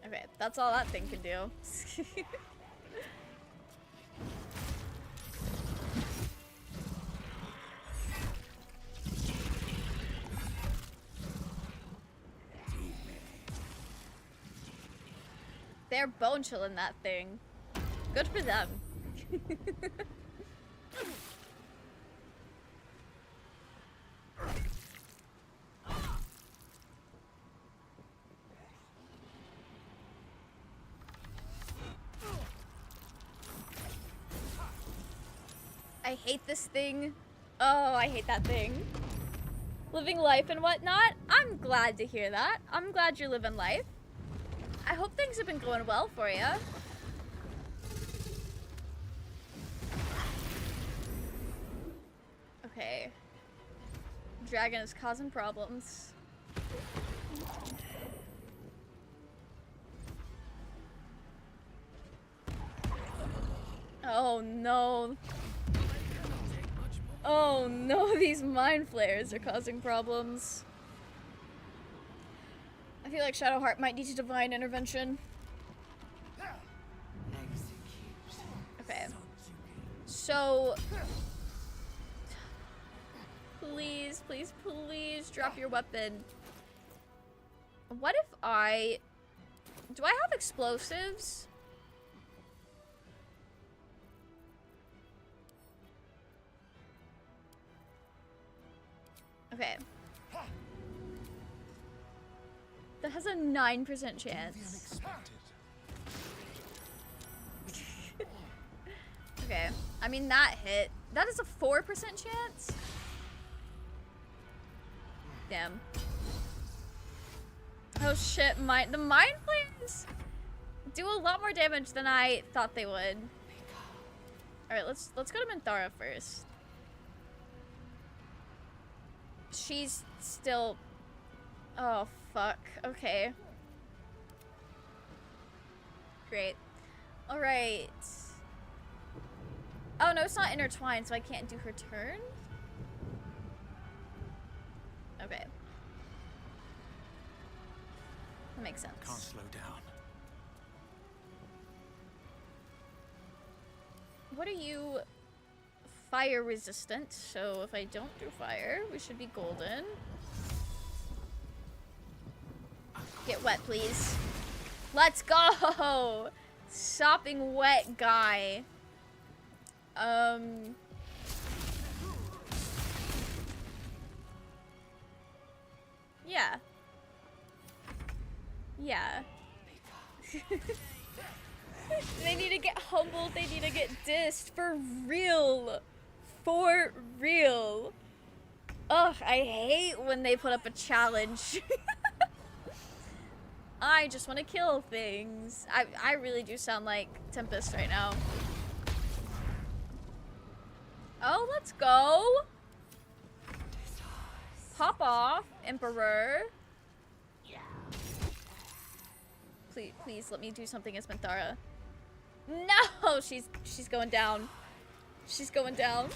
Okay, that's all that thing can do. They're bone chilling that thing. Good for them. I hate this thing. Oh, I hate that thing. Living life and whatnot. I'm glad to hear that. I'm glad you're living life. I hope things have been going well for you. Okay. Dragon is causing problems. Oh no. Oh no, these mind flares are causing problems. I feel like Shadowheart might need a divine intervention. Okay. So... Please, please, please drop your weapon. What if I... Do I have explosives? Okay. That has a 9% chance. Okay. I mean, that hit. That is a 4% chance? Damn. Oh shit, the mind flames do a lot more damage than I thought they would. Alright, let's go to Minthara first. She's still... Oh, fuck. Okay. Great. Alright. Oh, no, it's not intertwined, so I can't do her turn? Okay. That makes sense. Can't slow down. What are you? Fire resistant, so if I don't do fire, we should be golden. Get wet, please. Let's go! Sopping wet guy. Yeah. Yeah. They need to get humbled, they need to get dissed. For real. For real. Ugh, I hate when they put up a challenge. I just want to kill things. I really do sound like Tempest right now. Oh, let's go. Pop off, Emperor. Please let me do something as Minthara. No, she's going down. She's going down.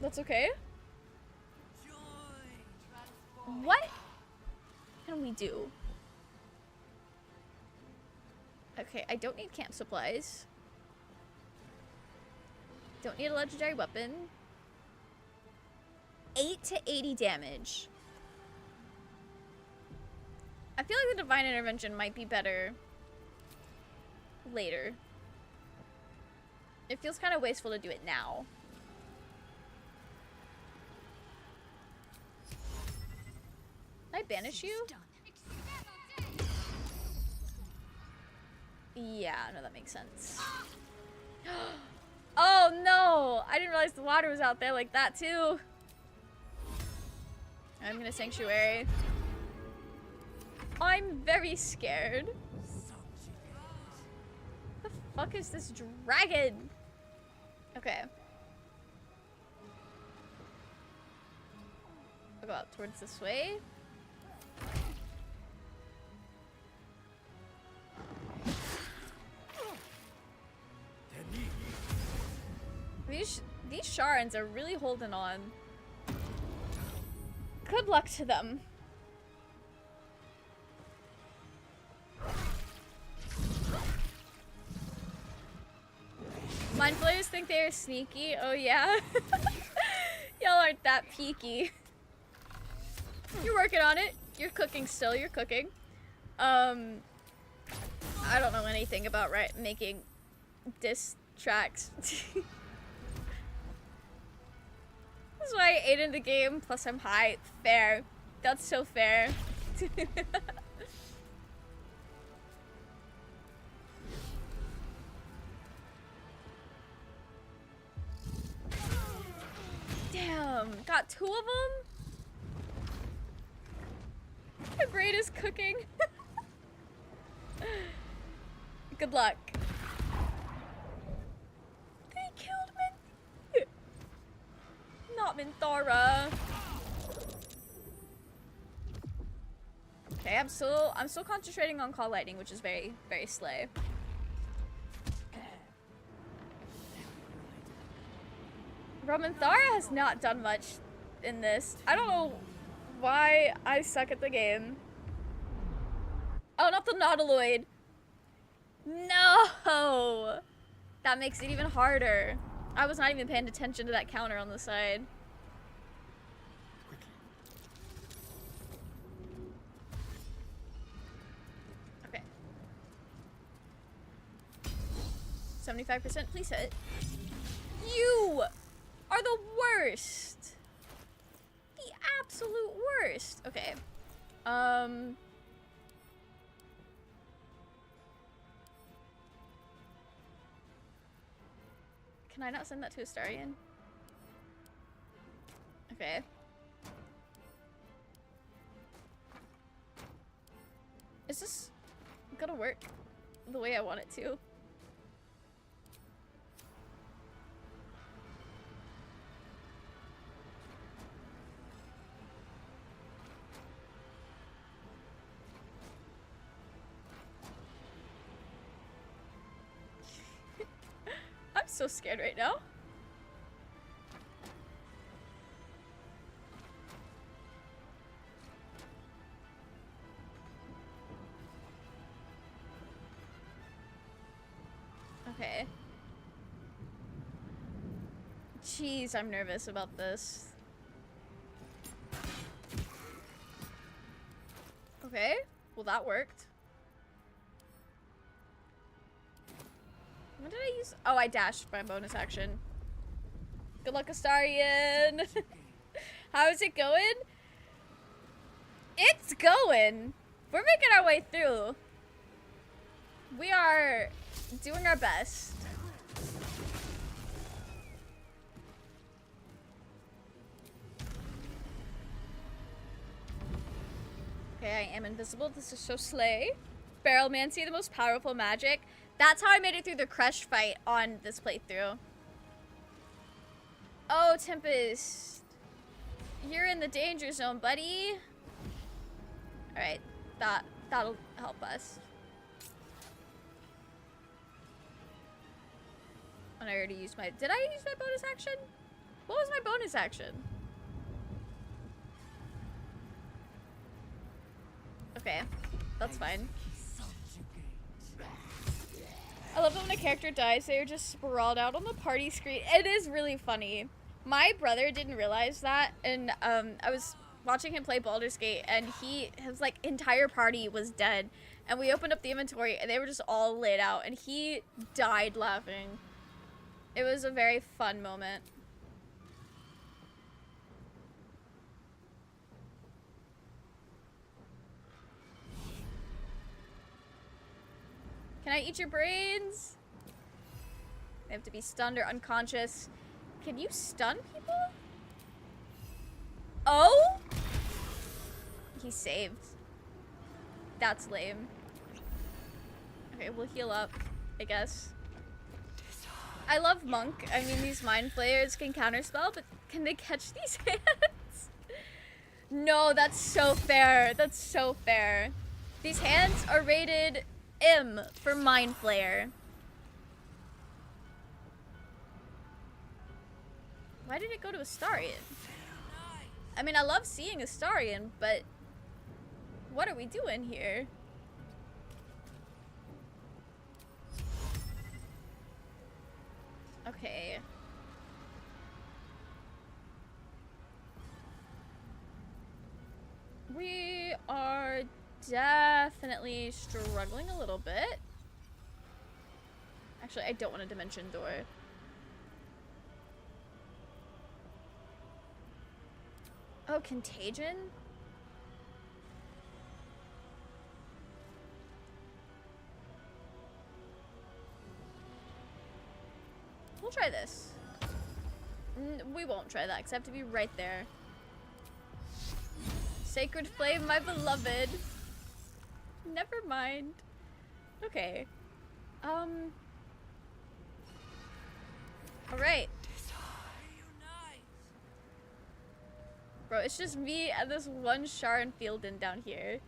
That's okay. What can we do? Okay, I don't need camp supplies. Don't need a legendary weapon. 8 to 80 damage. I feel like the Divine Intervention might be better later. It feels kind of wasteful to do it now. Can I banish you? Yeah, no, that makes sense. Oh no! I didn't realize the water was out there like that too. I'm gonna Sanctuary. I'm very scared. The fuck is this dragon? Okay. I'll go out towards this way. These Sharans are really holding on. Good luck to them. Mind Flayers think they are sneaky. Oh yeah? Y'all aren't that peaky. You're working on it. You're cooking still. You're cooking. I don't know anything about making diss tracks. This is why I ate in the game, plus I'm high. Fair. That's so fair. Damn, got 2 of them? My brain is cooking. Good luck. They killed me. Not Minthara. Okay, I'm still concentrating on Call Lightning, which is very, very slay. Bro, Minthara has not done much in this. I don't know why I suck at the game. Oh, not the Nautiloid. No! That makes it even harder. I was not even paying attention to that counter on the side. Okay. 75%, please hit. You are the worst. The absolute worst. Okay. Can I not send that to Astarion? Okay. Is this gonna work the way I want it to? I'm so scared right now. Jeez, I'm nervous about this. Okay, well that worked. What did I use? Oh, I dashed my bonus action. Good luck, Astarion. How's it going? It's going. We're making our way through. We are doing our best. Okay, I am invisible. This is so slay. Barrelmancy, the most powerful magic. That's how I made it through the crush fight on this playthrough. Oh, Tempest. You're in the danger zone, buddy. Alright, that'll help us. And I already used my... Did I use my bonus action? What was my bonus action? Okay, that's fine. I love that when a character dies, they're just sprawled out on the party screen. It is really funny. My brother didn't realize that, and I was watching him play Baldur's Gate, and his like entire party was dead. And we opened up the inventory, and they were just all laid out, and he died laughing. It was a very fun moment. Can I eat your brains? They have to be stunned or unconscious. Can you stun people? Oh? He saved. That's lame. Okay, we'll heal up, I guess. I love Monk. I mean, these mind flayers can counterspell, but can they catch these hands? No, that's so fair. That's so fair. These hands are rated M for mind flayer. Why did it go to Astarion? I mean, I love seeing Astarion, but what are we doing here? Okay. We are definitely struggling a little bit. Actually, I don't want a dimension door. Oh, contagion? We'll try this. We won't try that, because I have to be right there. Sacred flame, my beloved. Never mind. Okay. Alright. Bro, it's just me and this one Sharon Fielden down here.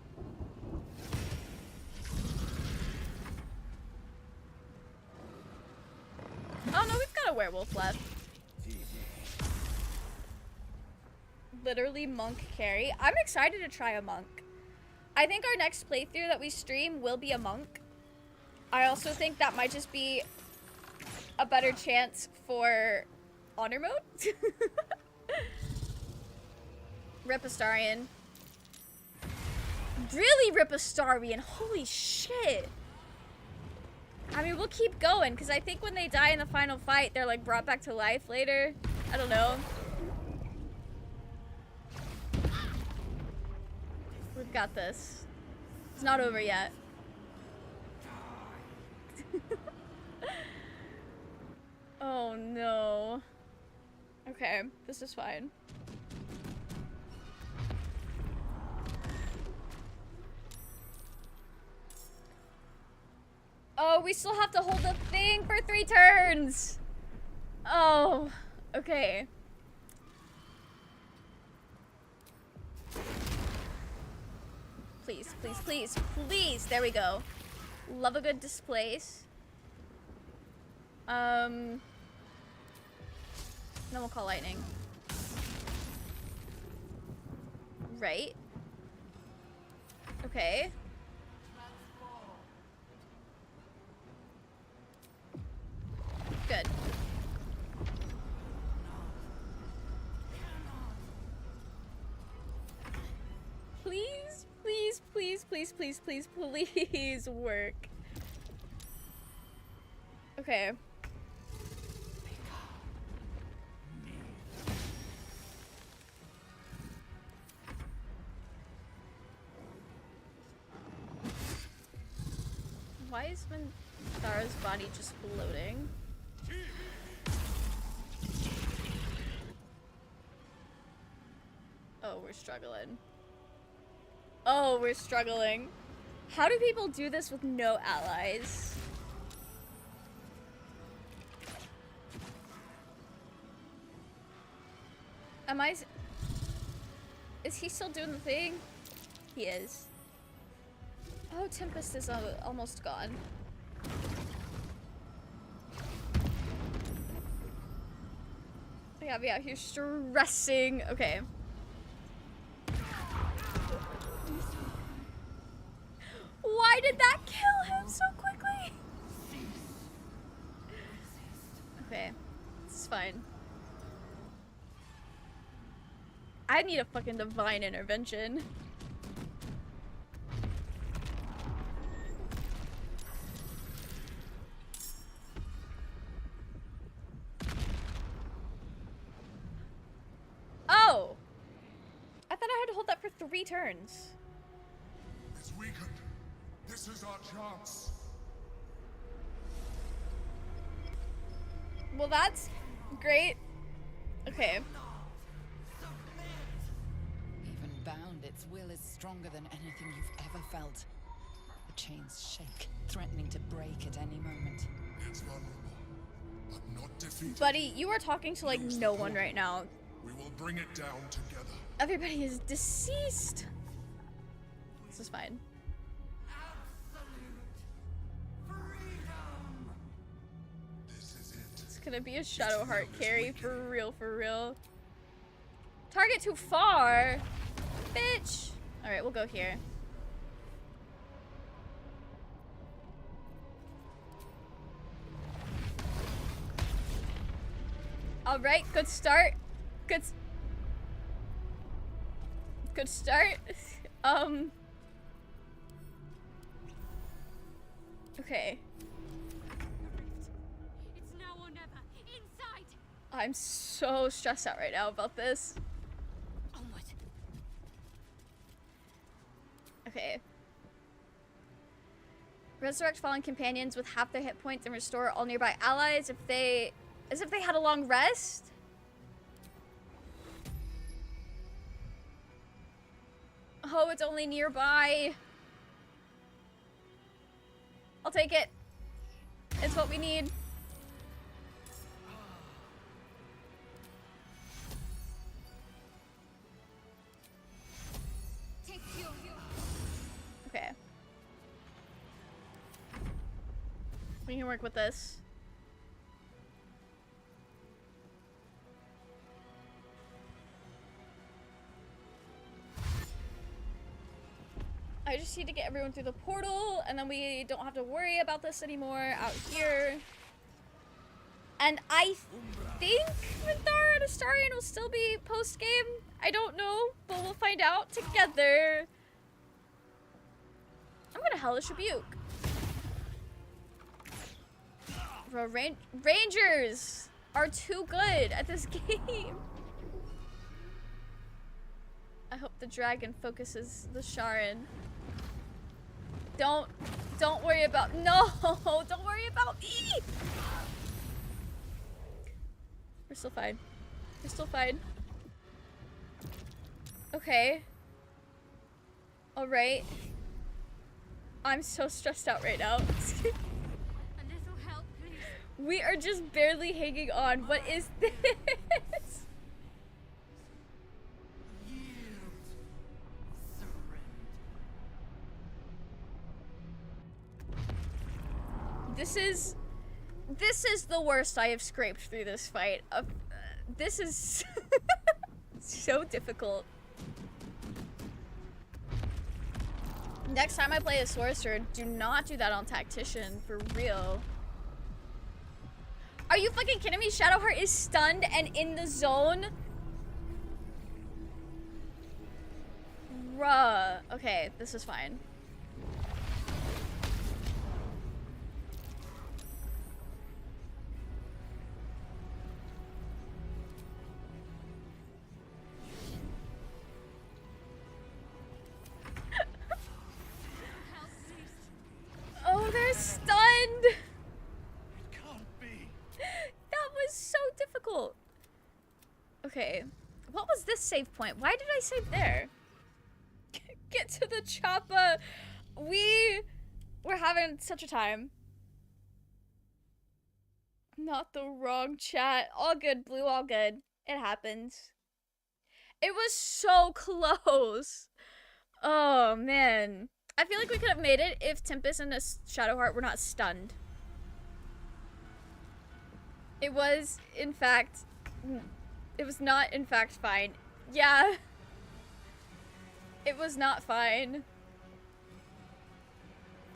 Oh no, we've got a werewolf left. Literally monk carry. I'm excited to try a monk. I think our next playthrough that we stream will be a monk. I also think that might just be a better chance for honor mode. Rip Astarion. Really Rip Astarion. Holy shit. I mean, we'll keep going, because I think when they die in the final fight, they're like brought back to life later. I don't know. We've got this. It's not over yet. Oh no. Okay, this is fine. Oh, we still have to hold the thing for 3 turns. Oh, okay. Please, please, please, please. There we go. Love a good displace. Then we'll call lightning. Right. Okay. Good. please, please, please, please work. Okay. Why is Thara's body just floating? Oh, we're struggling. Oh, we're struggling. How do people do this with no allies? Is he still doing the thing? He is. Oh, Tempest is almost gone. I gotta be out here stressing. Okay. Why did that kill him so quickly? Okay. This is fine. I need a fucking divine intervention. Oh! I thought I had to hold that for 3 turns. It's weakened. This is our chance. Well, that's great. Okay. Even bound, its will is stronger than anything you've ever felt. The chains shake, threatening to break at any moment. It's vulnerable, but not defeated. Buddy, you are talking to like no one right now. We will bring it down together. Everybody is deceased. This is fine. It's gonna be a Shadowheart carry for real, for real. Target too far, bitch. All right, we'll go here. All right, good start. Good start. Okay. It's now or never. Inside. I'm so stressed out right now about this. Onward. Okay. Resurrect fallen companions with half their hit points and restore all nearby allies as if they had a long rest. Oh, it's only nearby. I'll take it. It's what we need. Take fuel. Okay. We can work with this. I just need to get everyone through the portal, and then we don't have to worry about this anymore out here. And I think Thara and Astarion will still be post-game. I don't know, but we'll find out together. I'm gonna Hellish Rebuke. Bro, Rangers are too good at this game. I hope the dragon focuses the Sharon. Don't worry about, no, don't worry about me. We're still fine. We're still fine. Okay. All right. I'm so stressed out right now. A little help, please. We are just barely hanging on. What is this? This is the worst I have scraped through this fight. This is so difficult. Next time I play a sorcerer, do not do that on tactician, for real. Are you fucking kidding me? Shadowheart is stunned and in the zone? Bruh. Okay, this is fine. Okay. What was this save point? Why did I save there? Get to the chopper. We're having such a time. Not the wrong chat. All good, Blue, all good. It happens. It was so close. Oh, man. I feel like we could have made it if Tempest and Shadowheart were not stunned. It was, in fact... It was not, in fact, fine. Yeah. It was not fine.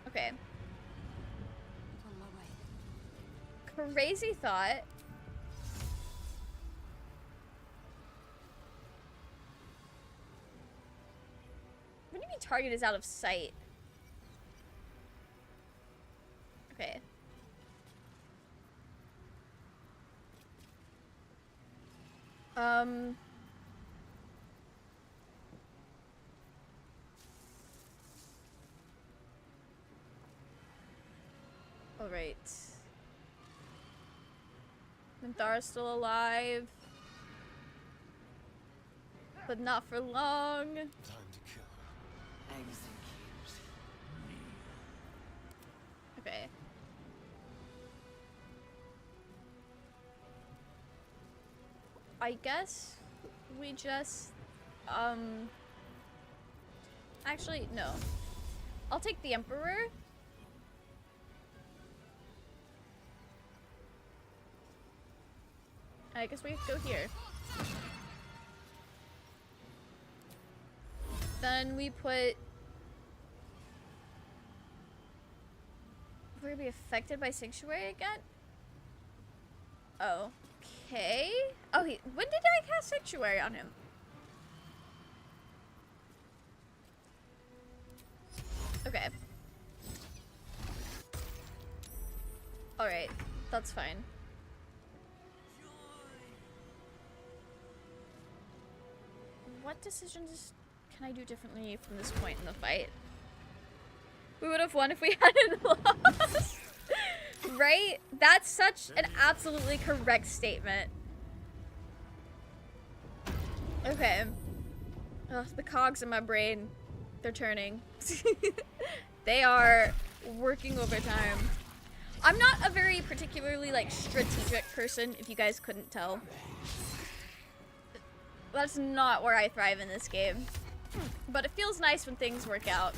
Okay. On my way. Crazy thought. What do you mean target is out of sight? Okay. Alright. Minthara's still alive. But not for long. Time to kill. Execute. Okay. I guess we just, actually, no. I'll take the Emperor. I guess we go here. Then we put... We're gonna be affected by Sanctuary again? Oh. Okay. Oh, when did I cast Sanctuary on him? Okay. Alright. That's fine. What decisions can I do differently from this point in the fight? We would have won if we hadn't lost. Right? That's such an absolutely correct statement. Okay. Ugh, the cogs in my brain, they're turning. They are working overtime. I'm not a very particularly, like, strategic person, if you guys couldn't tell. That's not where I thrive in this game. But it feels nice when things work out.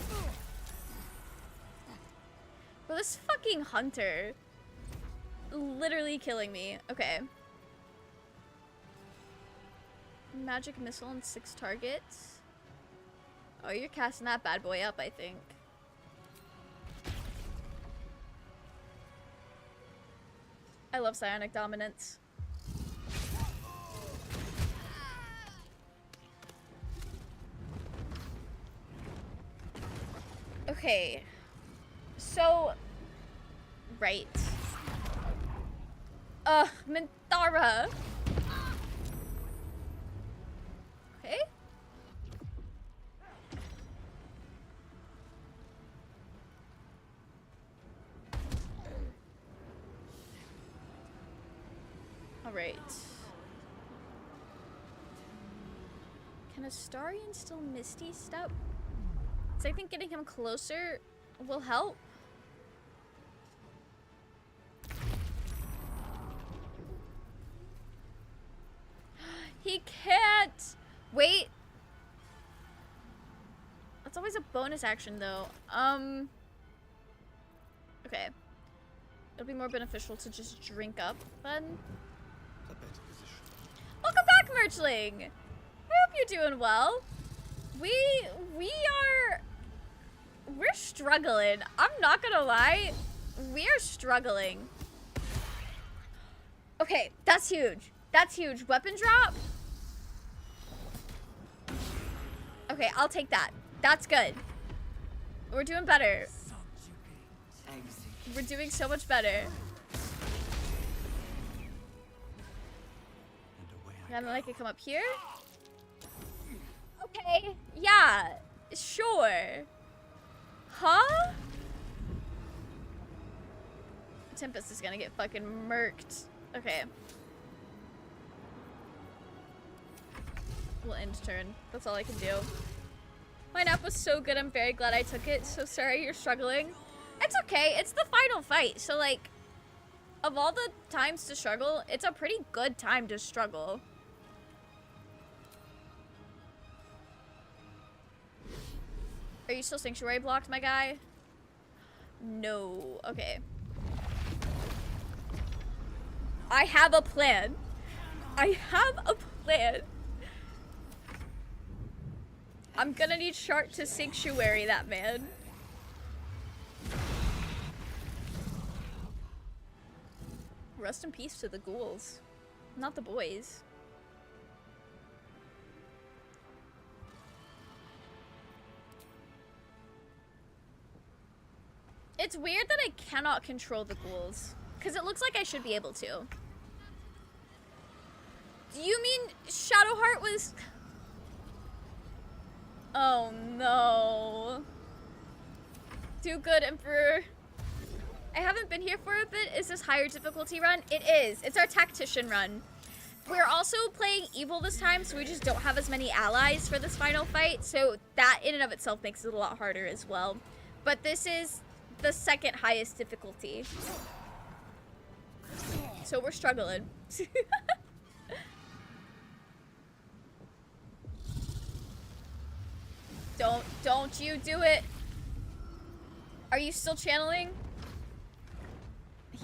Well, this fucking hunter. Literally killing me. Okay. Magic missile on 6 targets. Oh, you're casting that bad boy up, I think. I love psionic dominance. Okay. So, right. Minthara. Okay. All right. Can Astarion still Misty Step? So I think getting him closer will help. He can't! Wait. That's always a bonus action, though. Okay. It'll be more beneficial to just drink up, then. A better position. Welcome back, Merchling! I hope you're doing well. We're struggling. I'm not gonna lie. We are struggling. Okay, that's huge. That's huge. Weapon drop? Okay, I'll take that. That's good. We're doing better. We're doing so much better. And then I can come up here. Okay, yeah, sure. Huh? Tempest is gonna get fucking murked. Okay. We'll end turn. That's all I can do. My nap was so good, I'm very glad I took it. So sorry you're struggling. It's okay, it's the final fight. So like, of all the times to struggle, it's a pretty good time to struggle. Are you still sanctuary blocked, my guy? No. Okay. I have a plan. I have a plan. I'm gonna need Shark to sanctuary that man. Rest in peace to the ghouls. Not the boys. It's weird that I cannot control the ghouls. Because it looks like I should be able to. Do you mean Shadowheart was... Oh no. Do good, Emperor. I haven't been here for a bit. Is this higher difficulty run? It is. It's our tactician run. We're also playing evil this time, so we just don't have as many allies for this final fight. So that in and of itself makes it a lot harder as well. But this is the second highest difficulty. So we're struggling. Don't you do it. Are you still channeling?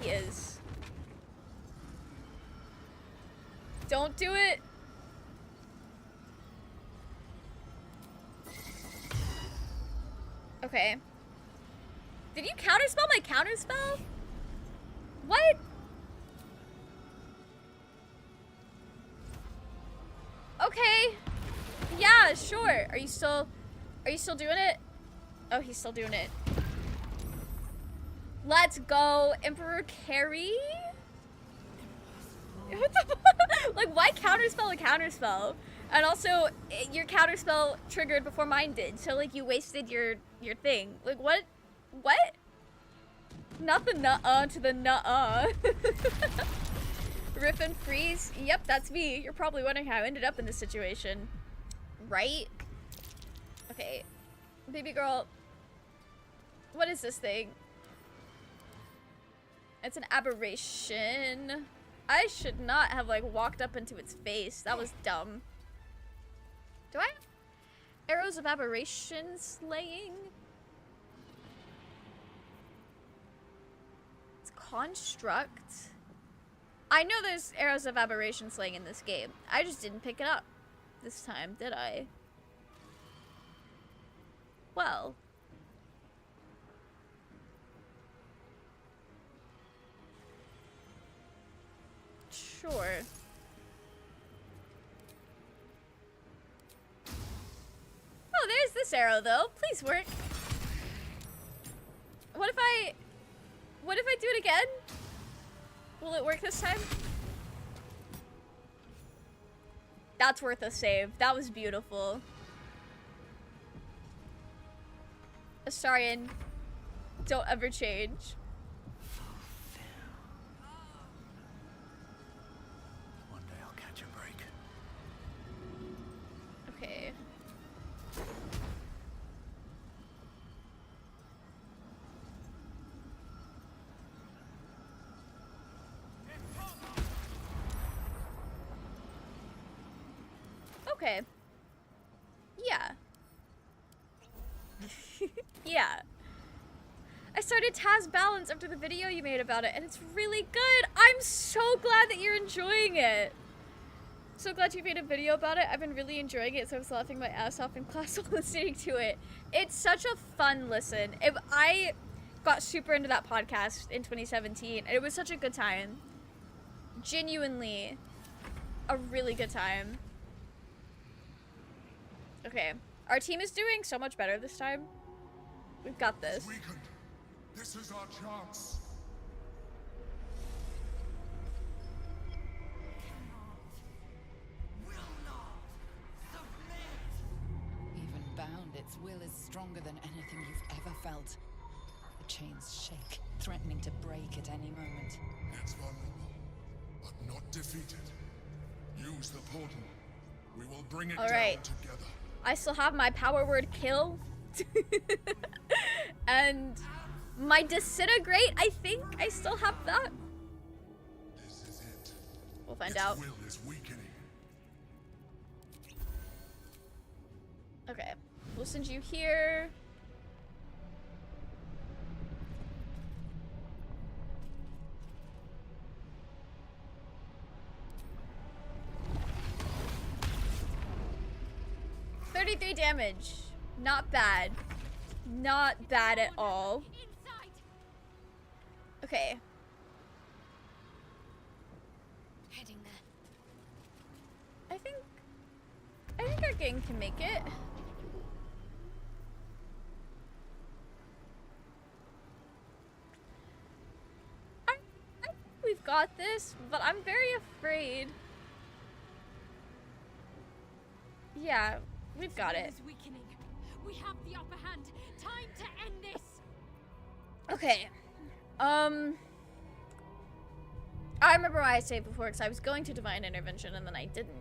He is. Don't do it. Okay. Did you counterspell my counterspell? What? Okay. Yeah, sure. Are you still doing it? Oh, he's still doing it. Let's go, Emperor Carry. What the fuck? Like, why counterspell a counterspell? And also, your counterspell triggered before mine did, so like you wasted your thing. Like, what? What? Not the nuh-uh to the nuh-uh. Rip and freeze. Yep, that's me. You're probably wondering how I ended up in this situation, right? Okay, baby girl. What is this thing? It's an aberration. I should not have like walked up into its face. That was dumb. Do I have arrows of aberration slaying? It's construct. I know there's arrows of aberration slaying in this game. I just didn't pick it up this time, did I? Well. Sure. Oh, there's this arrow though. Please work. What if I do it again? Will it work this time? That's worth a save. That was beautiful. Astarion, don't ever change. One day I'll catch a break. Okay. Okay. Yeah. Yeah. I started Taz Balance after the video you made about it, and it's really good. I'm so glad that you're enjoying it. So glad you made a video about it. I've been really enjoying it, so I was laughing my ass off in class while listening to it. It's such a fun listen. I got super into that podcast in 2017, and it was such a good time. Genuinely a really good time. Okay. Our team is doing so much better this time. We've got this. Weakened. This is our chance. Even bound, its will is stronger than anything you've ever felt. The chains shake, threatening to break at any moment. It's vulnerable, but not defeated. Use the portal. We will bring it All right. down together. I still have my power word kill. And my disintegrate, I think I still have that. This is it. We'll find Its out. will is weakening. Okay. We'll send you here. $33 damage. Not bad. Not bad at all. Okay. Heading there. I think our gang can make it. I think we've got this, but I'm very afraid. Yeah, we've got it. Is weakening. We have the upper hand. Time to end this. Okay. I remember why I saved before, because I was going to Divine Intervention and then I didn't.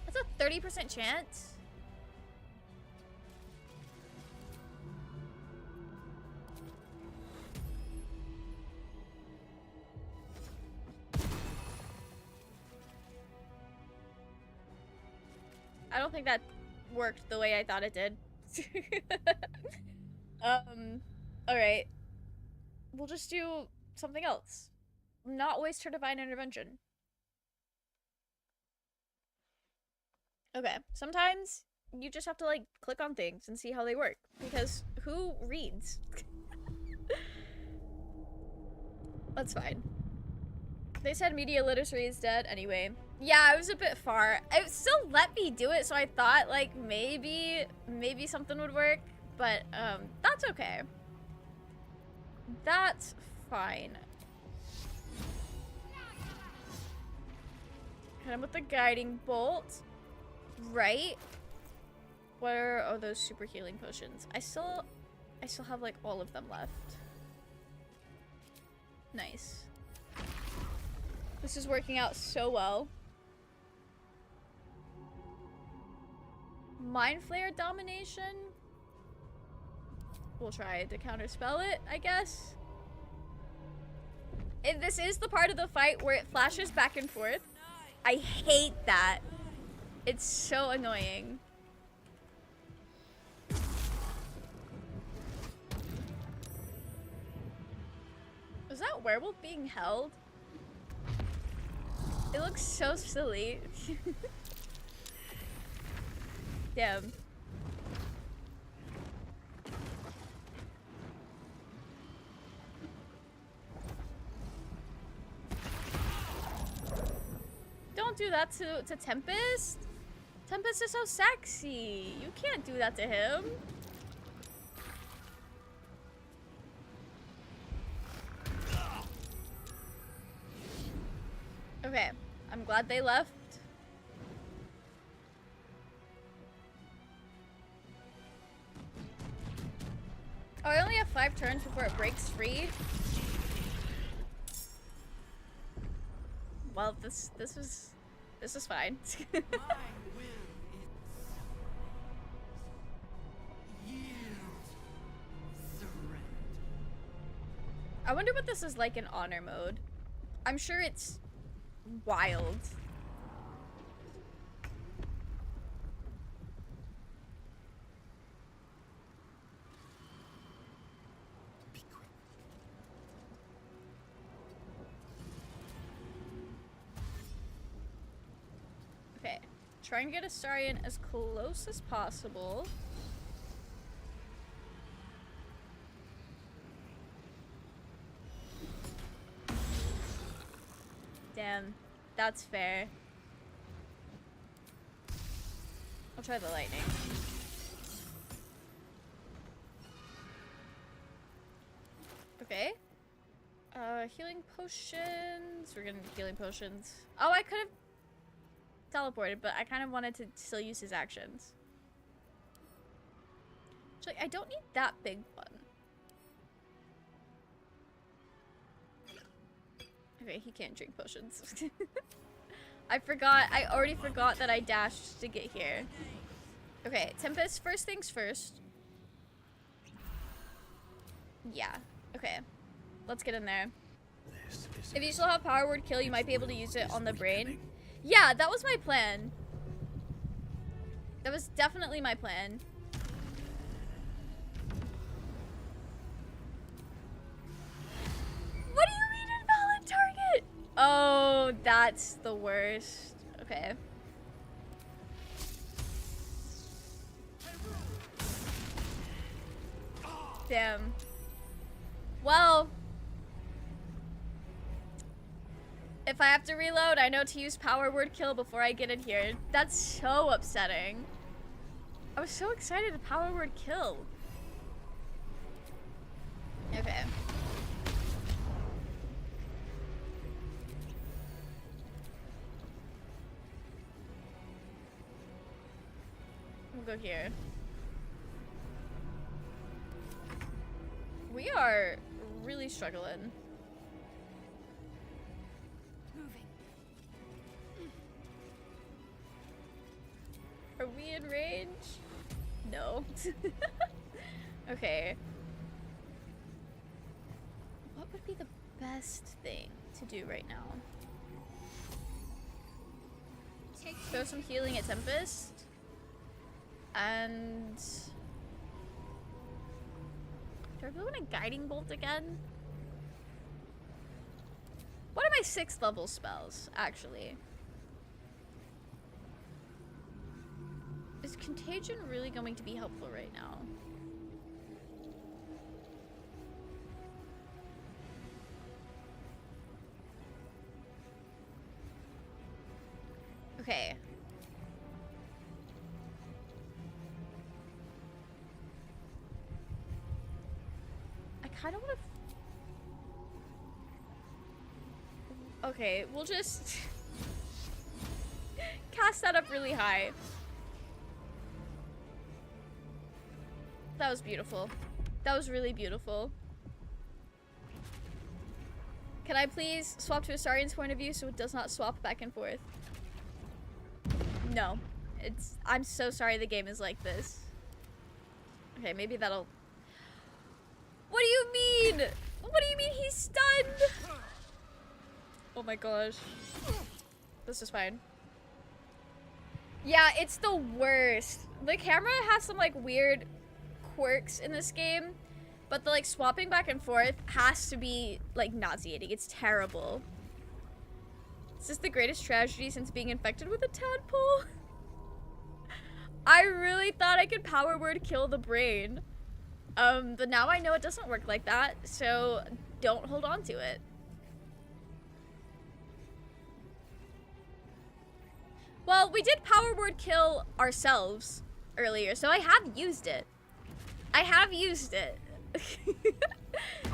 That's a 30% chance. I don't think that worked the way I thought it did. Alright. We'll just do something else. Not waste her Divine Intervention. Okay, sometimes you just have to, like, click on things and see how they work. Because who reads? That's fine. They said media literacy is dead anyway. Yeah, I was a bit far. It still let me do it, so I thought, like, maybe something would work. But, that's okay. That's fine. Hit him with the guiding bolt. Right. Where are those super healing potions? I still have, like, all of them left. Nice. This is working out so well. Mind Flare Domination? We'll try to counterspell it, I guess. This is the part of the fight where it flashes back and forth. I hate that. It's so annoying. Is that werewolf being held? It looks so silly. Damn. Don't do that to Tempest. Tempest is so sexy. You can't do that to him. Okay, I'm glad they left. Oh, I only have 5 turns before it breaks free. Well, this is fine. I wonder what this is like in honor mode. I'm sure it's wild. Okay, try and get Astarion as close as possible. Damn, that's fair. I'll try the lightning. Okay. Healing potions. We're gonna do healing potions. Oh, I could have teleported, but I kind of wanted to still use his actions. Actually, I don't need that big one. Okay, he can't drink potions. I already forgot that I dashed to get here. Okay, Tempest, first things first. Yeah, okay. Let's get in there. If you still have power word kill, you might be able to use it on the brain. Yeah, that was my plan. That was definitely my plan. What do you mean invalid target? Oh, that's the worst. Okay. Damn. Well, if I have to reload, I know to use power word kill before I get in here. That's so upsetting. I was so excited to power word kill. Okay. We'll go here. We are really struggling. Are we in range? No. Okay. What would be the best thing to do right now? Throw some healing at Tempest. And... do I really want a Guiding Bolt again? What are my 6th level spells, actually? Is Contagion really going to be helpful right now? Okay. I kind of want to... okay, we'll just... cast that up really high. That was beautiful. That was really beautiful. Can I please swap to Astarion's point of view so it does not swap back and forth? No. I'm so sorry the game is like this. Okay, maybe that'll... what do you mean? What do you mean he's stunned? Oh my gosh. This is fine. Yeah, it's the worst. The camera has some like weird quirks in this game, but the like swapping back and forth has to be like nauseating. It's terrible. Is this the greatest tragedy since being infected with a tadpole? I really thought I could power word kill the brain. But now I know it doesn't work like that, so don't hold on to it. Well, we did power word kill ourselves earlier, so I have used it. I have used it.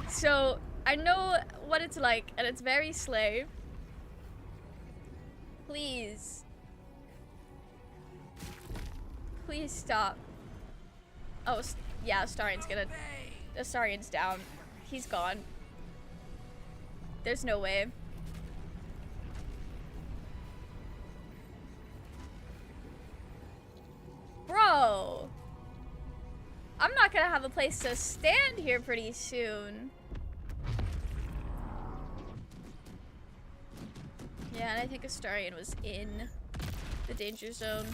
So I know what it's like, and it's very slay. Please. Please stop. Oh, yeah, Astarion's gonna... Astarion's down. He's gone. There's no way. Bro! I'm not gonna have a place to stand here pretty soon. Yeah, and I think Astarion was in the danger zone.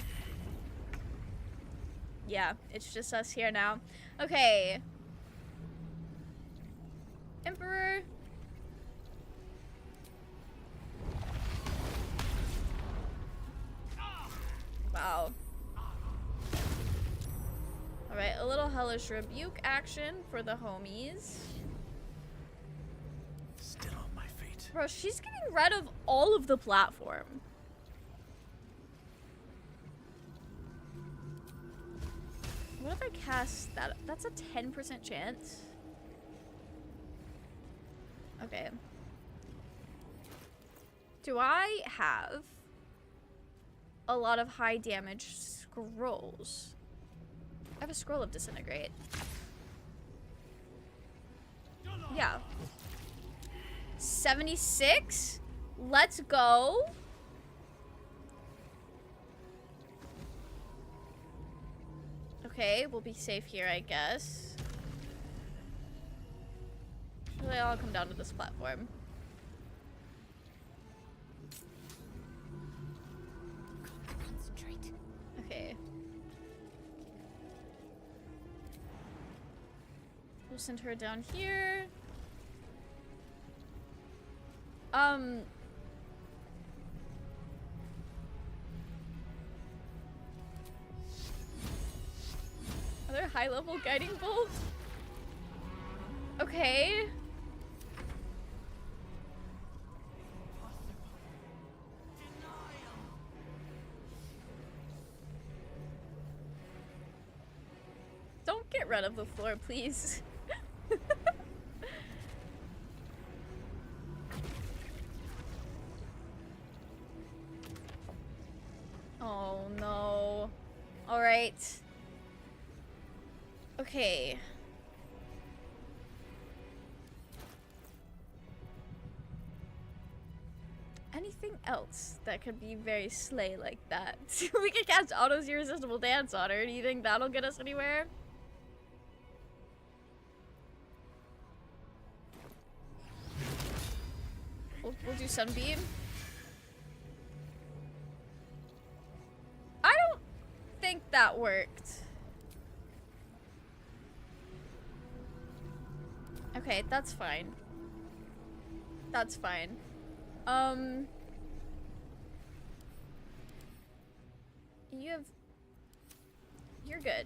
Yeah, it's just us here now. Okay. Emperor. Wow. Alright, a little hellish rebuke action for the homies. Still on my feet. Bro, she's getting rid of all of the platform. What if I cast that? That's a 10% chance. Okay. Do I have a lot of high damage scrolls? I have a scroll of disintegrate. Yeah. 76? Let's go. Okay, we'll be safe here, I guess. Should they all come down to this platform? Concentrate. Okay. We'll send her down here. Are there high-level guiding bolts? Okay. Don't get rid of the floor, please. Oh no. Alright. Okay. Anything else that could be very slay like that? We could cast Otto's Irresistible Dance on her. Do you think that'll get us anywhere? We'll do Sunbeam. I don't think that worked. Okay, that's fine. That's fine. You're good.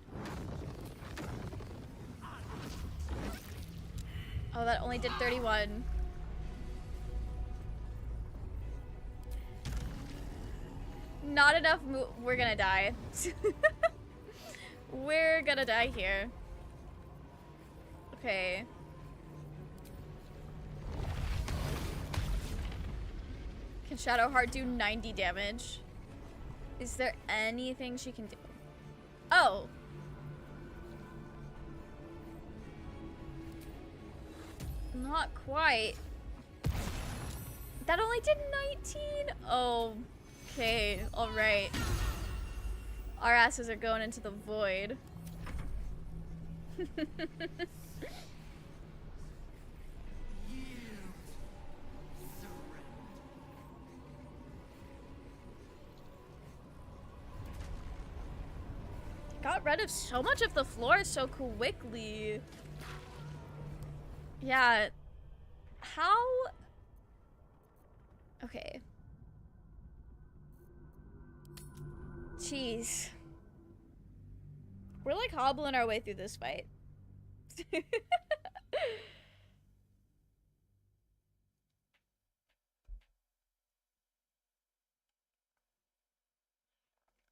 Oh, that only did 31. Not enough we're gonna die. We're gonna die here. Okay. Can Shadowheart do 90 damage? Is there anything she can do? Oh. Not quite. That only did 19? Oh. Okay, alright. Our asses are going into the void. Got rid of so much of the floor so quickly. Yeah. How? Okay. Jeez. We're like hobbling our way through this fight.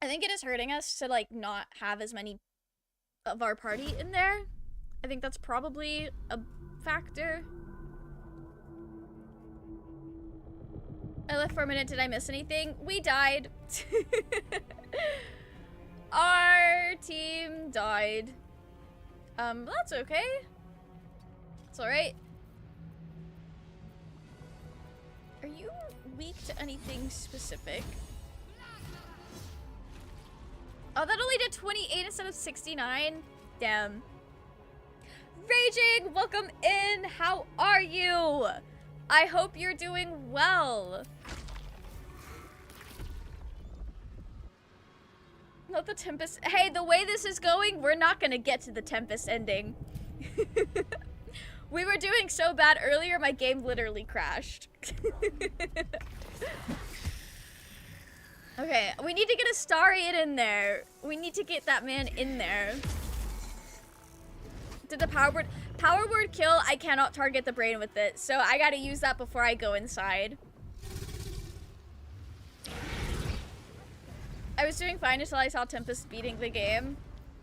I think it is hurting us to like not have as many of our party in there. I think that's probably a factor. I left for a minute. Did I miss anything? We died. Our team died. That's okay. It's alright. Are you weak to anything specific? Oh, that only did 28 instead of 69? Damn. Raging, welcome in. How are you? I hope you're doing well. Not the Tempest. Hey, the way this is going, we're not gonna get to the Tempest ending. We were doing so bad earlier, my game literally crashed. Okay, we need to get Astarion in there. We need to get that man in there. Did the power word kill? I cannot target the brain with it, so I gotta use that before I go inside. I was doing fine until I saw Tempest beating the game.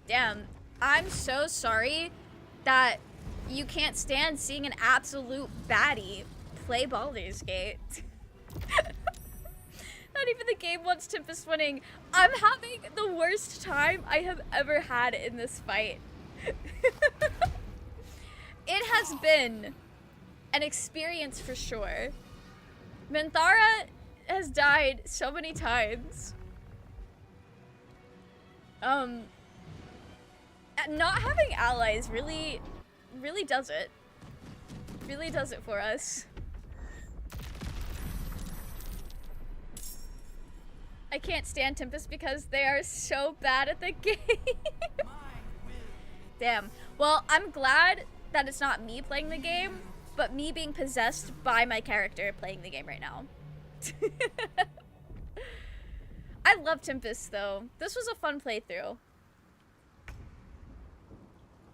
Damn, I'm so sorry that you can't stand seeing an absolute baddie play Baldur's Gate. Not even the game wants Tempest winning. I'm having the worst time I have ever had in this fight. It has been an experience for sure. Minthara has died so many times. Not having allies really does it. Really does it for us. I can't stand Tempest because they are so bad at the game. Damn. Well, I'm glad that it's not me playing the game, but me being possessed by my character playing the game right now. I love Tempest though. This was a fun playthrough.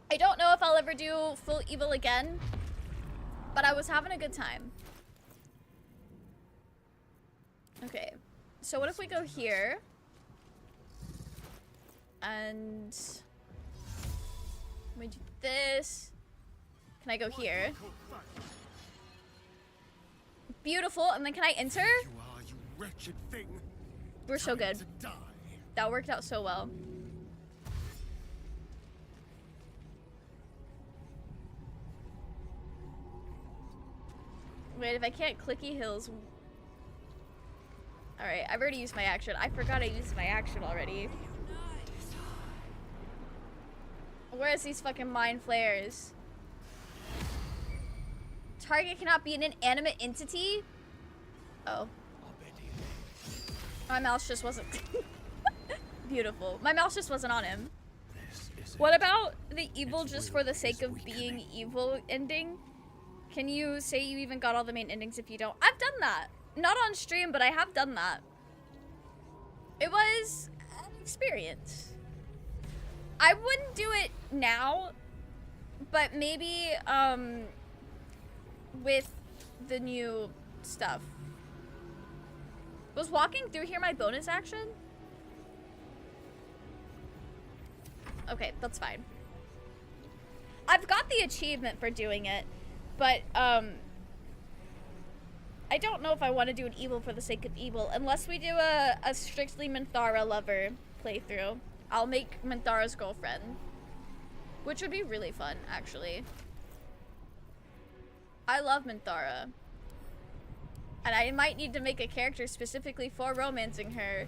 I don't know if I'll ever do full evil again, but I was having a good time. Okay, so what if we go here? And let me do this. Can I go here? Beautiful, and then can I enter? You are, you wretched thing. We're so good. That worked out so well. Wait, if I can't clicky hills. Alright, I've already used my action. I forgot I used my action already. Where's these fucking mind flares? Target cannot be an inanimate entity? Oh. My mouse just wasn't... Beautiful. My mouse just wasn't on him. What about the evil just for the sake of being evil ending? Can you say you even got all the main endings if you don't? I've done that. Not on stream, but I have done that. It was an experience. I wouldn't do it now, but maybe with the new stuff. Was walking through here my bonus action? Okay, that's fine. I've got the achievement for doing it, but I don't know if I want to do an evil for the sake of evil, unless we do a strictly Minthara lover playthrough. I'll make Minthara's girlfriend, which would be really fun, actually. I love Minthara. And I might need to make a character specifically for romancing her.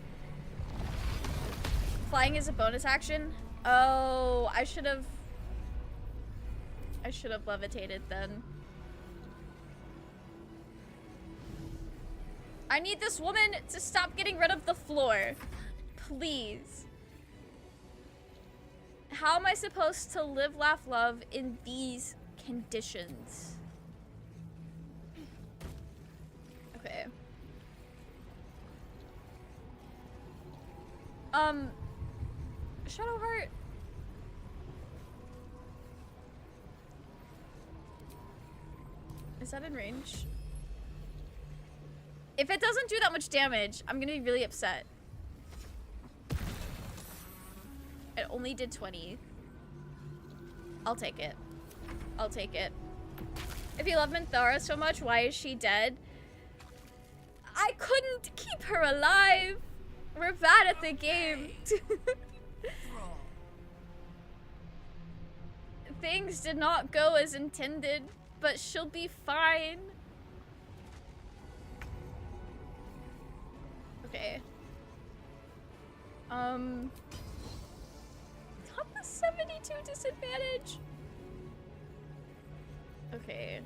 Flying is a bonus action? Oh, I should have levitated then. I need this woman to stop getting rid of the floor. Please. How am I supposed to live, laugh, love in these conditions? Okay. Shadowheart. Is that in range? If it doesn't do that much damage, I'm gonna be really upset. It only did 20. I'll take it. I'll take it. If you love Minthara so much, why is she dead? I couldn't keep her alive. We're bad at the game. Things did not go as intended, but she'll be fine. Okay. Top of 72 disadvantage. Okay.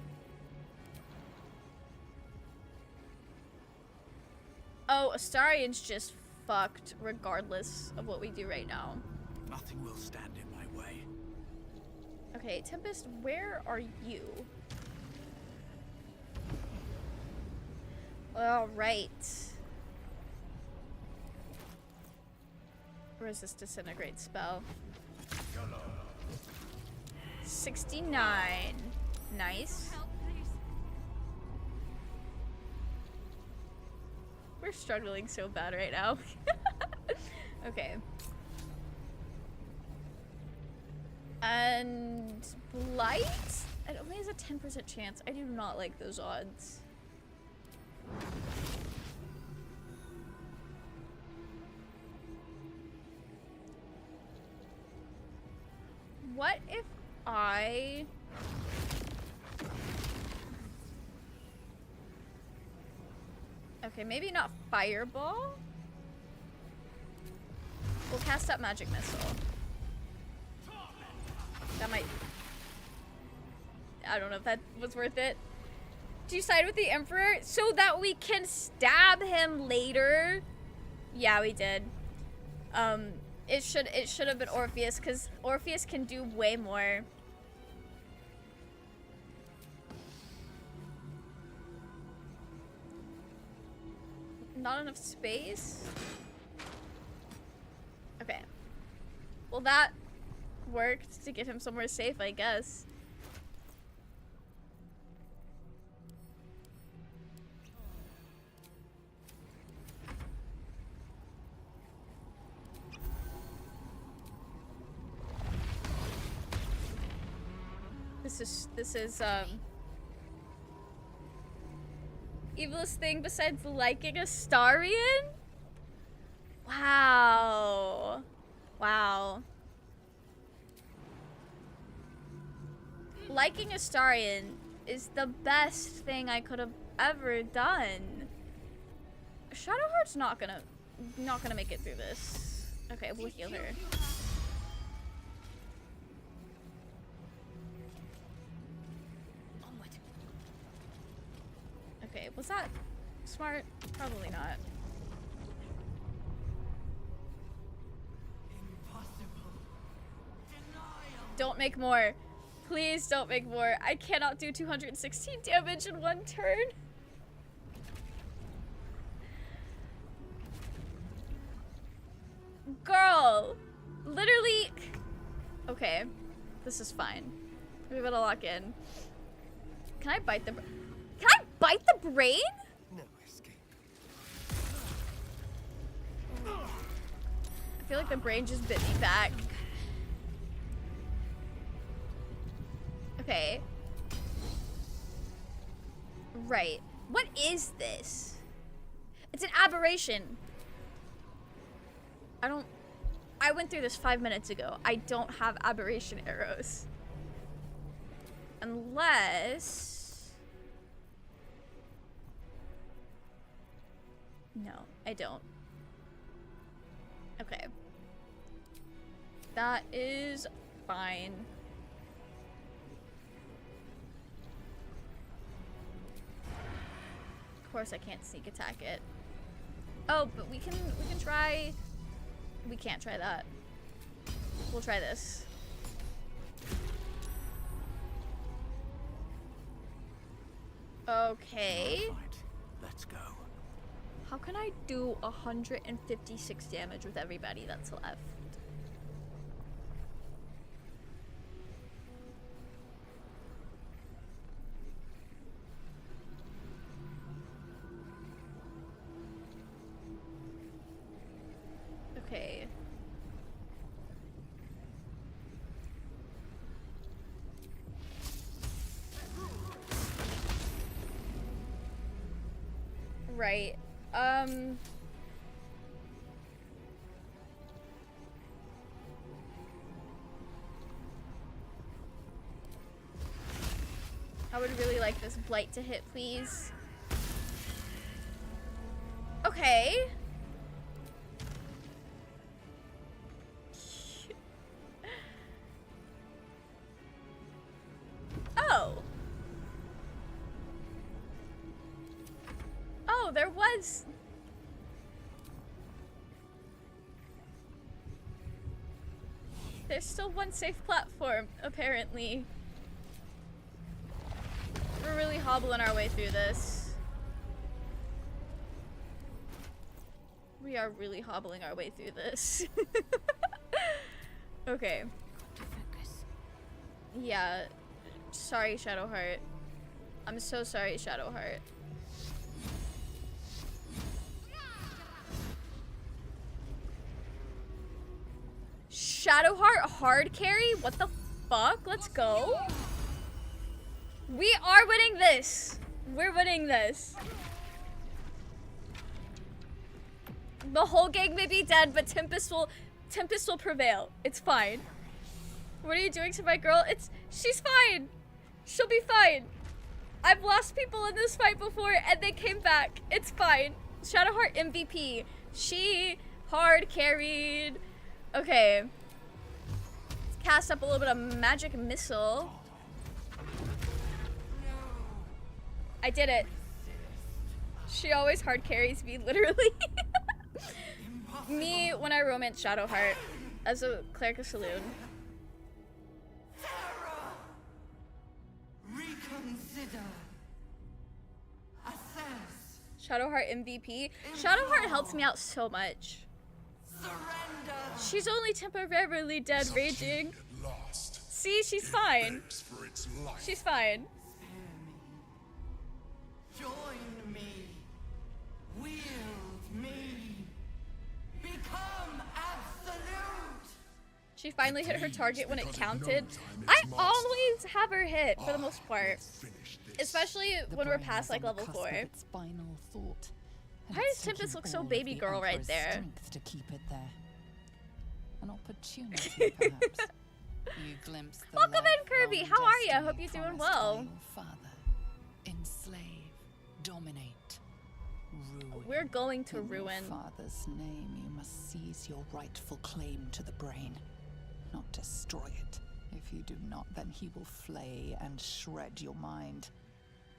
Oh, Astarion's just fucked regardless of what we do right now. Nothing will stand in my way. Okay, Tempest, where are you? All right. Where's this disintegrate spell? 69. Nice. We're struggling so bad right now. Okay. And Blight? It only has a 10% chance. I do not like those odds. What if I... Okay, maybe not Fireball? We'll cast that Magic Missile. That might... I don't know if that was worth it. Do you side with the Emperor so that we can stab him later? Yeah, we did. It should have been Orpheus, because Orpheus can do way more. Not enough space? Okay. Well, that worked to get him somewhere safe, I guess. This is evilest thing besides liking Astarion? Wow. Wow. Liking Astarion is the best thing I could have ever done. Shadowheart's not gonna make it through this. Okay, we'll heal her. Okay, was that smart? Probably not. Don't make more. Please don't make more. I cannot do 216 damage in one turn. Girl! Literally... Okay. This is fine. We gotta lock in. Can I bite the... Can I bite the brain? No escape. I feel like the brain just bit me back. Okay. Right. What is this? It's an aberration. I went through this 5 minutes ago. I don't have aberration arrows. Unless... No, I don't. Okay. That is fine. Of course I can't sneak attack it. Oh, but we can try... We can't try that. We'll try this. Okay. Let's go. How can I do 156 damage with everybody that's left? Okay. Right. I would really like this blight to hit, please. Okay. Oh. Oh, there was... There's still one safe platform, apparently. We're really hobbling our way through this. We are really hobbling our way through this. Okay. Yeah. Sorry, Shadowheart. I'm so sorry, Shadowheart. Shadowheart hard carry? What the fuck? Let's go. We are winning this. We're winning this. The whole gang may be dead, but Tempest will prevail. It's fine. What are you doing to my girl? She's fine. She'll be fine. I've lost people in this fight before and they came back. It's fine. Shadowheart MVP. She hard carried. Okay. cast up a little bit of magic missile. I did it. She always hard carries me, literally. Me when I romance Shadowheart as a cleric of Saloon. Reconsider. Assess. Shadowheart MVP. Shadowheart helps me out so much. Surrender. She's only temporarily dead, raging. See, she's fine. She's fine. Join me. Wield me. Become absolute. She finally hit her target when it counted. I always have her hit for the most part. Especially when we're past like level 4. Why does Tempest look so baby girl right there? To keep it there. An opportunity, perhaps. You glimpse the Welcome in, Kirby. How are you? I hope you're doing well. Father. Enslave, dominate, ruin. We're going to In ruin. Your father's name, you must seize your rightful claim to the brain, not destroy it. If you do not, then he will flay and shred your mind,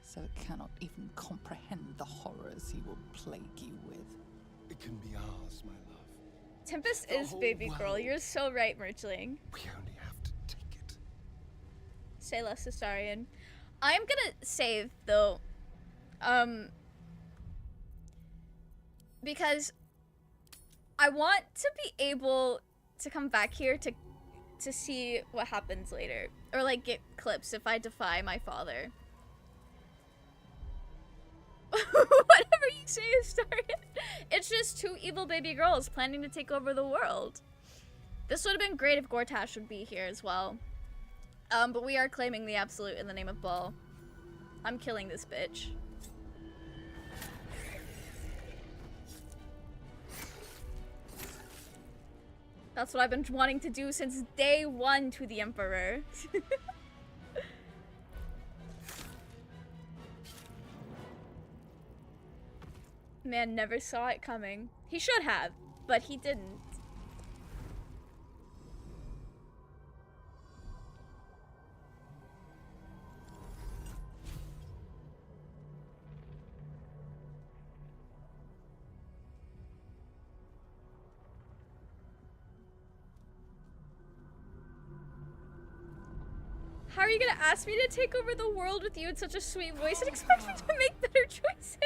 so it cannot even comprehend the horrors he will plague you with. It can be ours, my love. Tempest The is whole baby girl. world. You're so right, Merchling. We only have to take it. Say less, Astarion. I'm gonna save though, because I want to be able to come back here to see what happens later, or like get clips if I defy my father. Whatever you say, Astarion. It's just two evil baby girls planning to take over the world. This would have been great if Gortash would be here as well. But we are claiming the absolute in the name of Ball. I'm killing this bitch. That's what I've been wanting to do since day one to the Emperor. Man never saw it coming. He should have, but he didn't. How are you gonna ask me to take over the world with you in such a sweet voice and expect me to make better choices?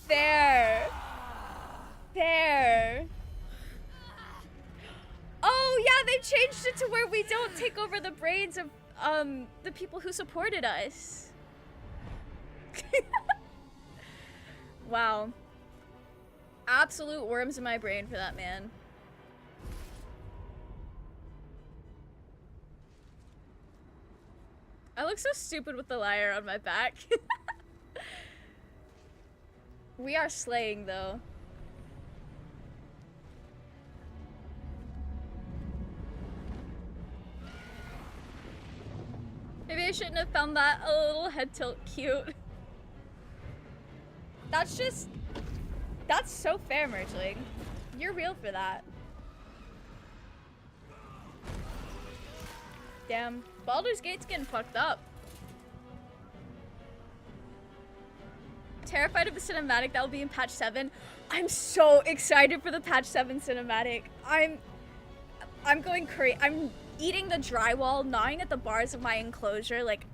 Fair. Fair. Oh yeah, they changed it to where we don't take over the brains of the people who supported us. Wow. Absolute worms in my brain for that man. I look so stupid with the lyre on my back. We are slaying though. Maybe I shouldn't have found that a little head tilt cute. That's so fair, Merchling. You're real for that. Damn, Baldur's Gate's getting fucked up. Terrified of the cinematic that will be in patch 7. I'm so excited for the patch 7 cinematic. I'm going crazy. I'm eating the drywall, gnawing at the bars of my enclosure. Like,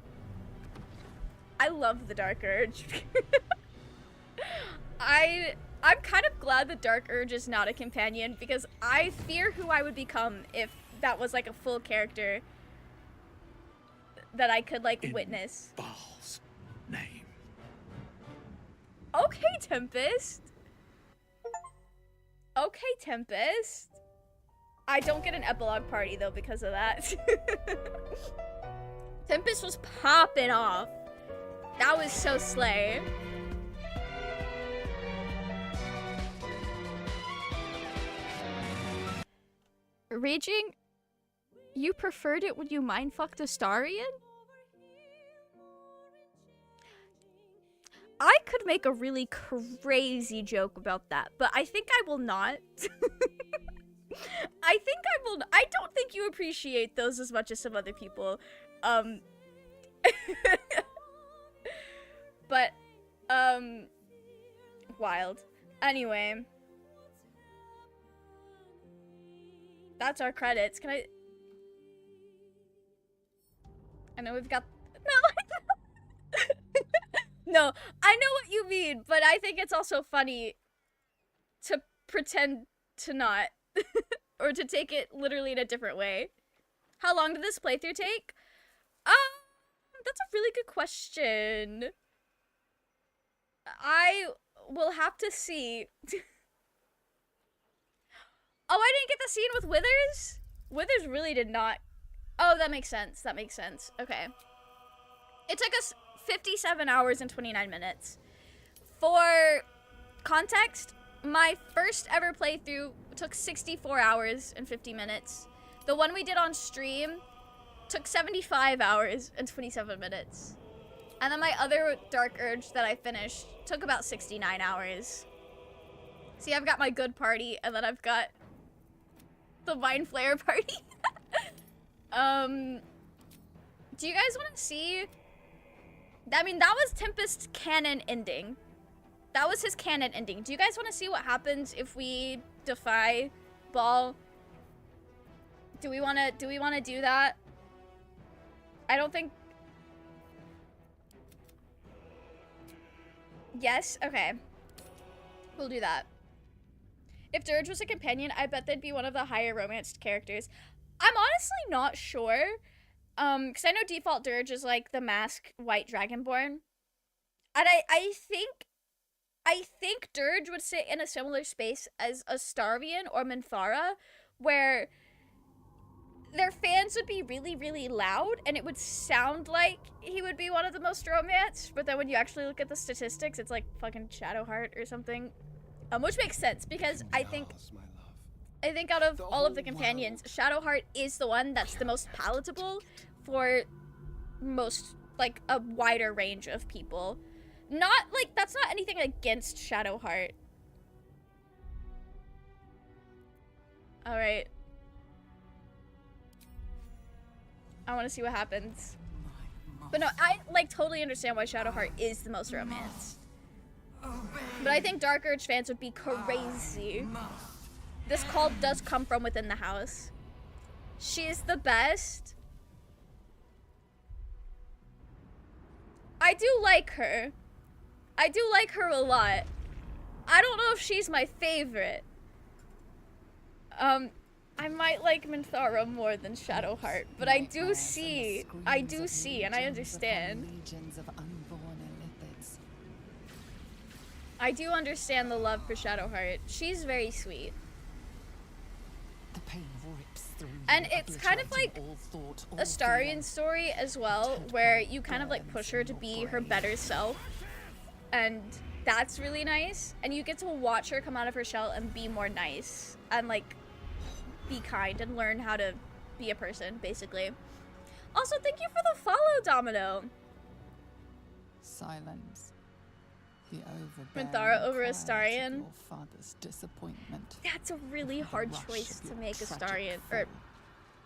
I love the Dark Urge. I'm kind of glad the Dark Urge is not a companion because I fear who I would become if that was like a full character that I could like witness. Baal's name. Okay, Tempest. Okay, Tempest. I don't get an epilogue party though because of that. Tempest was popping off. That was so slay. Raging, you preferred it when you mindfucked Astarion? I could make a really crazy joke about that, but I think I will not. I think I will. I don't think you appreciate those as much as some other people. But, wild. Anyway. That's our credits. Can I know we've got... No, I know what you mean, but I think it's also funny to pretend to not. Or to take it literally in a different way. How long did this playthrough take? That's a really good question. I will have to see. Oh, I didn't get the scene with Withers? Withers really did not. Oh, that makes sense. That makes sense. Okay. It took us 57 hours and 29 minutes. For context, my first ever playthrough took 64 hours and 50 minutes. The one we did on stream took 75 hours and 27 minutes. And then my other Dark Urge that I finished took about 69 hours. See, I've got my good party, and then I've got the Mind Flayer party. Do you guys want to see? I mean, that was Tempest's canon ending. That was his canon ending. Do you guys want to see what happens if we defy Ball? Do we want to do that? I don't think... Yes? Okay. We'll do that. If Durge was a companion, I bet they'd be one of the higher romanced characters. I'm honestly not sure. Because I know default Durge is like the masked white dragonborn. And I think Durge would sit in a similar space as Astarion or Minthara, where their fans would be really, really loud, and it would sound like he would be one of the most romanced, but then when you actually look at the statistics, it's like fucking Shadowheart or something. Which makes sense, because I think out of all of the companions, Shadowheart is the one that's the most palatable for most, like, a wider range of people. Not, like, that's not anything against Shadowheart. Alright. I want to see what happens. But no, I, like, totally understand why Shadowheart is the most romanced. But I think Dark Urge fans would be crazy. This call does come from within the house. She is the best. I do like her. I do like her a lot. I don't know if she's my favorite. I might like Minthara more than Shadowheart, but I do see, and I understand. I do understand the love for Shadowheart. She's very sweet. And it's kind of like Astarion's story as well, where you kind of like push her to be her better self. And that's really nice. And you get to watch her come out of her shell and be more nice. And like, be kind and learn how to be a person, basically. Also, thank you for the follow, Domino. Silence. The Minthara over Astarion. Your father's disappointment. That's a really hard choice to make, Astarion. Or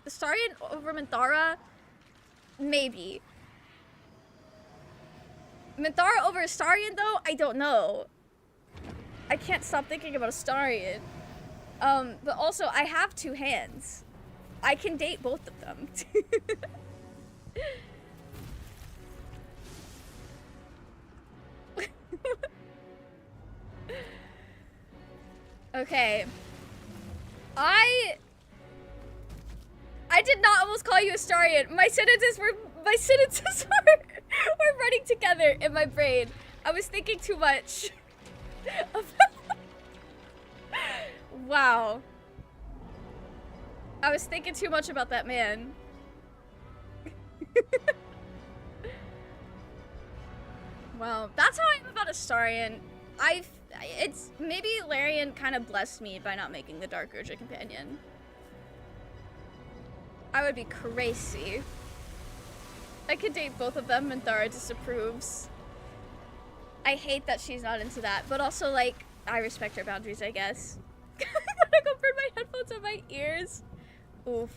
Astarion over Minthara? Maybe. Minthara over Astarion, though? I don't know. I can't stop thinking about Astarion. But also, I have two hands. I can date both of them. Okay. I did not almost call you Astarion. My sentences were running together in my brain. I was thinking too much. Wow. I was thinking too much about that man. Well, that's how I am about Astarion. It's maybe Larian kind of blessed me by not making the Dark Urge a companion. I would be crazy. I could date both of them. Minthara disapproves. I hate that she's not into that, but also like I respect her boundaries, I guess. I'm gonna go burn my headphones. headphones on my ears. Oof.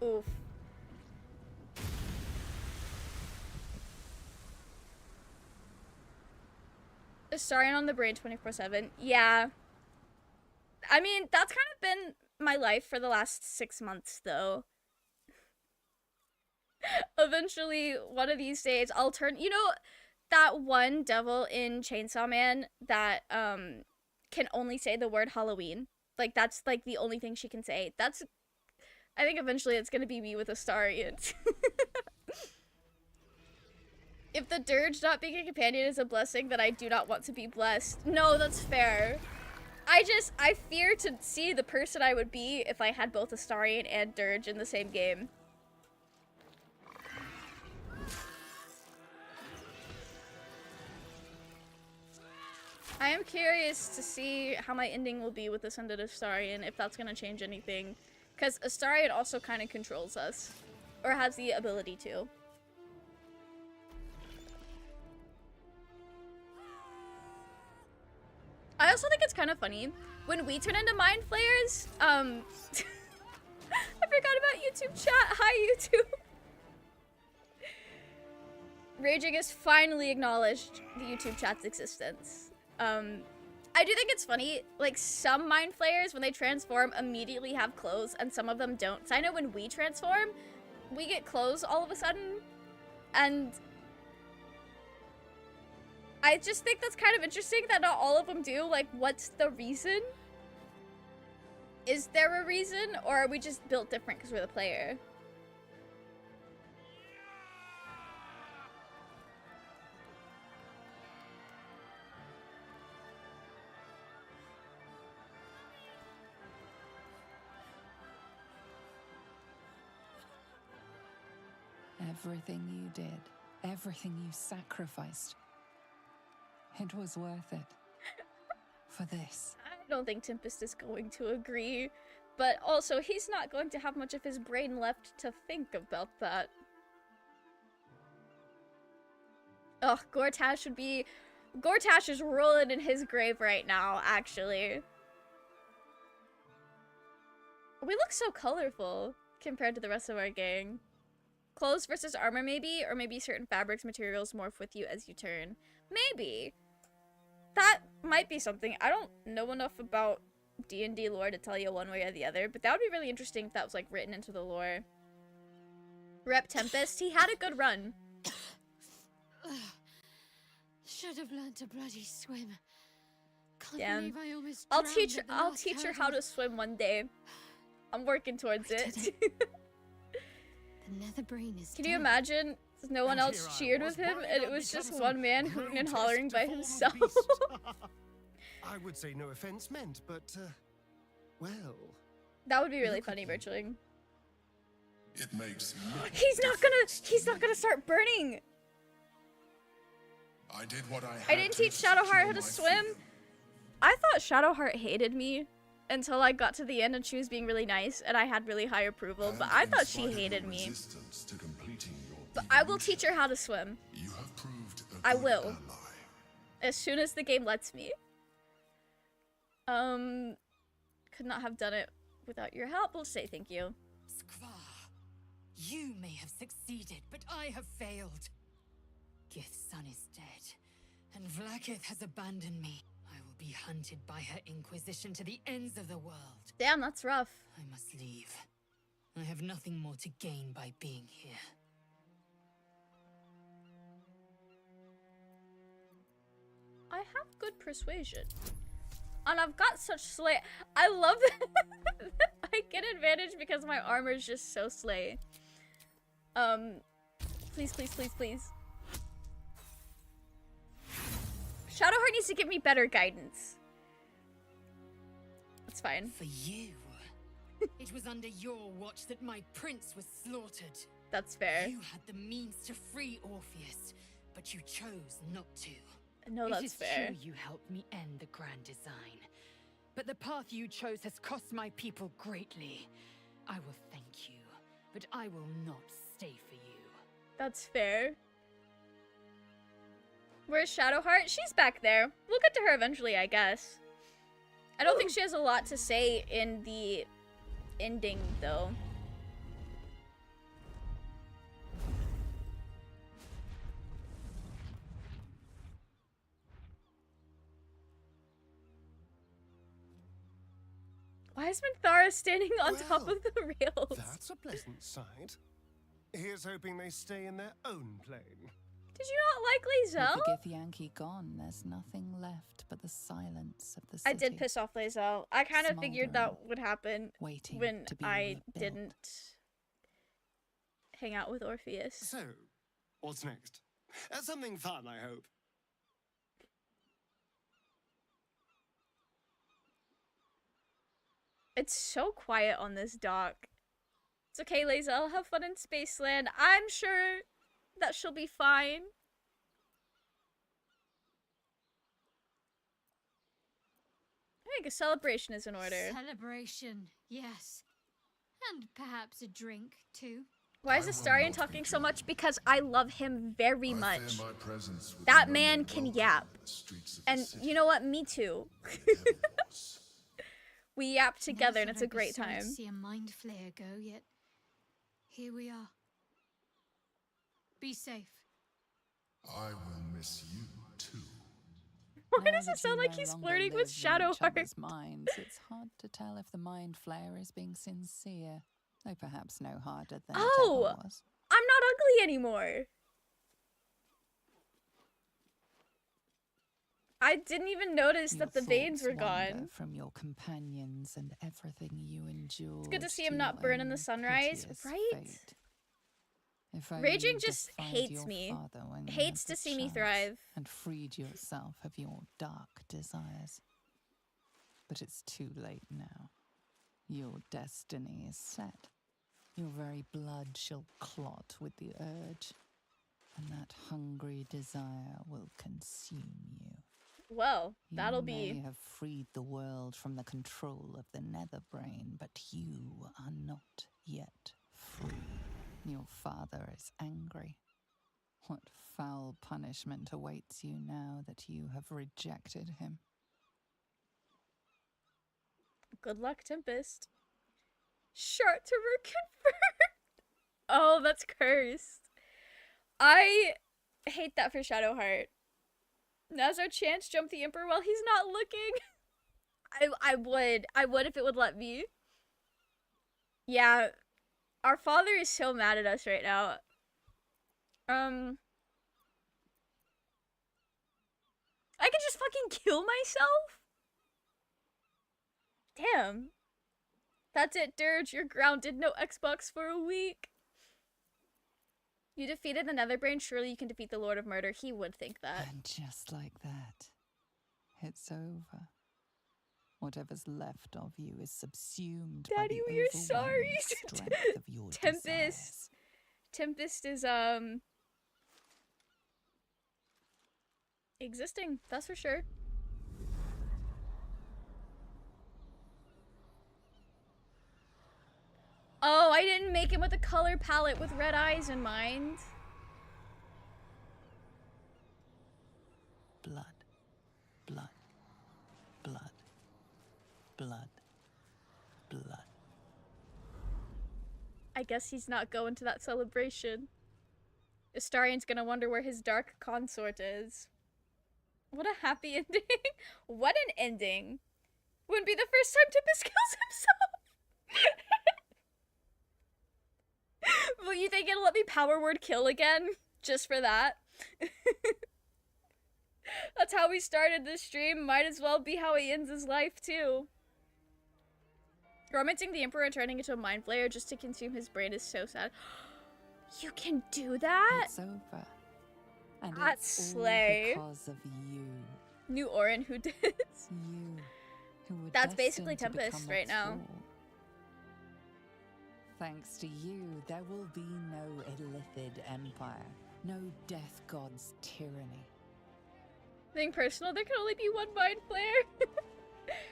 Oof. Astarion on the brain 24/7. Yeah. I mean, that's kind of been my life for the last 6 months, though. Eventually, one of these days, I'll turn... You know, that one devil in Chainsaw Man that, can only say the word Halloween? Like, that's, like, the only thing she can say. That's... I think eventually it's gonna be me with Astarion. If the Durge not being a companion is a blessing, then I do not want to be blessed. No, that's fair. I fear to see the person I would be if I had both Astarion and Durge in the same game. I am curious to see how my ending will be with Ascended Astarion, if that's gonna change anything. Because Astarion also kind of controls us. Or has the ability to. I also think it's kind of funny when we turn into mind flayers. I forgot about YouTube chat. Hi, YouTube. Raging has finally acknowledged the YouTube chat's existence. I do think it's funny, like, some mind flayers, when they transform, immediately have clothes, and some of them don't. So I know when we transform, we get clothes all of a sudden, and I just think that's kind of interesting that not all of them do. Like, what's the reason? Is there a reason, or are we just built different because we're the player? Everything you did, everything you sacrificed, it was worth it. For this. I don't think Tempest is going to agree, but also he's not going to have much of his brain left to think about that. Ugh, Gortash would be... Gortash is rolling in his grave right now, actually. We look so colorful compared to the rest of our gang. Clothes versus armor, maybe? Or maybe certain fabrics, materials morph with you as you turn. Maybe. That might be something. I don't know enough about D&D lore to tell you one way or the other, but that would be really interesting if that was, like, written into the lore. Rep Tempest, he had a good run. Should have learned to bloody swim. Can't Damn. believe I almost I'll drowned teach at the I'll last teach her hurdle. how to swim one day. I'm working towards it. The nether brain is Can you dead. imagine no one else cheered with him and it was just one man hooting and hollering by himself? I would say no offense meant, but, well... That would be really funny, Birchling. It makes He's not gonna start burning! I did what I didn't teach Shadowheart how to swim. I thought Shadowheart hated me until I got to the end and she was being really nice and I had really high approval, but I thought she hated me. But I will teach her how to swim. You have proved I will. As soon as the game lets me. Could not have done it without your help. We'll say thank you. Skvar, you may have succeeded, but I have failed. Gith's son is dead, and Vlaakith has abandoned me. I will be hunted by her Inquisition to the ends of the world. Damn, that's rough. I must leave. I have nothing more to gain by being here. I have good persuasion. And I've got such slay. I love that I get advantage because my armor is just so slay. Please, please, please, please. Shadowheart needs to give me better guidance. That's fine. For you. It was under your watch that my prince was slaughtered. That's fair. You had the means to free Orpheus, but you chose not to. No, that's fair. It is true you helped me end the grand design, but the path you chose has cost my people greatly. I will thank you, but I will not stay for you. That's fair. Where's Shadowheart? She's back there. We'll get to her eventually, I guess. I don't think she has a lot to say in the ending, though. Why is Minthara standing on top of the rails? That's a pleasant sight. Here's hoping they stay in their own plane. Did you not like With Lae'zel? the Githyanki gone, there's nothing left but the silence of the city. I did piss off Lae'zel. I kind of figured that Smoldering, would happen waiting when to be I rebuilt. didn't hang out with Orpheus. So, what's next? Something fun, I hope. It's so quiet on this dock. It's okay, Lae'zel. Have fun in Spaceland. I'm sure that she'll be fine. I think a celebration is in order. Celebration, yes. And perhaps a drink, too. Why is Astarion talking so much? Because I love him very much. My presence with That no man more can welcome yap. in the streets of And the city you know what? Me too. than ever was. We yap together and Never it's a thought I'd be great sorry to time. see a mind flayer go, yet here we are. Be safe. I will miss you too. Why Now does that it sound you like no he's longer flirting with live in each Shadowheart? other's minds, it's hard to tell if the mind flayer is being sincere, though perhaps no harder than it Oh! ever was. I'm not ugly anymore. I didn't even notice Your that the veins thoughts were wander gone. from your companions and everything you endured. It's good to see him your not burn in the own sunrise, piteous right? fate. If Raging only just defied hates your me. father when you Hates had to the see me chance thrive. and freed yourself of your dark desires. But it's too late now. Your destiny is set. Your very blood shall clot with the urge, and that hungry desire will consume you. Well, that'll You be... may have freed the world from the control of the nether brain, but you are not yet free. Your father is angry. What foul punishment awaits you now that you have rejected him? Good luck, Tempest. Sharterer confirmed! Oh, that's cursed. I hate that for Shadowheart. Now's our chance, jump the Emperor while he's not looking. I would if it would let me. Yeah, our father is so mad at us right now. I could just fucking kill myself? Damn. That's it, Durge. You're grounded. No Xbox for a week. You defeated the Netherbrain. Surely you can defeat the Lord of Murder. He would think that. And just like that, it's over. Whatever's left of you is subsumed Daddy, by the we are sorry. overwhelming strength of your Tempest. desires. Tempest is, existing. That's for sure. Oh, I didn't make him with a color palette with red eyes in mind. Blood, blood, blood, blood, blood. I guess he's not going to that celebration. Astarion's gonna wonder where his dark consort is. What a happy ending. What an ending. Wouldn't be the first time Tempest kills himself. Well, you think it'll let me power word kill again? Just for that? That's how we started this stream. Might as well be how he ends his life, too. Romancing the Emperor and turning into a mind flayer just to consume his brain is so sad. You can do that? It's over. And That's it's slay. all because of you. New Orin who did. You, who were That's basically destined to Tempest become right a now. thrall. Thanks to you, there will be no Illithid Empire, no Death God's tyranny. Being personal, there can only be one mind flayer.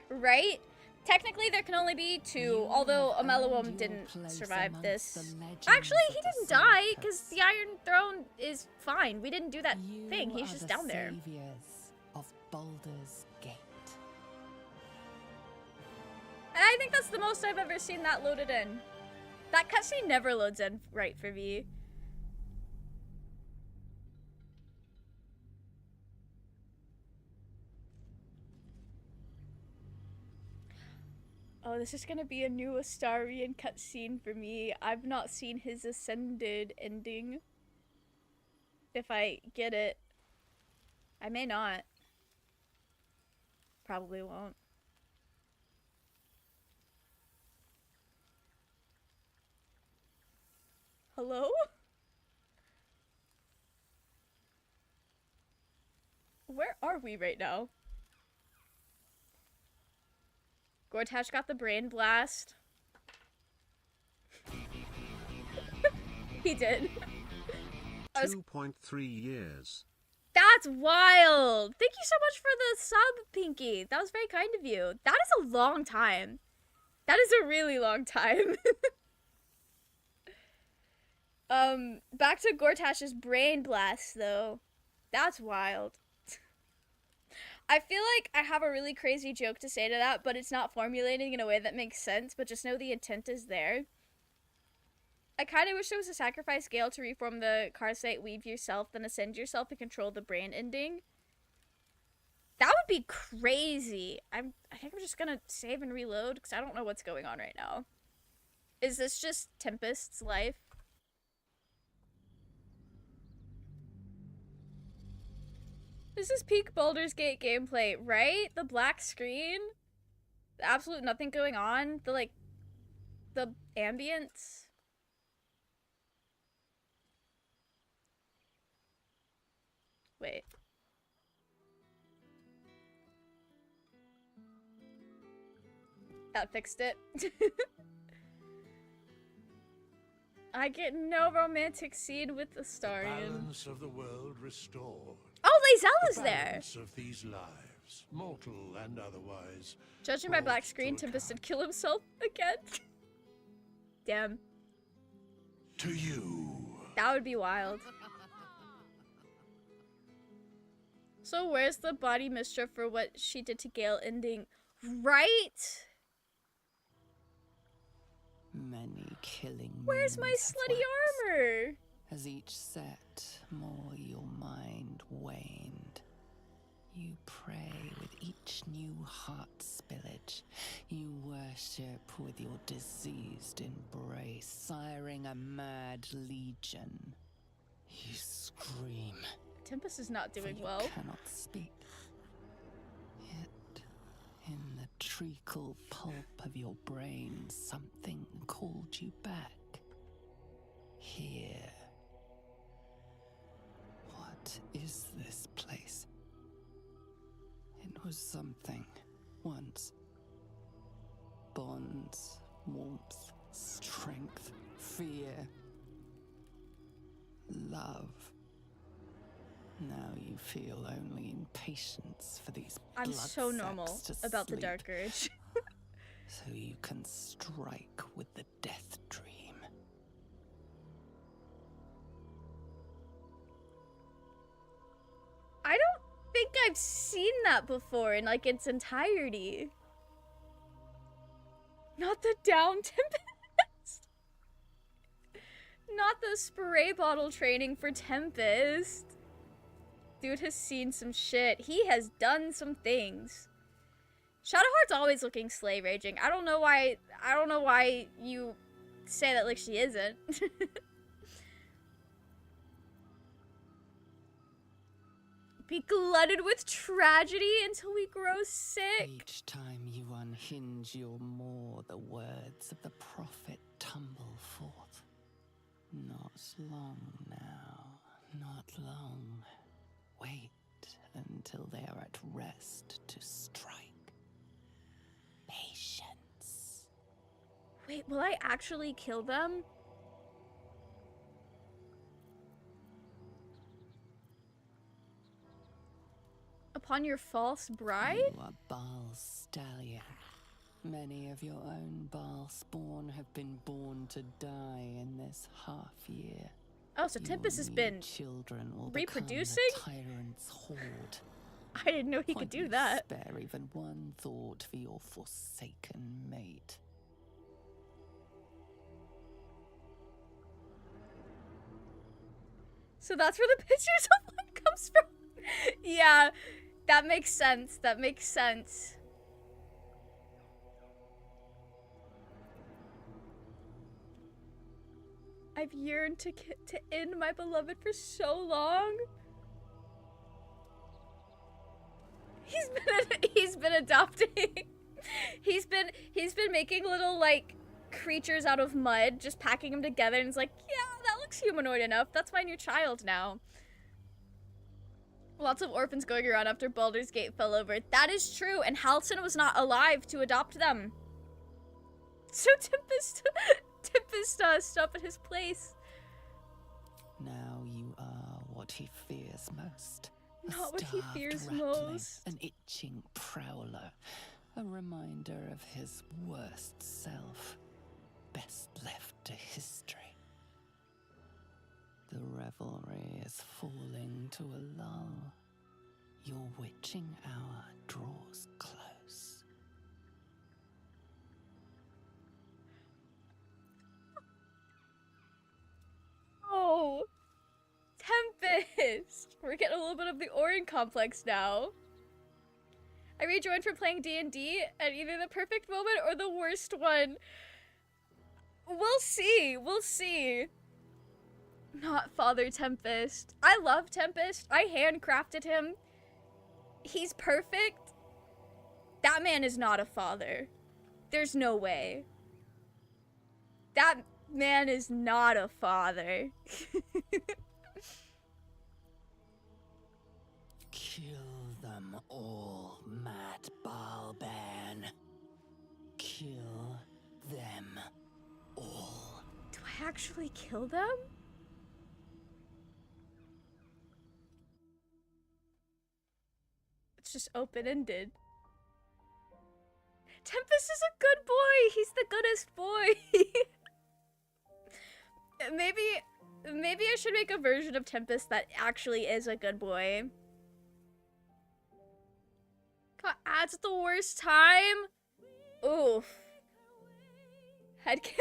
Right? Technically, there can only be two, You although have Amelawum earned your didn't place survive amongst this. the legends Actually, of he the didn't die, Sea because Coast. the Iron Throne is fine. We didn't do that You thing. He's are just the down there. saviors of Baldur's Gate. I think that's the most I've ever seen that loaded in. That cutscene never loads in right for me. Oh, this is gonna be a new Astarion cutscene for me. I've not seen his Ascended ending. If I get it. I may not. Probably won't. Hello? Where are we right now? Gortash got the brain blast. He did. 2.3 years. That's wild! Thank you so much for the sub, Pinky. That was very kind of you. That is a long time. That is a really long time. Back to Gortash's brain blast, though. That's wild. I feel like I have a really crazy joke to say to that, but it's not formulating in a way that makes sense, but just know the intent is there. I kind of wish there was a sacrifice Gale to reform the Karsite, weave yourself, then ascend yourself and control the brain ending. That would be crazy. I think I'm just gonna save and reload, because I don't know what's going on right now. Is this just Tempest's life? This is peak Baldur's Gate gameplay, right? The black screen? The absolute nothing going on? The ambience? Wait. That fixed it. I get no romantic scene with Astarion. Balance of the world restored. Oh, Lae'zel is The there! balance of these lives, mortal and otherwise. Judging by black brought screen, to Tempest did kill himself again. Damn. To you. That would be wild. So where's the body mischief for what she did to Gale ending? Right? Many killing. Where's my moons have slutty waxed. armor? As each set, more your mind waned. You pray with each new heart spillage. You worship with your diseased embrace, siring a mad legion. You scream. Tempest is not doing for you well. Cannot speak. Yet, in the treacle pulp of your brain, something called you back. Here. What is this place? It was something once. Bonds, warmth, strength, fear, love. Now you feel only impatience for these I'm blood so normal sacs to about the sleep, Dark Urge. so you can strike with the death dream. I don't think I've seen that before in like its entirety. Not the down Tempest. Not the spray bottle training for Tempest. Dude has seen some shit. He has done some things. Shadowheart's always looking slay raging. I don't know why you say that like she isn't. Be glutted with tragedy until we grow sick. Each time you unhinge your maw, the words of the prophet tumble forth. Not long now, not long. Wait until they are at rest to strike. Patience. Wait, will I actually kill them? Upon your false bride? You are Baal Stallion. Many of your own Baal spawn have been born to die in this half year. Oh, so Tempest has been children will reproducing? become the tyrant's horde. I didn't know he could do that. Spare even one thought for your forsaken mate. So that's where the pictures of one comes from. Yeah, that makes sense. That makes sense. I've yearned to end my beloved for so long. He's been adopting. he's been making little like creatures out of mud, just packing them together, and it's like, yeah, that looks humanoid enough. That's my new child now. Lots of orphans going around after Baldur's Gate fell over. That is true, and Halsin was not alive to adopt them. So Tempest stopped at his place. Now you are what he fears most. Not what he fears rattling, most. An itching prowler. A reminder of his worst self. Best left to history. The revelry is falling to a lull. Your witching hour draws close. Oh, Tempest! We're getting a little bit of the Orin complex now. I rejoined from playing D&D at either the perfect moment or the worst one. We'll see. We'll see. Not Father Tempest. I love Tempest. I handcrafted him. He's perfect. That man is not a father. There's no way. That man is not a father. Kill them all, Mad Balban. Kill them all. Do I actually kill them? It's just open-ended. Tempest is a good boy. He's the goodest boy. Maybe I should make a version of Tempest that actually is a good boy. Got ads at the worst time? Oof. Headcanon.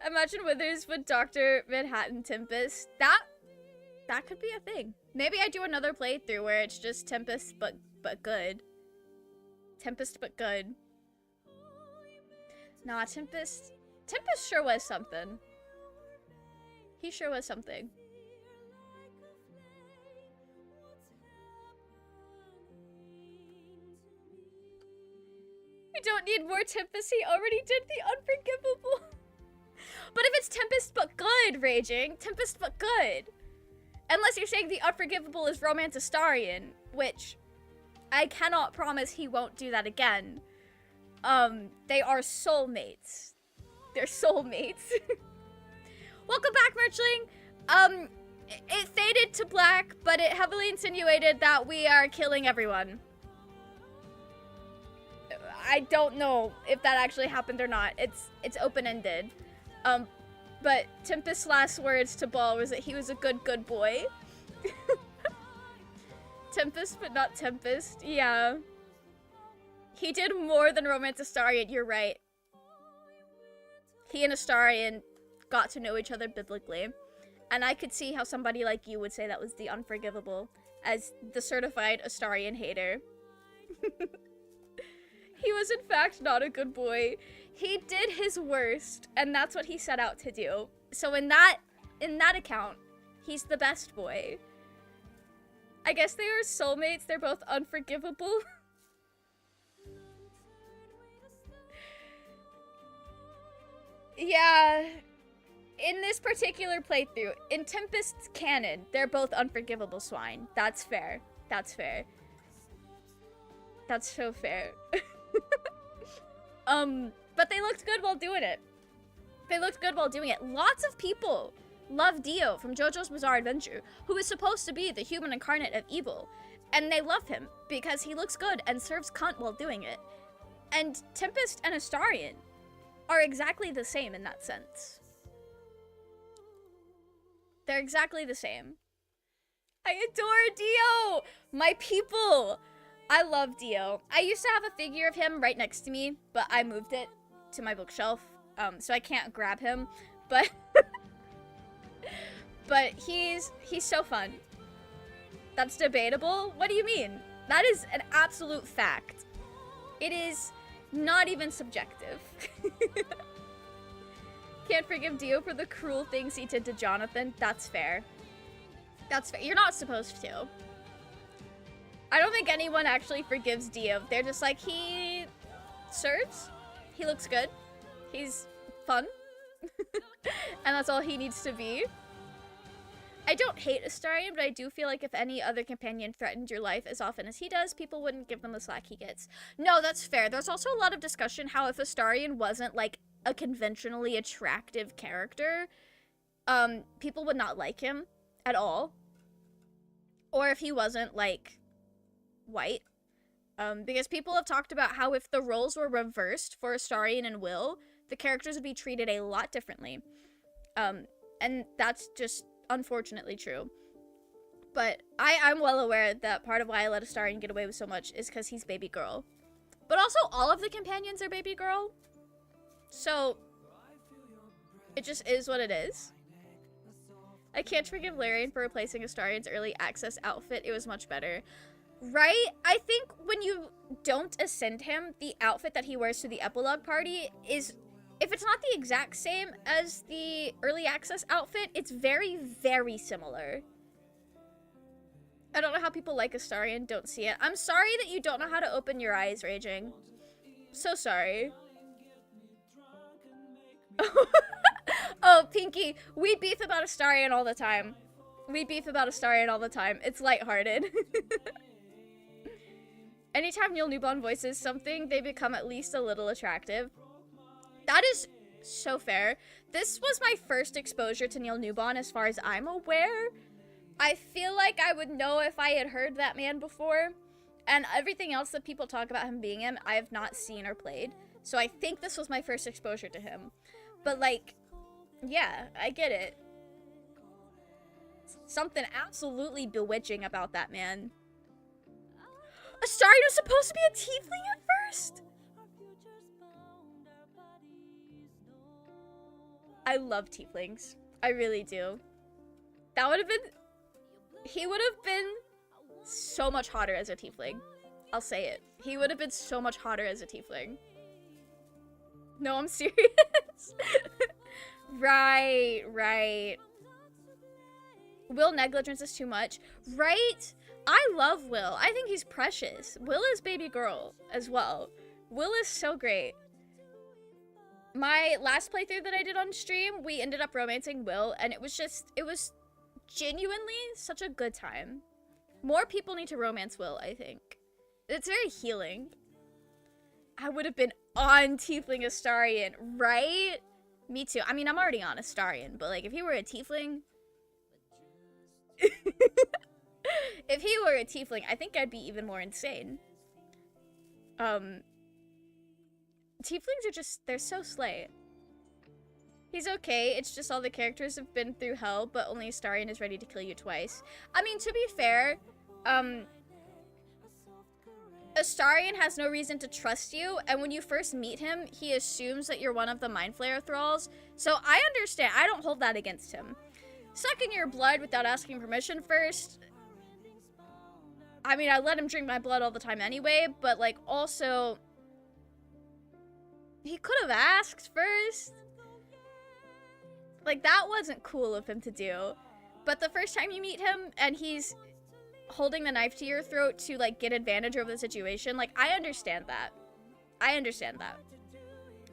Imagine Withers with Dr. Manhattan Tempest. That could be a thing. Maybe I do another playthrough where it's just Tempest but good. Tempest but good. Nah, Tempest sure was something. He sure was something. You don't need more Tempest, he already did the unforgivable. But if it's Tempest but good, Raging, Tempest but good. Unless you're saying the unforgivable is Romance Astarion, which I cannot promise he won't do that again. They are soulmates. They're soulmates. Welcome back, Merchling. It faded to black, but it heavily insinuated that we are killing everyone. I don't know if that actually happened or not. It's open-ended. But Tempest's last words to Ball was that he was a good boy. Tempest, but not Tempest. Yeah. He did more than Romance Astarion, you're right. He and Astarion got to know each other biblically. And I could see how somebody like you would say that was the unforgivable, as the certified Astarion hater. He was in fact not a good boy. He did his worst, and that's what he set out to do. So in that account, he's the best boy. I guess they are soulmates, they're both unforgivable. Yeah, in this particular playthrough, in Tempest's canon, they're both unforgivable swine. That's fair. That's fair. That's so fair. But they looked good while doing it. They looked good while doing it. Lots of people love Dio from JoJo's Bizarre Adventure, who is supposed to be the human incarnate of evil. And they love him because he looks good and serves cunt while doing it. And Tempest and Astarion are exactly the same in that sense. They're exactly the same. I adore Dio! My people! I love Dio. I used to have a figure of him right next to me, but I moved it to my bookshelf, so I can't grab him, but but he's so fun. That's debatable? What do you mean? That is an absolute fact. It is not even subjective. Can't forgive Dio for the cruel things he did to Jonathan. That's fair. That's fair. You're not supposed to. I don't think anyone actually forgives Dio. They're just like, he serves. He looks good. He's fun. And that's all he needs to be. I don't hate Astarion, but I do feel like if any other companion threatened your life as often as he does, people wouldn't give them the slack he gets. No, that's fair. There's also a lot of discussion how if Astarion wasn't, like, a conventionally attractive character, people would not like him at all. Or if he wasn't, like, white. Because people have talked about how if the roles were reversed for Astarion and Will, the characters would be treated a lot differently. And that's just unfortunately true. But I'm well aware that part of why I let Astarion get away with so much is because he's baby girl. But also, all of the companions are baby girl. So, it just is what it is. I can't forgive Larian for replacing Astarion's early access outfit. It was much better. Right? I think when you don't ascend him, the outfit that he wears to the epilogue party is, if it's not the exact same as the early access outfit, it's very, very similar. I don't know how people like Astarion don't see it. I'm sorry that you don't know how to open your eyes, Raging. So sorry. Oh, Pinky, we beef about Astarion all the time. We beef about Astarion all the time. It's lighthearted. Anytime Neil Newbon voices something, they become at least a little attractive. That is so fair. This was my first exposure to Neil Newbon as far as I'm aware. I feel like I would know if I had heard that man before. And everything else that people talk about him being in, I have not seen or played. So I think this was my first exposure to him. But, like, yeah, I get it. Something absolutely bewitching about that man. Astarion was supposed to be a tiefling at first? I love tieflings. I really do. That would have been... He would have been so much hotter as a tiefling. I'll say it. He would have been so much hotter as a tiefling. No, I'm serious. Right. Will negligence is too much. Right? I love Will. I think he's precious. Will is baby girl as well. Will is so great. My last playthrough that I did on stream, we ended up romancing Will, and it was genuinely such a good time. More people need to romance Will, I think. It's very healing. I would have been on Tiefling Astarion, right? Me too. I mean, I'm already on Astarion, but like, if he were a Tiefling... If he were a Tiefling, I think I'd be even more insane. Tieflings are just, they're so slay. He's okay, it's just all the characters have been through hell, but only Astarion is ready to kill you twice. I mean, to be fair, Astarion has no reason to trust you, and when you first meet him, he assumes that you're one of the Mind Flayer thralls, so I understand, I don't hold that against him. Sucking your blood without asking permission first, I mean, I let him drink my blood all the time anyway, but like, also, he could have asked first. Like, that wasn't cool of him to do. But the first time you meet him, and he's holding the knife to your throat to, like, get advantage over the situation, like, I understand that. I understand that.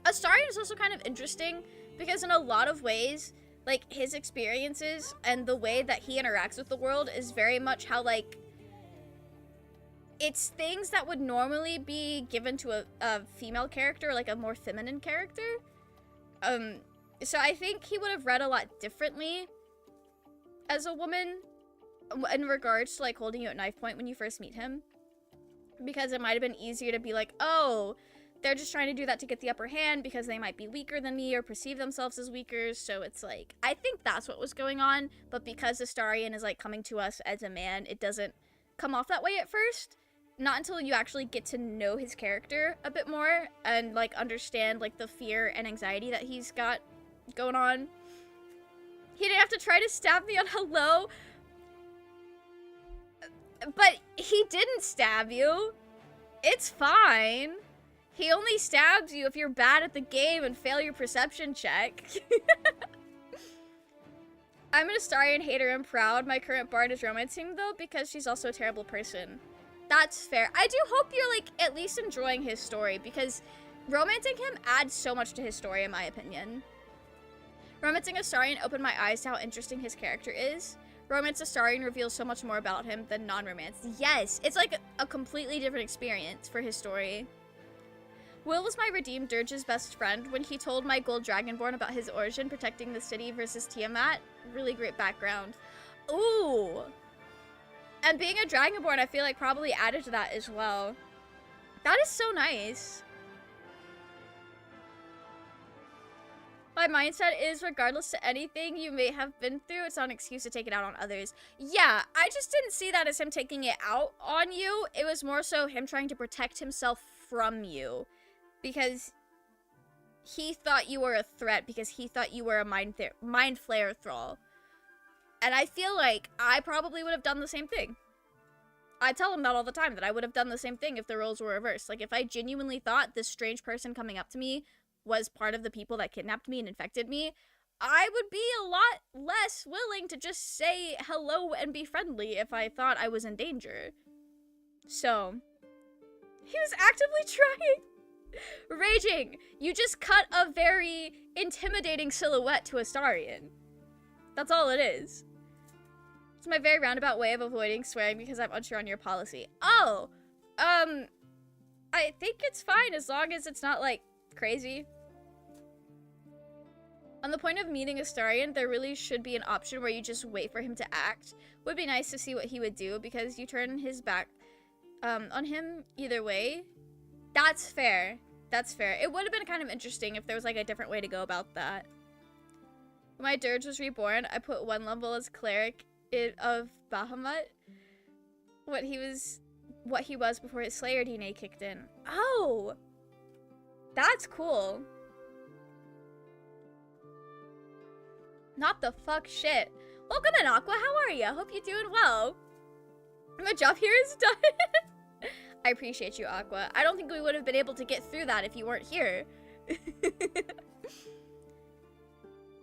Astarion is also kind of interesting, because in a lot of ways, like, his experiences and the way that he interacts with the world is very much how, like, it's things that would normally be given to a female character, like a more feminine character. So I think he would have read a lot differently as a woman in regards to, like, holding you at knife point when you first meet him. Because it might have been easier to be like, oh, they're just trying to do that to get the upper hand because they might be weaker than me or perceive themselves as weaker. So it's like, I think that's what was going on. But because Astarion is like coming to us as a man, it doesn't come off that way at first. Not until you actually get to know his character a bit more and like understand like the fear and anxiety that he's got going on. He didn't have to try to stab me on hello. But he didn't stab you. It's fine. He only stabs you if you're bad at the game and fail your perception check. I'm an Astarion hater and proud. My current bard is romancing though because she's also a terrible person. That's fair. I do hope you're like at least enjoying his story because romancing him adds so much to his story in my opinion. Romancing Astarion opened my eyes to how interesting his character is. Romance Astarion reveals so much more about him than non-romance. Yes, it's like a completely different experience for his story. Will was my redeemed Durge's best friend when he told my gold dragonborn about his origin protecting the city versus Tiamat. Really great background. Ooh. And being a dragonborn, I feel like probably added to that as well. That is so nice. My mindset is regardless to anything you may have been through, it's not an excuse to take it out on others. Yeah, I just didn't see that as him taking it out on you. It was more so him trying to protect himself from you. Because he thought you were a threat, because he thought you were a mind flayer thrall. And I feel like I probably would have done the same thing. I tell him that all the time, that I would have done the same thing if the roles were reversed. Like, if I genuinely thought this strange person coming up to me was part of the people that kidnapped me and infected me, I would be a lot less willing to just say hello and be friendly if I thought I was in danger. So, he was actively trying. Raging, you just cut a very intimidating silhouette to Astarion. That's all it is. It's my very roundabout way of avoiding swearing because I'm unsure on your policy. Oh, I think it's fine as long as it's not, like, crazy. On the point of meeting Astarion, there really should be an option where you just wait for him to act. Would be nice to see what he would do because you turn his back on him either way. That's fair. That's fair. It would have been kind of interesting if there was like a different way to go about that. When my Durge was reborn, I put 1 level as cleric of Bahamut. What he was before his Slayer DNA kicked in. Oh! That's cool. Not the fuck shit. Welcome in, Aqua. How are ya? Hope you're doing well. My job here is done. I appreciate you, Aqua. I don't think we would have been able to get through that if you weren't here.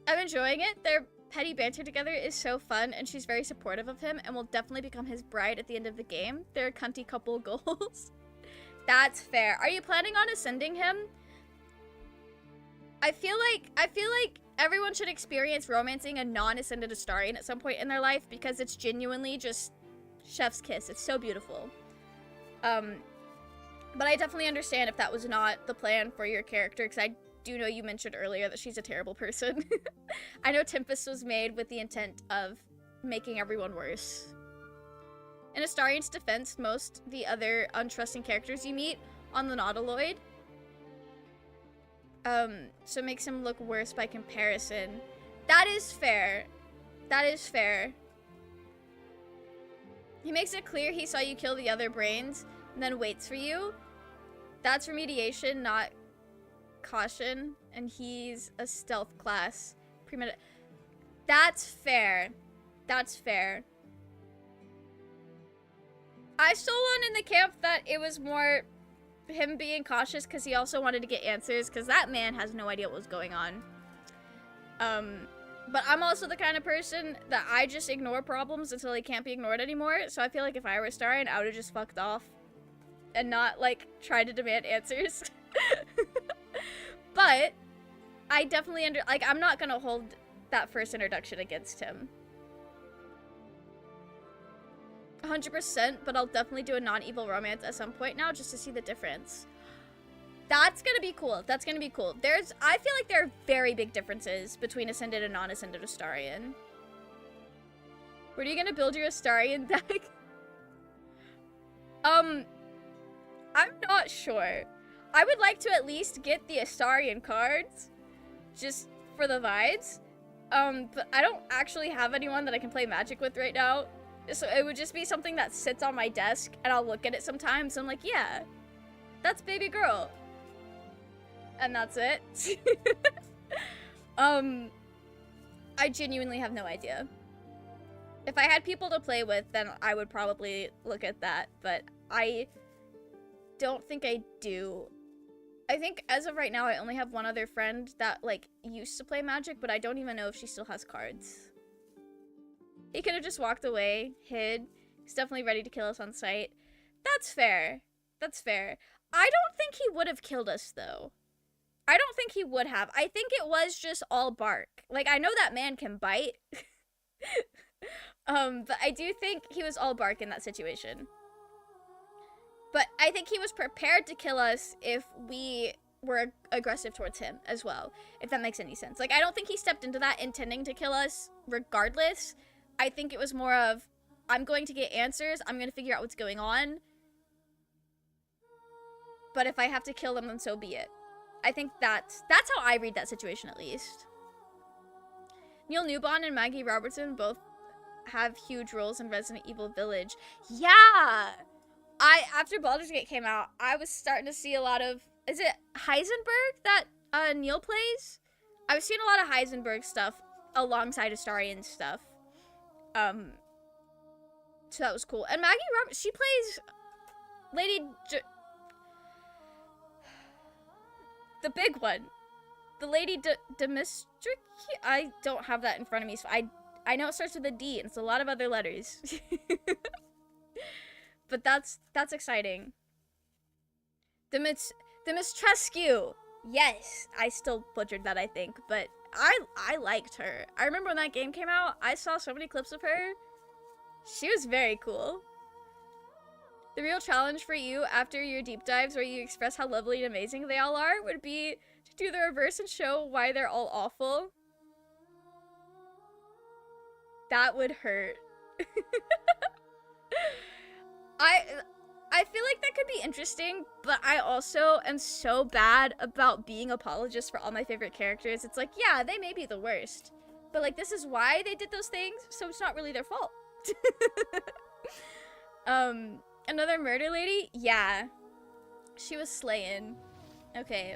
I'm enjoying it. Their petty banter together is so fun, and she's very supportive of him and will definitely become his bride at the end of the game. They're a cunty couple goals. That's fair. Are you planning on ascending him? I feel like everyone should experience romancing a non-ascended Astarion at some point in their life because it's genuinely just chef's kiss. It's so beautiful. But I definitely understand if that was not the plan for your character because I do know you mentioned earlier that she's a terrible person. I know Tempest was made with the intent of making everyone worse. In Astarion's defense, most the other untrusting characters you meet on the Nautiloid, so it makes him look worse by comparison. That is fair. That is fair. He makes it clear he saw you kill the other brains and then waits for you. That's remediation, not caution. And he's a stealth class. That's fair. That's fair. I stole one in the camp that it was more him being cautious because he also wanted to get answers because that man has no idea what was going on. But I'm also the kind of person that I just ignore problems until they can't be ignored anymore. So I feel like if I were Astarion, I would have just fucked off and not like try to demand answers. But I definitely I'm not gonna hold that first introduction against him. 100%, but I'll definitely do a non-evil romance at some point now just to see the difference. That's gonna be cool. That's gonna be cool. I feel like there are very big differences between Ascended and non-Ascended Astarion. Where are you gonna build your Astarion deck? I'm not sure. I would like to at least get the Astarion cards, just for the vibes. But I don't actually have anyone that I can play Magic with right now. So it would just be something that sits on my desk, and I'll look at it sometimes, and I'm like, yeah, that's baby girl. And that's it. I genuinely have no idea. If I had people to play with, then I would probably look at that, but I don't think I do. I think as of right now, I only have one other friend that, like, used to play Magic, but I don't even know if she still has cards. He could have just walked away, hid. He's definitely ready to kill us on sight. That's fair. That's fair. I don't think he would have killed us, though. I don't think he would have. I think it was just all bark. Like, I know that man can bite. But I do think he was all bark in that situation. But I think he was prepared to kill us if we were aggressive towards him as well, if that makes any sense. Like, I don't think he stepped into that intending to kill us regardless. I think it was more of, I'm going to get answers, I'm going to figure out what's going on. But if I have to kill them, then so be it. I think that's how I read that situation, at least. Neil Newbon and Maggie Robertson both have huge roles in Resident Evil Village. Yeah! After Baldur's Gate came out, I was starting to see a lot of... Is it Heisenberg that Neil plays? I was seeing a lot of Heisenberg stuff alongside Astarion stuff. So that was cool. And Maggie Roberts, she plays the big one. The Lady Demistric? I don't have that in front of me, so I know it starts with a D, and it's a lot of other letters. But that's exciting. Demistrescu. Yes, I still butchered that, I think, but I liked her. I remember when that game came out, I saw so many clips of her. She was very cool. The real challenge for you after your deep dives where you express how lovely and amazing they all are would be to do the reverse and show why they're all awful. That would hurt. I feel like that could be interesting, but I also am so bad about being apologist for all my favorite characters. It's like, yeah, they may be the worst, but like, this is why they did those things, so it's not really their fault. Another murder lady? Yeah. She was slaying. Okay.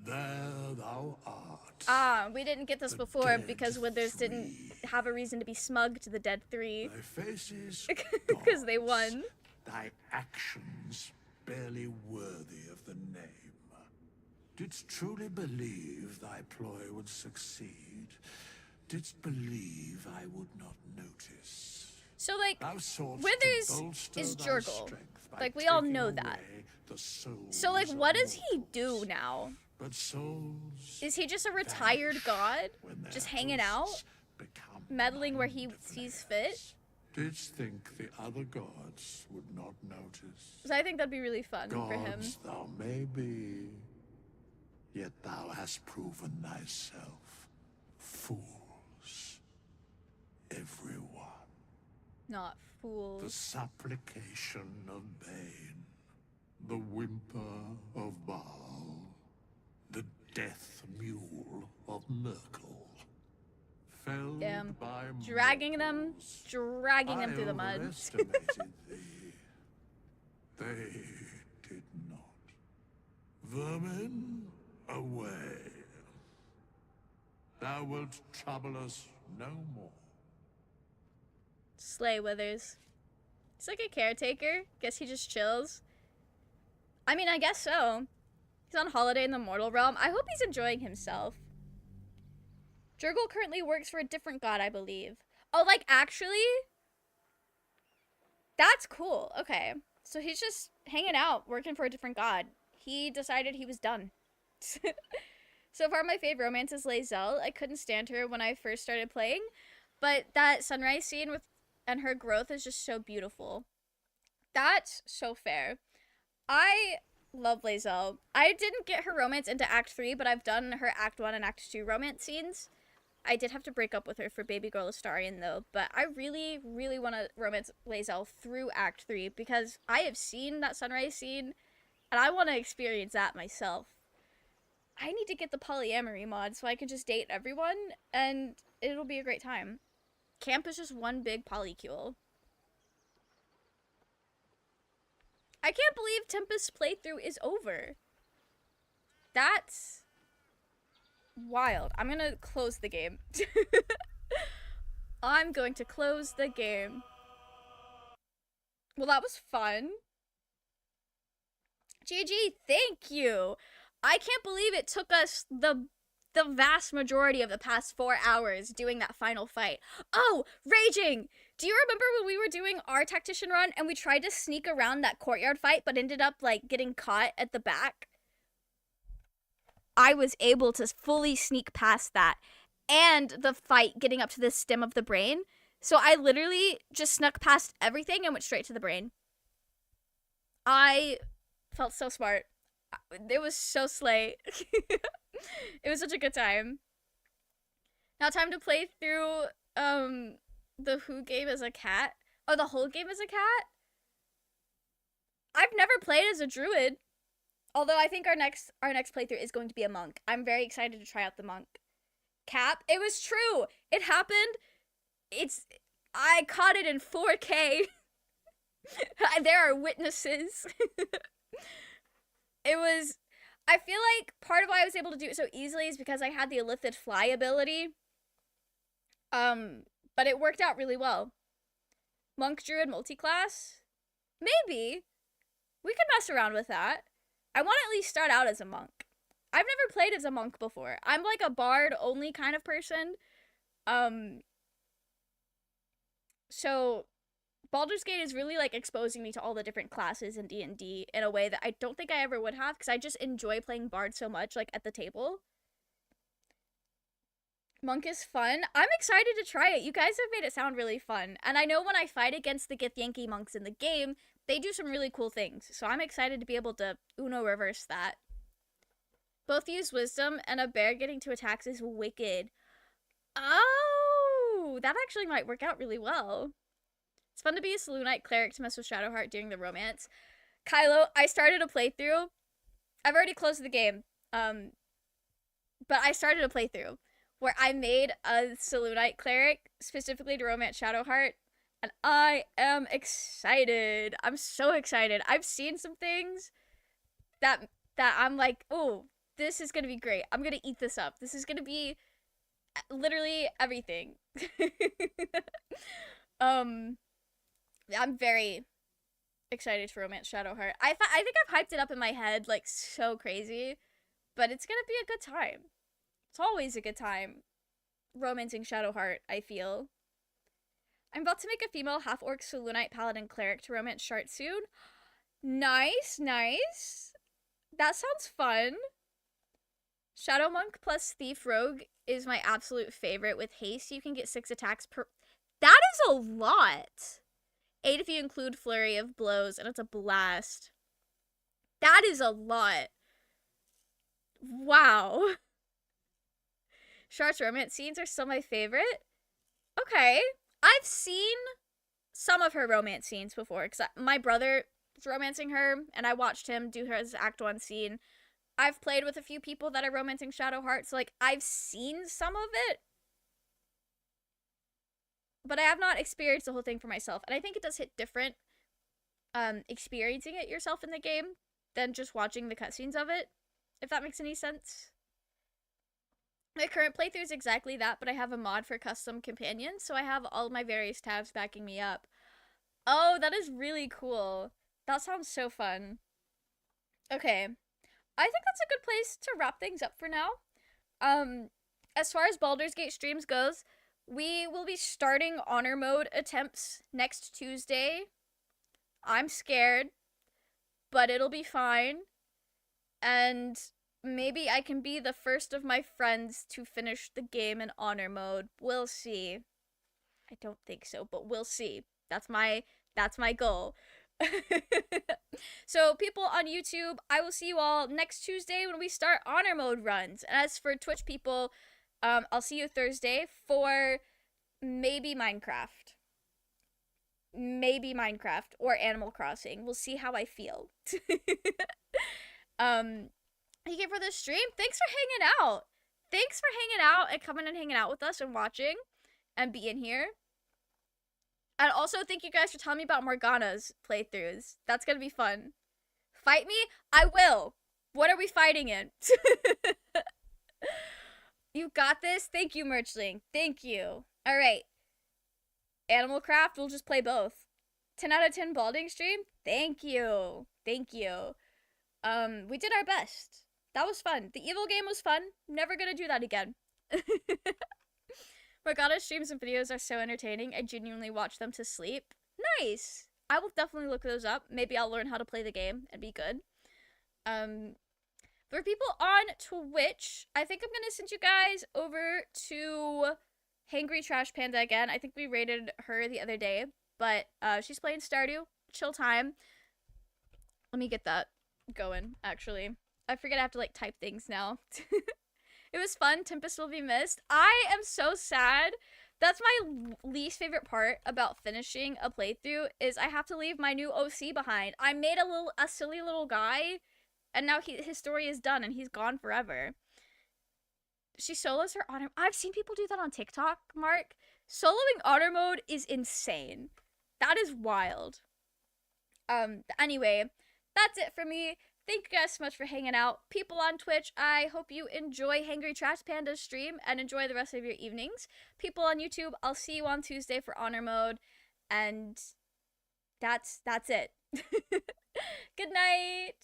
There thou art. Ah, we didn't get this before because Withers didn't have a reason to be smug to the dead three. Thy face is because they won. Thy actions barely worthy of the name. Didst truly believe thy ploy would succeed? Didst believe I would not notice? So, like, Withers is Jurgle. Like, we all know that. So, like, what does he do now? But souls is he just a retired god? Just hanging out? Meddling where he sees fit? Didst think the other gods would not notice? So I think that'd be really fun gods for him. Thou may be, yet thou hast proven thyself fools. Everyone. Not fools. The supplication of Bane, the whimper of Baal, the death mule of Merkel. Felled by dragging them through the mud. Overestimated thee. They did not. Vermin, away. Thou wilt trouble us no more. Slay Withers. He's like a caretaker. Guess he just chills. I mean, I guess so. He's on holiday in the mortal realm. I hope he's enjoying himself. Jurgle currently works for a different god, I believe. Oh, like, actually? That's cool. Okay. So he's just hanging out, working for a different god. He decided he was done. So far, my favorite romance is Lae'zel. I couldn't stand her when I first started playing, but that sunrise scene and her growth is just so beautiful. That's so fair. I love Lae'zel. I didn't get her romance into Act 3, but I've done her Act 1 and Act 2 romance scenes. I did have to break up with her for baby girl Astarion, though, but I really, really want to romance Lae'zel through Act 3, because I have seen that sunrise scene, And I want to experience that myself. I need to get the polyamory mod so I can just date everyone and it'll be a great time. Camp is just one big polycule. I can't believe Tempest's playthrough is over. That's wild. I'm gonna close the game. I'm going to close the game. Well, that was fun. GG, thank you. I can't believe it took us the vast majority of the past 4 hours doing that final fight. Oh, raging! Do you remember when we were doing our tactician run and we tried to sneak around that courtyard fight but ended up like getting caught at the back? I was able to fully sneak past that and the fight getting up to the stem of the brain. So I literally just snuck past everything and went straight to the brain. I felt so smart. It was so slay. It was such a good time. Now time to play through the Who game as a cat. Oh, the whole game as a cat? I've never played as a druid. Although I think our next playthrough is going to be a monk. I'm very excited to try out the monk. Cap, it was true. It happened. I caught it in 4K. There are witnesses. I feel like part of why I was able to do it so easily is because I had the Illithid fly ability. But it worked out really well. Monk Druid multiclass? Maybe. We could mess around with that. I want to at least start out as a monk. I've never played as a monk before. I'm like a bard only kind of person. So Baldur's Gate is really like exposing me to all the different classes in D&D in a way that I don't think I ever would have because I just enjoy playing bard so much like at the table. Monk is fun. I'm excited to try it. You guys have made it sound really fun. And I know when I fight against the Githyanki monks in the game, they do some really cool things. So I'm excited to be able to Uno reverse that. Both use wisdom and a bear getting 2 attacks is wicked. Oh, that actually might work out really well. It's fun to be a Selûnite cleric to mess with Shadowheart during the romance. Kylo, I started a playthrough. I've already closed the game. But I started a playthrough where I made a Selûnite cleric specifically to romance Shadowheart. And I am excited. I'm so excited. I've seen some things that I'm like, oh, this is going to be great. I'm going to eat this up. This is going to be literally everything. I'm very excited to romance Shadowheart. I think I've hyped it up in my head like so crazy, but it's going to be a good time. It's always a good time romancing Shadowheart, I feel. I'm about to make a female half-orc Selûnite paladin cleric to romance Shart soon. Nice, nice. That sounds fun. Shadow Monk plus Thief Rogue is my absolute favorite. With haste, you can get 6 attacks per... That is a lot! 8 if you include Flurry of Blows, and it's a blast. That is a lot. Wow. Shart's romance scenes are still my favorite. Okay. I've seen some of her romance scenes before, because my brother is romancing her, and I watched him do her Act 1 scene. I've played with a few people that are romancing Shadowheart, so, like, I've seen some of it. But I have not experienced the whole thing for myself, and I think it does hit different, experiencing it yourself in the game than just watching the cutscenes of it, if that makes any sense. My current playthrough is exactly that, but I have a mod for custom companions, so I have all of my various tabs backing me up. Oh, that is really cool. That sounds so fun. Okay. I think that's a good place to wrap things up for now. As far as Baldur's Gate streams goes, we will be starting honor mode attempts next Tuesday. I'm scared, but it'll be fine. And maybe I can be the first of my friends to finish the game in honor mode. We'll see. I don't think so, but we'll see. That's my goal. So people on YouTube, I will see you all next Tuesday when we start honor mode runs. And as for Twitch people, I'll see you Thursday for maybe Minecraft. Maybe Minecraft or Animal Crossing. We'll see how I feel. Thank you for the stream. Thanks for hanging out. Thanks for hanging out and coming and hanging out with us and watching and being here. And also thank you guys for telling me about Morgana's playthroughs. That's gonna be fun. Fight me? I will. What are we fighting in? You got this? Thank you, Merchling. Thank you. Alright. Animal Craft, we'll just play both. 10 out of 10 balding stream? Thank you. Thank you. We did our best. That was fun. The evil game was fun. Never gonna do that again. Morgana's streams and videos are so entertaining. I genuinely watch them to sleep. Nice. I will definitely look those up. Maybe I'll learn how to play the game and be good. For people on Twitch, I think I'm gonna send you guys over to Hangry Trash Panda again. I think we rated her the other day, but she's playing Stardew. Chill time. Let me get that going, actually. I forget I have to, like, type things now. It was fun. Tempest will be missed. I am so sad. That's my least favorite part about finishing a playthrough is I have to leave my new OC behind. I made a silly little guy, and now his story is done, and he's gone forever. She solos her honor. I've seen people do that on TikTok, Mark. Soloing honor mode is insane. That is wild. Anyway, that's it for me. Thank you guys so much for hanging out. People on Twitch, I hope you enjoy Hangry Trash Panda's stream and enjoy the rest of your evenings. People on YouTube, I'll see you on Tuesday for honor mode. And that's it. Good night.